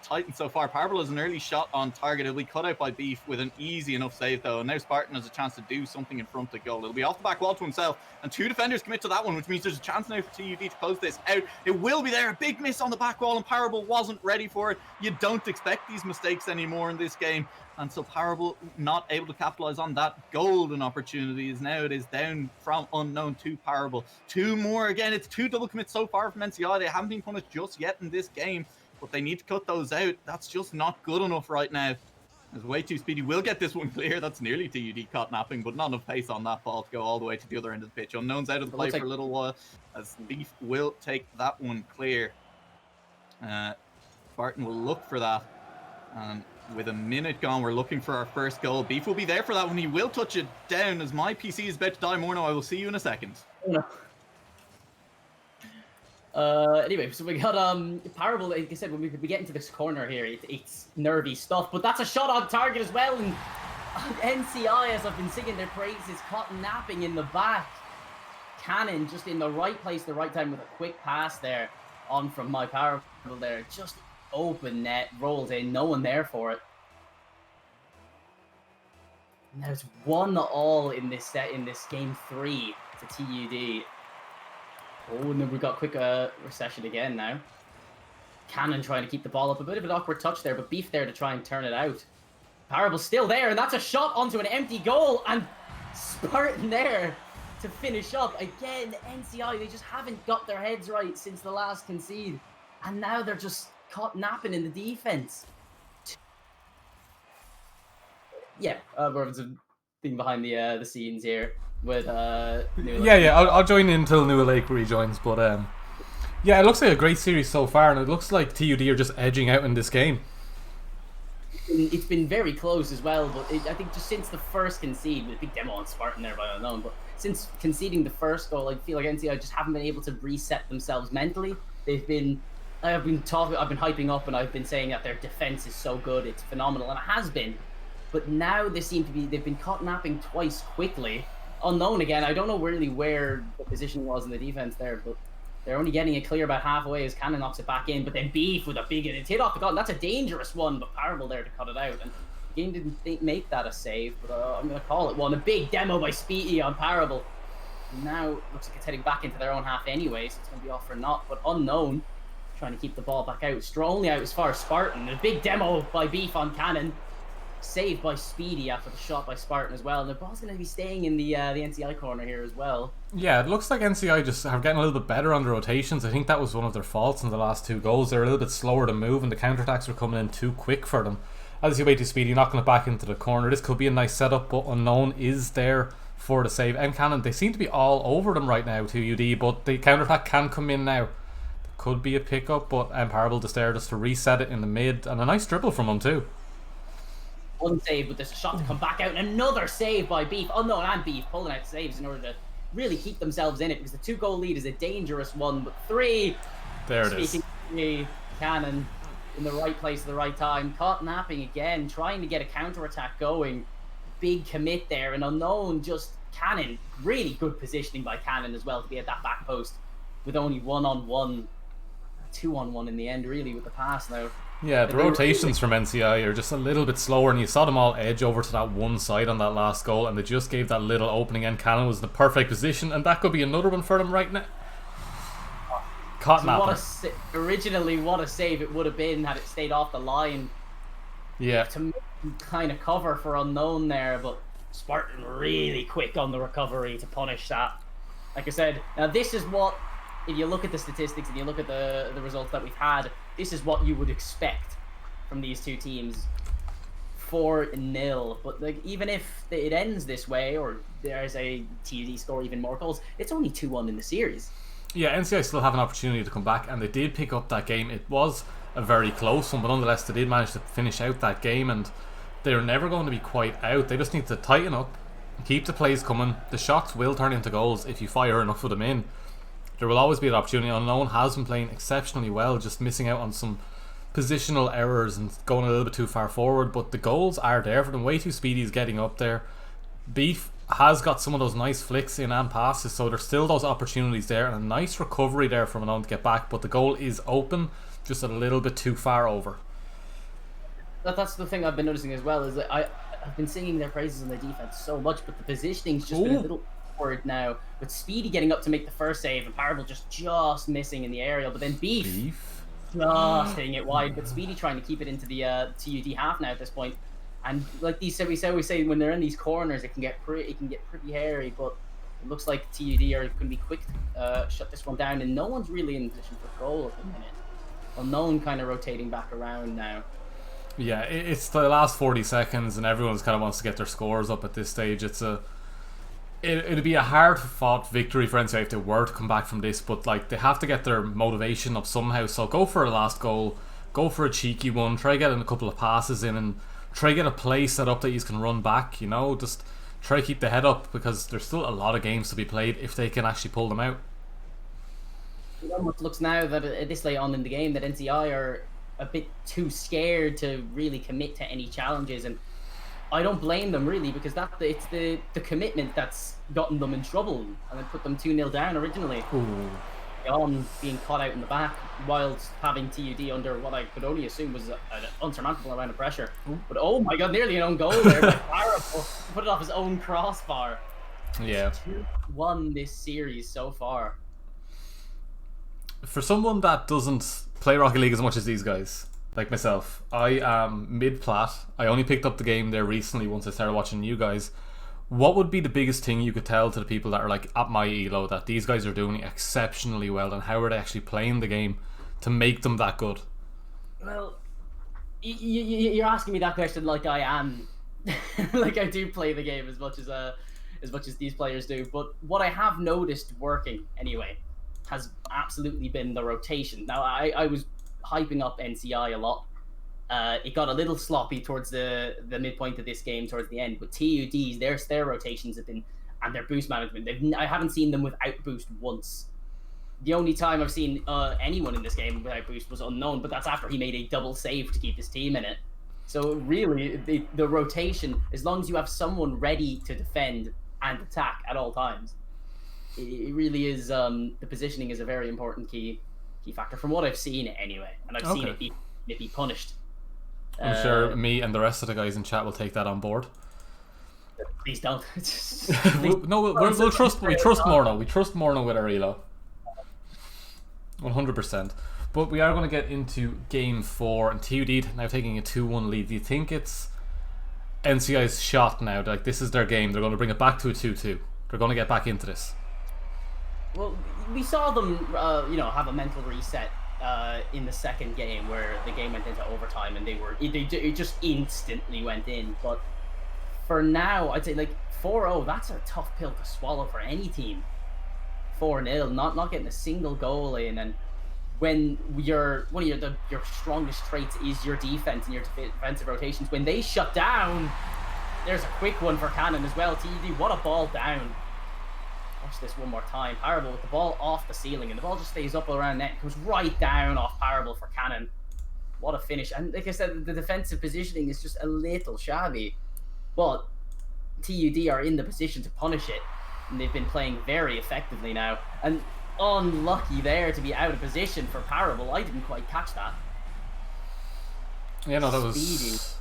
S3: Titan so far. Parable has an early shot on target. It'll be cut out by Beef with an easy enough save though. And now Spartan has a chance to do something in front of goal. It'll be off the back wall to himself. And 2 defenders commit to that one, which means there's a chance now for TUD to close this out. It will be there. A big miss on the back wall, and Parable wasn't ready for it. You don't expect these mistakes anymore in this game. And so Parable not able to capitalize on that golden opportunity. As now it is down from Unknown to Parable. 2 more again. It's 2 double commits so far from NCI. They haven't been punished just yet in this game, but they need to cut those out. That's just not good enough right now. It's way too speedy. We'll get this one clear. That's nearly TUD caught napping, but not enough pace on that ball to go all the way to the other end of the pitch. Unknown's out of the play for a little while, as Beef will take that one clear. Spartan will look for that. And with a minute gone, we're looking for our first goal. Beef will be there for that one. He will touch it down as my PC is about to die. Morno, I will see you in a second.
S4: Anyway, so we got Parable. Like I said, when we get into this corner here, it's nervy stuff. But that's a shot on target as well. And NCI, as I've been singing their praises, caught napping in the back. Cannon just in the right place, the right time with a quick pass there on from my Parable there. Just open net, rolls in, no one there for it. Now it's 1-1 in this set, in this game 3 to TUD. Oh, and then we've got quick recession again now. Cannon trying to keep the ball up. A bit of an awkward touch there, but Beef there to try and turn it out. Parable's still there, and that's a shot onto an empty goal. And Spartan there to finish up. Again, NCI, they just haven't got their heads right since the last concede. And now they're just caught napping in the defense. Yeah, we're some thing behind the scenes here with
S5: I'll join in until New Lake rejoins, but yeah, it looks like a great series so far, and it looks like TUD are just edging out in this game.
S4: It's been very close as well, but I think just since the first concede, with a big demo on Spartan there by unknown, but since conceding the first goal, I feel like NCI just haven't been able to reset themselves mentally. I've been hyping up, and I've been saying that their defense is so good, it's phenomenal, and it has been. But now they've been caught napping twice quickly. Unknown again, I don't know really where the position was in the defense there, but they're only getting it clear about halfway as Cannon knocks it back in. But then Beef with a big, it's hit off the goal, and that's a dangerous one, but Parable there to cut it out. And the game didn't make that a save, but I'm going to call it one. A big demo by Speedy on Parable. Now looks like it's heading back into their own half anyway, so it's going to be off for naught. But Unknown trying to keep the ball back out. Only out as far as Spartan. A big demo by Beef on Cannon. Saved by Speedy after the shot by Spartan as well. And the ball's going to be staying in the NCI corner here as well.
S5: Yeah, it looks like NCI just are getting a little bit better on the rotations. I think that was one of their faults in the last 2 goals. They're a little bit slower to move, and the counterattacks were coming in too quick for them. As you wait to Speedy, knocking it back into the corner. This could be a nice setup, but Unknown is there for the save. And Cannon, they seem to be all over them right now, TUD, but the counterattack can come in now. Could be a pickup, but Parable just there just to reset it in the mid, and a nice dribble from him too.
S4: One save, but there's a shot to come back out, and another save by Beef. Unknown and Beef pulling out saves in order to really keep themselves in it, because the 2-goal lead is a dangerous one. But 3,
S5: there it is.
S4: Speaking of me, Cannon in the right place at the right time, caught napping again, trying to get a counter-attack going. Big commit there, and Unknown just Cannon, really good positioning by Cannon as well to be at that back post with only 1-on-1, 2-on-1 in the end, really, with the pass now.
S5: Yeah, the rotations from NCI are just a little bit slower, and you saw them all edge over to that one side on that last goal, and they just gave that little opening, and Cannon was in the perfect position, and that could be another one for them right now. Caught napping.
S4: Originally, what a save it would have been had it stayed off the line.
S5: Yeah.
S4: To kind of cover for Unknown there, but Spartan really quick on the recovery to punish that. Like I said, now this is what, if you look at the statistics and you look at the results that we've had, this is what you would expect from these two teams. 4-0, but like even if it ends this way, or there's a TD score even more goals, it's only 2-1 in the series.
S5: Yeah, NCI still have an opportunity to come back, and they did pick up that game. It was a very close one, but nonetheless they did manage to finish out that game, and they're never going to be quite out. They just need to tighten up, keep the plays coming. The shots will turn into goals if you fire enough of them in. There will always be an opportunity. Unknown has been playing exceptionally well, just missing out on some positional errors and going a little bit too far forward, but the goals are there for them. Way Too Speedy is getting up there. Beef has got some of those nice flicks in and passes, so there's still those opportunities there, and a nice recovery there from Unknown to get back, but the goal is open, just a little bit too far over.
S4: That's the thing I've been noticing as well, is that I've been singing their praises on the defense so much, but the positioning's just been a little awkward now, with Speedy getting up to make the first save and Parable just missing in the aerial, but then Beef just hitting it wide, but Speedy trying to keep it into the TUD half now at this point. And like we say when they're in these corners, it can get pretty hairy, but it looks like TUD are going to be quick to shut this one down, and no one's really in position for goal at the minute. Unknown kind of rotating back around now.
S5: Yeah, it's the last 40 seconds, and everyone kind of wants to get their scores up at this stage. It'd be a hard-fought victory for NCI if they were to come back from this, but like they have to get their motivation up somehow. So go for a last goal, go for a cheeky one, try getting a couple of passes in, and try get a play set up that you can run back. You know, just try to keep the head up, because there's still a lot of games to be played if they can actually pull them out.
S4: It almost looks now that at this late on in the game that NCI are a bit too scared to really commit to any challenges, and I don't blame them really, because it's the commitment that's gotten them in trouble and it put them 2-0 down originally.
S5: Ooh.
S4: On being caught out in the back whilst having TUD under what I could only assume was an unsurmountable amount of pressure. But oh my god, nearly an own goal there by Parable. Put it off his own crossbar.
S5: Yeah.
S4: 2-1 this series so far.
S5: For someone that doesn't play Rocket League as much as these guys, like myself, I am mid-plat. I only picked up the game there recently once I started watching you guys. What would be the biggest thing you could tell to the people that are like at my elo that these guys are doing exceptionally well, and how are they actually playing the game to make them that good?
S4: Well, you're asking me that question like I am, like I do play the game as much as these players do. But what I have noticed working anyway has absolutely been the rotation. Now I was hyping up NCI a lot. It got a little sloppy towards the midpoint of this game, towards the end. But TUDs, their rotations have been, and their boost management, I haven't seen them without boost once. The only time I've seen anyone in this game without boost was Unknown, but that's after he made a double save to keep his team in it. So really, the rotation, as long as you have someone ready to defend and attack at all times, it really is, the positioning is a very important key factor from what I've seen anyway. And I've seen it be punished.
S5: I'm sure me and the rest of the guys in chat will take that on board.
S4: Please don't.
S5: We'll trust. We trust Morno. We trust Morno with our elo. 100%. But we are going to get into game 4, and TUD now taking a 2-1 lead. Do you think it's NCI's shot now? Like, this is their game. They're going to bring it back to a 2-2. They're going to get back into this.
S4: Well, we saw them, have a mental reset in the second game where the game went into overtime and it just instantly went in. But for now, I'd say like 4-0, that's a tough pill to swallow for any team. 4-0, not getting a single goal in, and when your strongest traits is your defense and your defensive rotations, when they shut down, there's a quick one for Cannon as well. TD, what a ball down. Watch this one more time. Parable with the ball off the ceiling, and the ball just stays up around net, goes right down off Parable for Cannon. What a finish. And like I said, the defensive positioning is just a little shabby, but TUD are in the position to punish it, and they've been playing very effectively now. And unlucky there to be out of position for Parable. I didn't quite catch that.
S5: Yeah, no, that
S4: Speedy.
S5: was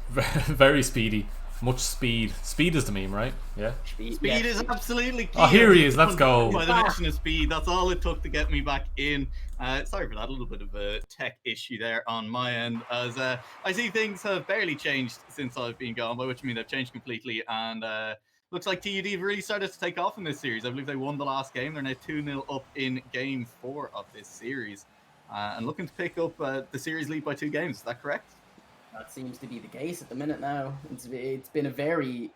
S5: very speedy. Much speed. Speed is the meme, right? Yeah.
S3: Speed is absolutely key.
S5: Oh, here he is. Let's go.
S3: By the mention of speed, that's all it took to get me back in. Sorry for that, a little bit of a tech issue there on my end, as I see things have barely changed since I've been gone, by which I mean they've changed completely, and looks like TUD have really started to take off in this series. I believe they won the last game. They're now 2-0 up in game 4 of this series, and looking to pick up the series lead by 2 games. Is that correct?
S4: That seems to be the case at the minute now. It's been a very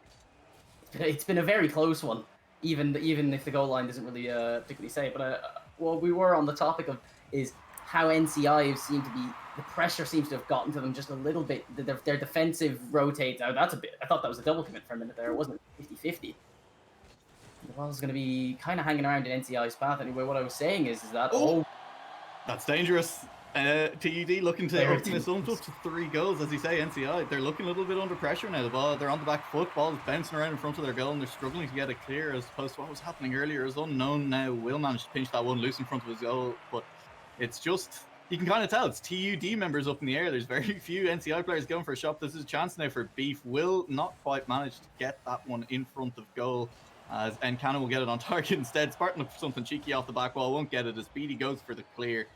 S4: close one, even if the goal line doesn't really particularly say it. But what we were on the topic of is how NCI seem to be, the pressure seems to have gotten to them just a little bit. Their defensive rotates. Oh, that's a bit. I thought that was a double commit for a minute there. It wasn't 50-50. The ball's going to be kind of hanging around in NCI's path anyway. What I was saying is that
S3: that's dangerous. TUD looking to open this up to 3 goals, as you say. NCI, they're looking a little bit under pressure now. The ball, they're on the back foot. Ball is bouncing around in front of their goal, and they're struggling to get it clear. As opposed to what was happening earlier, as Unknown now will manage to pinch that one loose in front of his goal, but it's just, you can kind of tell it's TUD members up in the air. There's very few NCI players going for a shot. This is a chance now for Beef. Will not quite manage to get that one in front of goal, as Cannon will get it on target instead. Spartan look for something cheeky off the back wall, won't get it as Beatty goes for the clear.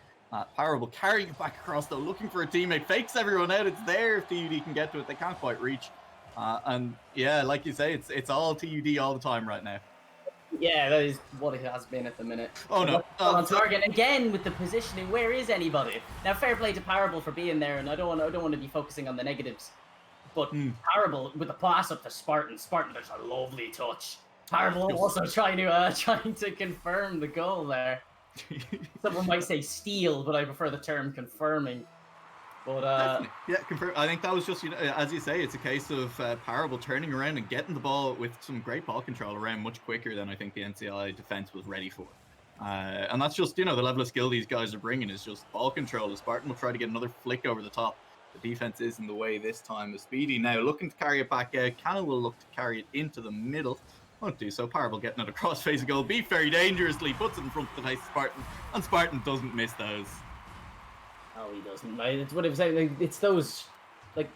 S3: Parable carrying it back across though, looking for a teammate, fakes everyone out. It's there if TUD can get to it. They can't quite reach. And yeah, like you say, it's all TUD all the time right now.
S4: Yeah, that is what it has been at the minute.
S3: Oh no.
S4: On target again with the positioning. Where is anybody? Now, fair play to Parable for being there, and I don't want to be focusing on the negatives. But Parable with the pass up to Spartan. Spartan, there's a lovely touch. Parable also trying to confirm the goal there. Someone might say steal, but I prefer the term confirming. But
S3: yeah, confirm. I think that was just, as you say, it's a case of Parable turning around and getting the ball with some great ball control around much quicker than I think the NCI defense was ready for. And that's just, the level of skill these guys are bringing is just ball control. Spartan will try to get another flick over the top. The defense is in the way this time. Is Speedy now looking to carry it back out. Cannon will look to carry it into the middle. Won't do so. Parable getting it across face of goal. Beef very dangerously puts it in front of the face of Spartan, and Spartan doesn't miss those.
S4: Oh, he doesn't. It's what I was saying. Like, it's those, like,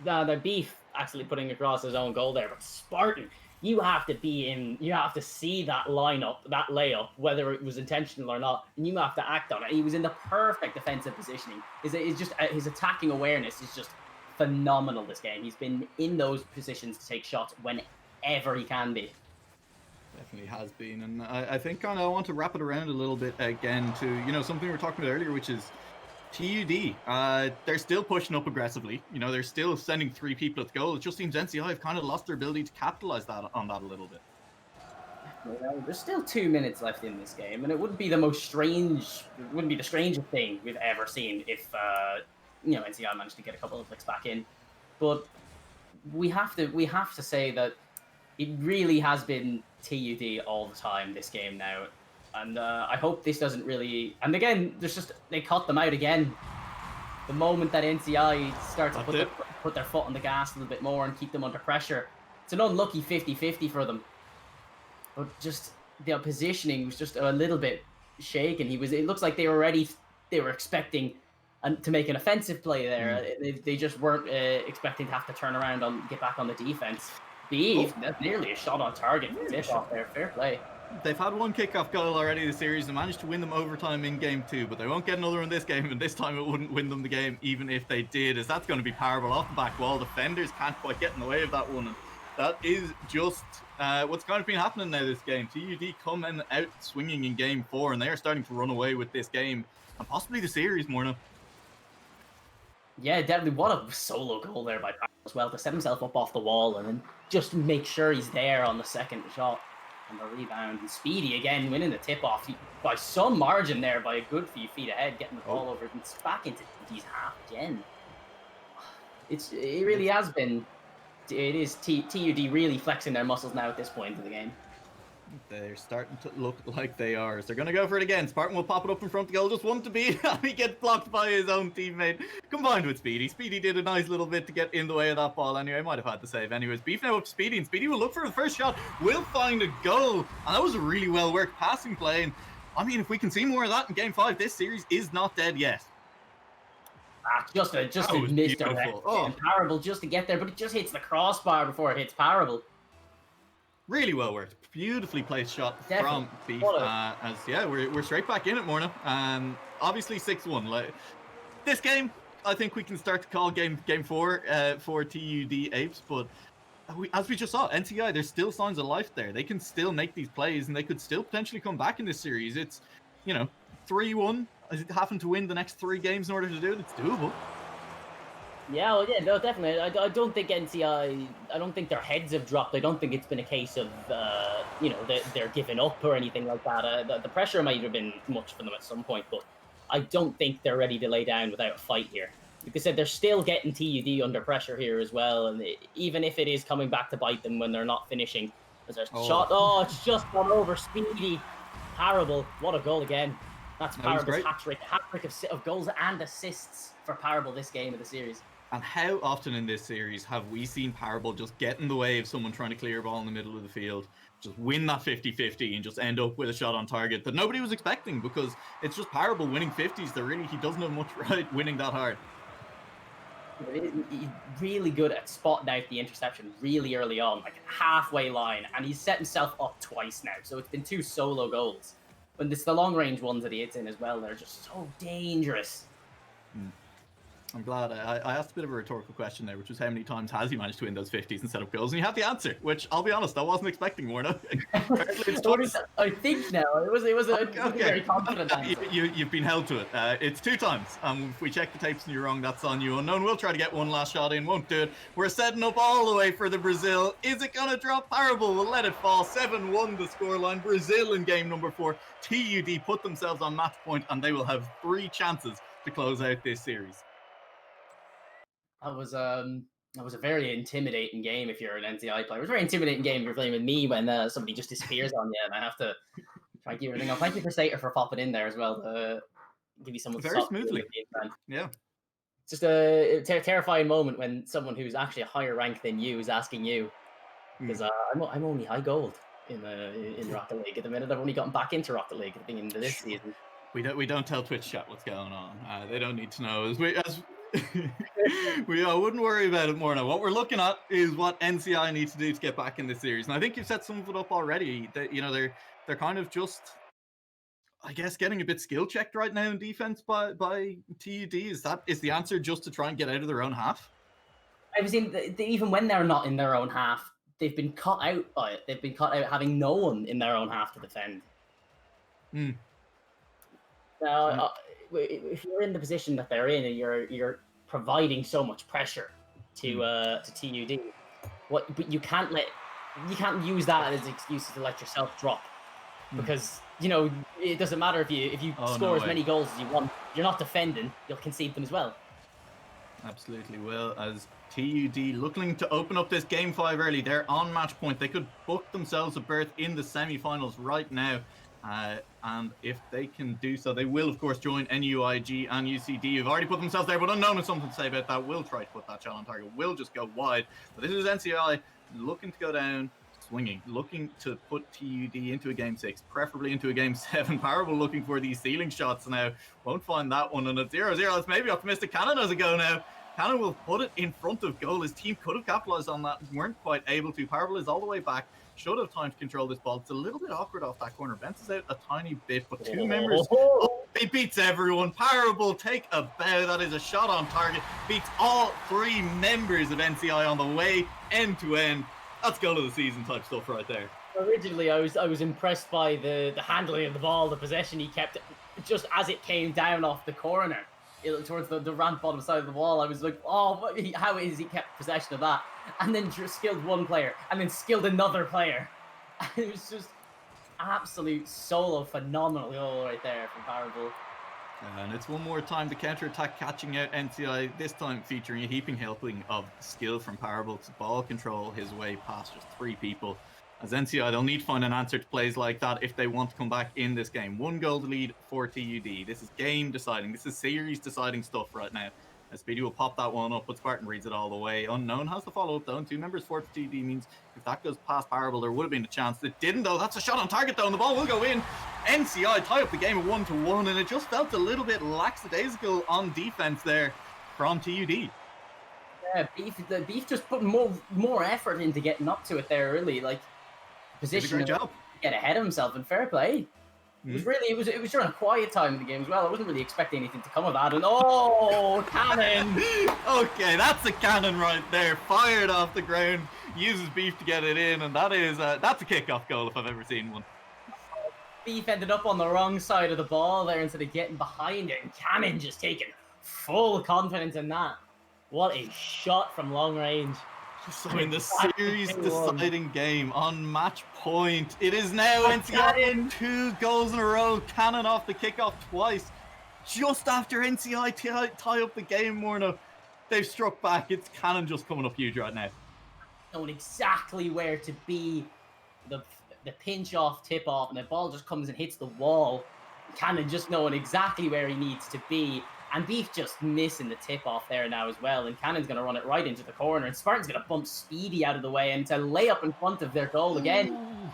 S4: the Beef actually putting across his own goal there, but Spartan, you have to see that lineup, that layup, whether it was intentional or not, and you have to act on it. He was in the perfect defensive positioning. It's just his attacking awareness is just phenomenal this game. He's been in those positions to take shots whenever he can be.
S3: Definitely has been, and I think I want to wrap it around a little bit again to something we were talking about earlier, which is TUD. They're still pushing up aggressively. They're still sending 3 people at the goal. It just seems NCI have kind of lost their ability to capitalize on that a little bit.
S4: Well, there's still 2 minutes left in this game, and it wouldn't be the strangest thing we've ever seen if NCI managed to get a couple of flicks back in. But we have to say that it really has been TUD all the time this game now. And I hope this doesn't really... And again, they cut them out again. The moment that NCI starts to put their foot on the gas a little bit more and keep them under pressure, it's an unlucky 50-50 for them. But just the positioning was just a little bit shaken. It looks like they were expecting to make an offensive play there. They just weren't expecting to have to turn around and get back on the defense. That's nearly a shot on target. Tip off there. Fair play.
S3: They've had one kickoff goal already this series and managed to win them overtime in game 2, but they won't get another in this game, and this time it wouldn't win them the game even if they did, as that's going to be Parable off the back wall. Defenders can't quite get in the way of that one, and that is just what's kind of been happening now this game. TUD coming out swinging in game 4, and they are starting to run away with this game, and possibly the series more now.
S4: Yeah, definitely. What a solo goal there by Parable as well, to set himself up off the wall and then just make sure he's there on the second shot. And the rebound, and Speedy again winning the tip-off by some margin there, by a good few feet ahead, getting the ball over and back into TUD's half again. It really has been. It is TUD really flexing their muscles now at this point in the game.
S3: They're starting to look like they are. So they're going to go for it again. Spartan will pop it up in front of the goal. Just one to beat. And he gets blocked by his own teammate. Combined with Speedy. Speedy did a nice little bit to get in the way of that ball anyway. Might have had to save anyways. Beef now up to Speedy. And Speedy will look for the first shot. Will find a goal. And that was a really well worked passing play. And I mean, if we can see more of that in game 5, this series is not dead yet.
S4: Just a misdirect. And Parable just to get there. But it just hits the crossbar before it hits Parable.
S3: Really well worked. Beautifully placed shot from Beef. We're straight back in it, Morna. Obviously 6-1. Like this game, I think we can start to call game 4 for TUD Apes. But as we just saw, NCI, there's still signs of life there. They can still make these plays, and they could still potentially come back in this series. It's 3-1. Having to win the next 3 games in order to do it. It's doable.
S4: Yeah, well, yeah, no, definitely. I don't think NCI, I don't think their heads have dropped. I don't think it's been a case of, they're giving up or anything like that. The pressure might have been much for them at some point, but I don't think they're ready to lay down without a fight here. Like I said, they're still getting TUD under pressure here as well, and even if it is coming back to bite them when they're not finishing, there's a shot. Oh, it's just gone over Speedy. Parable. What a goal again. That's Parable's hat-trick of goals and assists for Parable this game of the series.
S3: And how often in this series have we seen Parable just get in the way of someone trying to clear a ball in the middle of the field, just win that 50-50 and just end up with a shot on target that nobody was expecting, because it's just Parable winning 50s. He doesn't have much right winning that hard.
S4: He's really good at spotting out the interception really early on, like halfway line, and he's set himself up twice now. So it's been 2 solo goals. But it's the long-range ones that he hits in as well. They're just so dangerous.
S3: I'm glad I asked a bit of a rhetorical question there, which was how many times has he managed to win those 50s and set up goals? And you have the answer, which I'll be honest, I wasn't expecting more now.
S4: I think now it was very confident answer.
S3: You've been held to it. It's 2 times. If we check the tapes and you're wrong, that's on you. Unknown will try to get one last shot in, won't do it. We're setting up all the way for the Brazil. Is it gonna drop? Parable will let it fall. 7-1 the scoreline. Brazil in game number 4. TUD put themselves on match point, and they will have 3 chances to close out this series.
S4: That was a very intimidating game if you're an NCI player. It was a very intimidating game if you're playing with me when somebody just disappears on you and I have to Thank you, Ringo. Thank you for Sater for popping in there as well to give you some of the
S3: Very
S4: soft
S3: smoothly.
S4: feeling.
S3: Yeah.
S4: It's just a terrifying moment when someone who's actually a higher rank than you is asking you, because I'm only high gold in Rocket League at the minute. I've only gotten back into Rocket League at the beginning of this season.
S3: We don't tell Twitch chat what's going on. They don't need to know. We wouldn't worry about it more now. What we're looking at is what NCI need to do to get back in this series, and I think you've set some of it up already. That they're kind of just, I guess, getting a bit skill checked right now in defense by TUD. Is the answer just to try and get out of their own half?
S4: I've seen even when they're not in their own half, they've been caught out by it. They've been caught out having no one in their own half to defend. Now, if you're in the position that they're in and you're providing so much pressure to TUD, but you can't use that as excuses to let yourself drop, because it doesn't matter if you score as many goals as you want. You're not defending, you'll concede them as well.
S3: Absolutely will, as TUD looking to open up this game 5 early. They're on match point. They could book themselves a berth in the semi-finals right now. And if they can do so, they will, of course, join NUIG and UCD, who've already put themselves there, but Unknown has something to say about that. Will try to put that shot on target. Will just go wide. But this is NCI looking to go down, swinging, looking to put TUD into a game 6, preferably into a game 7. Parable looking for these ceiling shots now. Won't find that one. And at 0-0, it's maybe optimistic. Cannon has a go now. Cannon will put it in front of goal. His team could have capitalized on that, weren't quite able to. Parable is all the way back. Should have time to control this ball. It's a little bit awkward off that corner. Bence is out a tiny bit, but two members. He beats everyone. Parable take a bow. That is a shot on target. Beats all 3 members of NCI on the way end to end. That's goal of the season type stuff right there.
S4: Originally, I was impressed by the handling of the ball, the possession he kept just as it came down off the corner towards the ramp bottom side of the wall. I was like, oh, how is he kept possession of that? And then just skilled one player, and then skilled another player. It was just absolute solo phenomenal goal right there from Parable.
S3: And it's one more time the counter-attack catching out NCI, this time featuring a heaping helping of skill from Parable to ball control his way past just 3 people. As NCI, they'll need to find an answer to plays like that if they want to come back in this game. 1 goal to lead for TUD. This is game deciding. This is series deciding stuff right now. Speedy will pop that one up, but Spartan reads it all the way. Unknown has the follow-up though, and 2 members for TUD means if that goes past Parable, there would have been a chance. It didn't though. That's a shot on target though, and the ball will go in. NCI tie up the game at 1-1, and it just felt a little bit lackadaisical on defense there from TUD.
S4: Yeah, Beef just put more effort into getting up to it there, really. Like, position
S3: Did a great job.
S4: Get ahead of himself, and fair play. It was really it was during a quiet time in the game as well. I wasn't really expecting anything to come of that. And cannon!
S3: Okay, that's a cannon right there. Fired off the ground, uses Beef to get it in, and that's a kickoff goal if I've ever seen one.
S4: Beef ended up on the wrong side of the ball there instead of getting behind it, and Cannon just taking full confidence in that. What a shot from long range.
S3: So in the series deciding game on match point, it is now NCI 2 goals in a row. Cannon off the kickoff twice. Just after NCI tie up the game, Morno, they've struck back. It's Cannon just coming up huge right now.
S4: Knowing exactly where to be, the pinch off, tip off, and the ball just comes and hits the wall. Cannon just knowing exactly where he needs to be. And Beef just missing the tip off there now as well. And Cannon's going to run it right into the corner. And Spartan's going to bump Speedy out of the way and to lay up in front of their goal again.
S3: Ooh,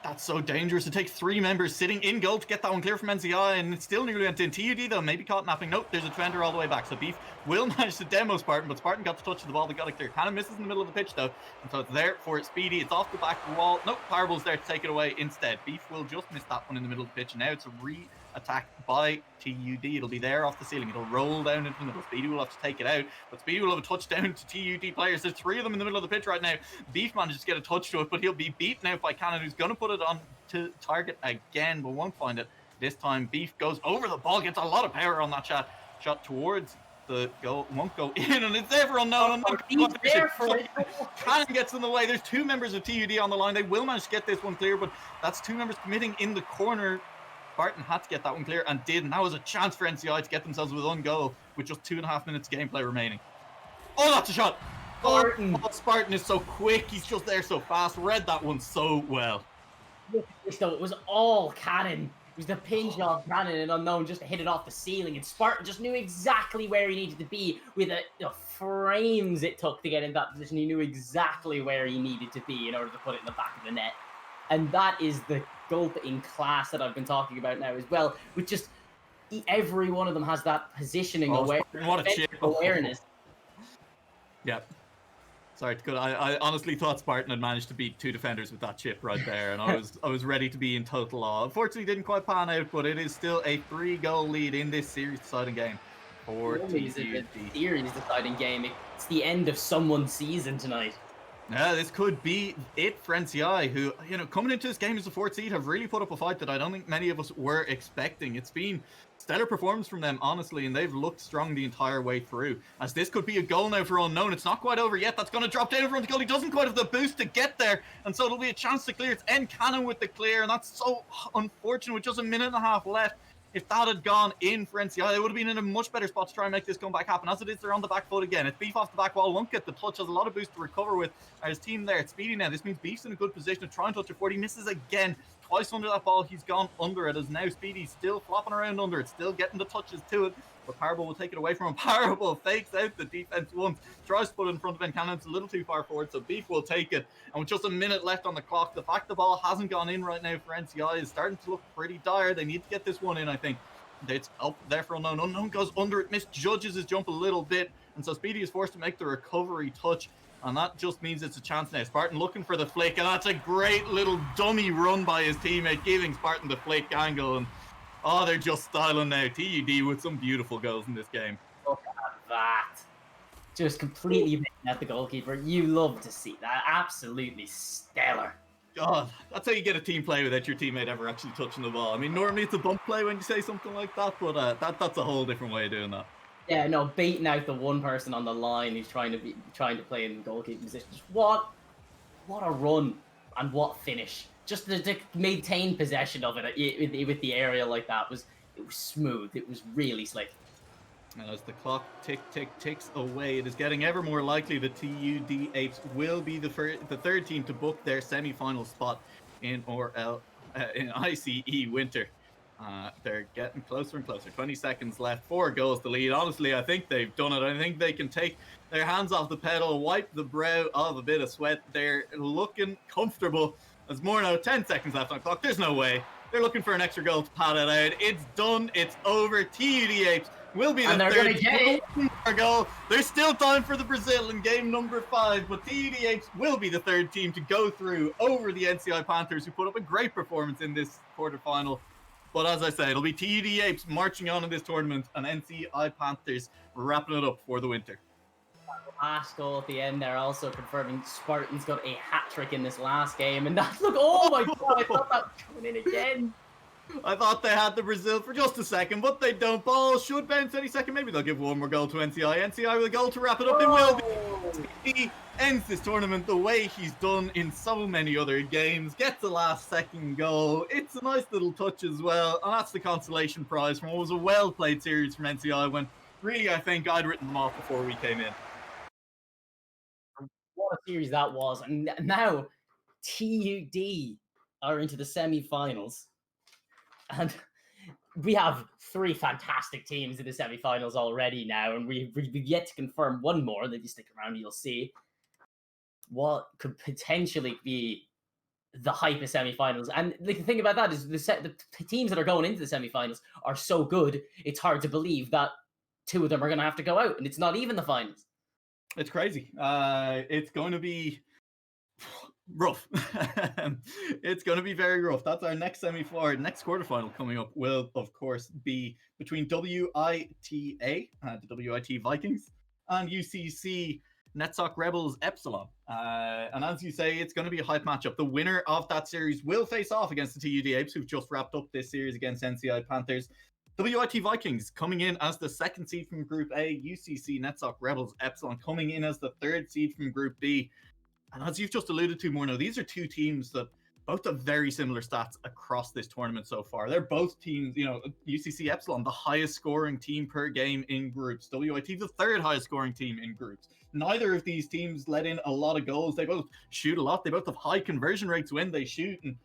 S3: that's so dangerous to take 3 members sitting in goal to get that one clear from NCI. And it still nearly went in. TUD though, maybe caught napping. Nope, there's a defender all the way back. So Beef will manage to demo Spartan, but Spartan got the touch of the ball. They got it clear. Cannon misses in the middle of the pitch though. And so it's there for Speedy. It's off the back wall. Nope, Parable's there to take it away instead. Beef will just miss that one in the middle of the pitch. And now it's a attack by TUD. It'll be there off the ceiling. It'll roll down into the middle. Speedy will have to take it out, but Speedy will have a touchdown to TUD players. There's 3 of them in the middle of the pitch right now. Beef manages to get a touch to it, but he'll be beaten out by Cannon, who's going to put it on to target again, but won't find it. This time Beef goes over the ball, gets a lot of power on that shot towards the goal, won't go in, and it's there for Unknown. Cannon gets in the way. There's 2 members of TUD on the line. They will manage to get this one clear, but that's 2 members committing in the corner. Spartan had to get that one clear and did, and that was a chance for NCI to get themselves with 1 goal with just 2.5 minutes gameplay remaining. Oh, that's a shot!
S4: Spartan.
S3: Oh, Spartan is so quick. He's just there so fast. Read that one so well.
S4: look at this though, it was all Cannon. It was the pinch off Cannon and Unknown just to hit it off the ceiling, and Spartan just knew exactly where he needed to be with the frames it took to get in that position. He knew exactly where he needed to be in order to put it in the back of the net. And that is the Gulp in class that I've been talking about now as well, with just every one of them has that positioning
S3: what a chip.
S4: awareness.
S3: Yeah. Sorry, I honestly thought Spartan had managed to beat 2 defenders with that chip right there, and I was ready to be in total awe. Unfortunately, didn't quite pan out, but it is still a 3-goal lead in this series-deciding game for TUD.
S4: Series-deciding game. It's the end of someone's season tonight.
S3: Yeah, this could be it for NCI, who, coming into this game as the 4th seed, have really put up a fight that I don't think many of us were expecting. It's been stellar performance from them, honestly, and they've looked strong the entire way through. As this could be a goal now for Unknown. It's not quite over yet. That's going to drop down in front of the goal. He doesn't quite have the boost to get there, and so it'll be a chance to clear. It's Cannon with the clear, and that's so unfortunate with just a minute and a half left. If that had gone in for NCI, they would have been in a much better spot to try and make this comeback happen. As it is, they're on the back foot again. It's Beef off the back wall, won't get the touch, has a lot of boost to recover with. His team there, it's Speedy now. This means Beef's in a good position to try and touch a 40. He misses again. Twice under that ball, he's gone under it. As now Speedy's still flopping around under it, still getting the touches to it. But Parable will take it away from him. Parable fakes out the defense once, tries to put it in front of Cannon. It's a little too far forward, so Beef will take it. And with just a minute left on the clock, the fact the ball hasn't gone in right now for NCI is starting to look pretty dire. They need to get this one in, I think. It's up there for Unknown. Unknown goes under it, misjudges his jump a little bit, and so Speedy is forced to make the recovery touch, and that just means it's a chance now. Spartan looking for the flick, and that's a great little dummy run by his teammate, giving Spartan the flick angle, and they're just styling now. TUD with some beautiful goals in this game.
S4: Look at that. Just completely making at the goalkeeper. You love to see that. Absolutely stellar.
S3: God, that's how you get a team play without your teammate ever actually touching the ball. I mean, normally it's a bump play when you say something like that, but that's a whole different way of doing that.
S4: Yeah, no, baiting out the one person on the line who's trying to play in goalkeeping position. What a run and what finish! Just to maintain possession of it with the area like that was smooth. It was really slick.
S3: And as the clock ticks away, it is getting ever more likely that TUD Apes will be the third team to book their semi-final spot in in ICE Winter. They're getting closer and closer. 20 seconds left, 4 goals to lead. Honestly, I think they've done it. I think they can take their hands off the pedal, wipe the brow of a bit of sweat. They're looking comfortable. There's more now, 10 seconds left on the clock. There's no way. They're looking for an extra goal to pad it out. It's done. It's over. TUD Apes will be the third goal. There's still time for the Brazil in game number 5, but TUD Apes will be the third team to go through over the NCI Panthers, who put up a great performance in this quarterfinal. But as I say, it'll be TUD Apes marching on in this tournament, and NCI Panthers wrapping it up for the winter.
S4: Last goal at the end there, also confirming Spartans got a hat-trick in this last game, and that, look, oh my god, I thought that was coming in again.
S3: I thought they had the Brazil for just a second, but they don't. Ball should bounce any second. Maybe they'll give one more goal to NCI. NCI with a goal to wrap it up. It will be. He ends this tournament the way he's done in so many other games. Gets the last second goal. It's a nice little touch as well, and that's the consolation prize from what was a well-played series from NCI, when really I think I'd written them off before we came in.
S4: What a series that was. And now TUD are into the semi-finals. And we have 3 fantastic teams in the semi-finals already now, and we've yet to confirm one more. That you stick around, you'll see what could potentially be the hype of semi-finals. And the thing about that is the teams that are going into the semi-finals are so good, it's hard to believe that 2 of them are going to have to go out, and it's not even the finals.
S3: It's crazy. It's going to be rough. It's going to be very rough. That's our next next quarterfinal coming up will, of course, be between WITA, the WIT Vikings, and UCC NetSoc Rebels Epsilon. And as you say, it's going to be a hype matchup. The winner of that series will face off against the TUD Apes, who've just wrapped up this series against NCI Panthers. WIT Vikings coming in as the 2nd seed from Group A, UCC NetSoc Rebels Epsilon coming in as the 3rd seed from Group B. And as you've just alluded to, Morno, these are 2 teams that both have very similar stats across this tournament so far. They're both teams, UCC Epsilon, the highest scoring team per game in groups. WIT, the 3rd highest scoring team in groups. Neither of these teams let in a lot of goals. They both shoot a lot. They both have high conversion rates when they shoot. And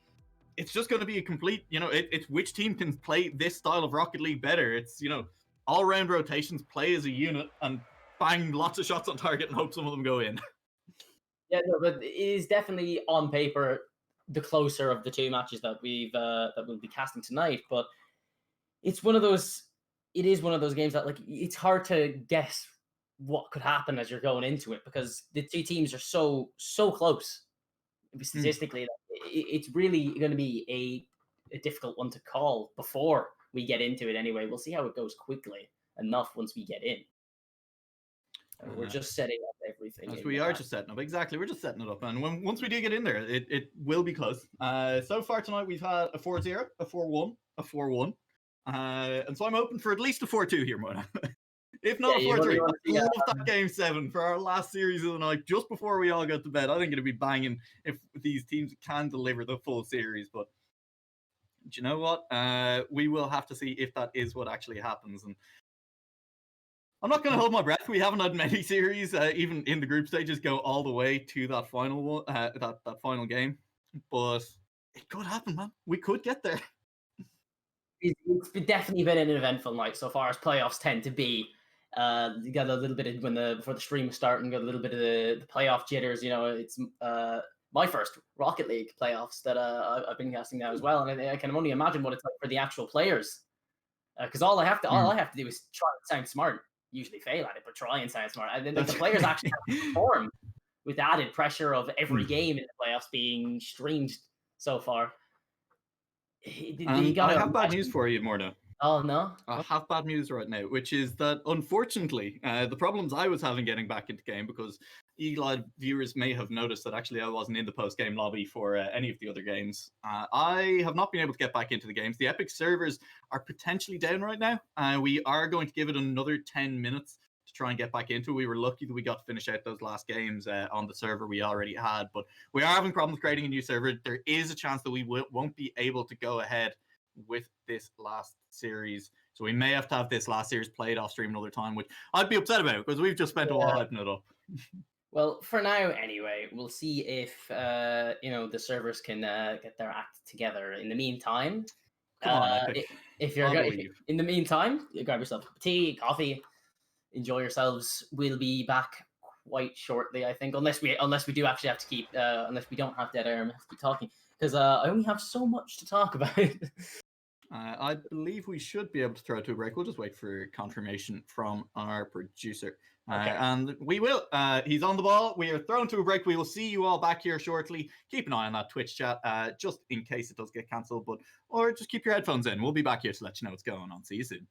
S3: it's just going to be a complete, it's which team can play this style of Rocket League better. It's, all-round rotations, play as a unit, and bang lots of shots on target and hope some of them go in.
S4: Yeah, no, but it is definitely on paper the closer of the two matches that we'll be casting tonight. But it's one of those. It is one of those games that it's hard to guess what could happen as you're going into it because the two teams are so close statistically. It's really going to be a difficult one to call before we get into it. Anyway, we'll see how it goes quickly enough once we get in. We're just setting up everything.
S3: As we are just setting up. Exactly. We're just setting it up. And once we do get in there, it will be close. So far tonight, we've had a 4-0, a 4-1, a 4-1. And so I'm hoping for at least a 4-2 here, Mona. If not a 4-3. I love that game 7 for our last series of the night, just before we all go to bed. I think it'll be banging if these teams can deliver the full series. But do you know what? We will have to see if that is what actually happens. And I'm not going to hold my breath. We haven't had many series, even in the group stages, go all the way to that final one, that final game. But it could happen, man. We could get there.
S4: It's definitely been an eventful night so far, as playoffs tend to be. You got a little bit of before the stream was starting, got a little bit of the playoff jitters. It's my first Rocket League playoffs that I've been casting now as well, and I can only imagine what it's like for the actual players. Because all I have to do is try and sound smart. Usually fail at it, but try and sound smart. And then the players actually have to perform with the added pressure of every game in the playoffs being streamed so far.
S3: I have bad news for you, Morna.
S4: Oh, no?
S3: I have bad news right now, which is that, unfortunately, the problems I was having getting back into game, because Eagle-Eyed viewers may have noticed that actually I wasn't in the post-game lobby for any of the other games. I have not been able to get back into the games. The Epic servers are potentially down right now. We are going to give it another 10 minutes to try and get back into it. We were lucky that we got to finish out those last games on the server we already had, but we are having problems creating a new server. There is a chance that we won't be able to go ahead with this last series, so we may have to have this last series played off stream another time, which I'd be upset about because we've just spent a while hyping it up. Well,
S4: for now anyway, we'll see if the servers can get their act together. In the meantime, if you're in the meantime, you grab yourself a cup of tea, coffee, enjoy yourselves. We'll be back quite shortly, I think, unless we do actually have to keep unless we don't have dead air and have to keep talking, because I only have so much to talk about.
S3: I believe we should be able to throw to a break. We'll just wait for confirmation from our producer. Okay. And we will. He's on the ball. We are thrown to a break. We will see you all back here shortly. Keep an eye on that Twitch chat, just in case it does get cancelled. Or just keep your headphones in. We'll be back here to let you know what's going on. See you soon.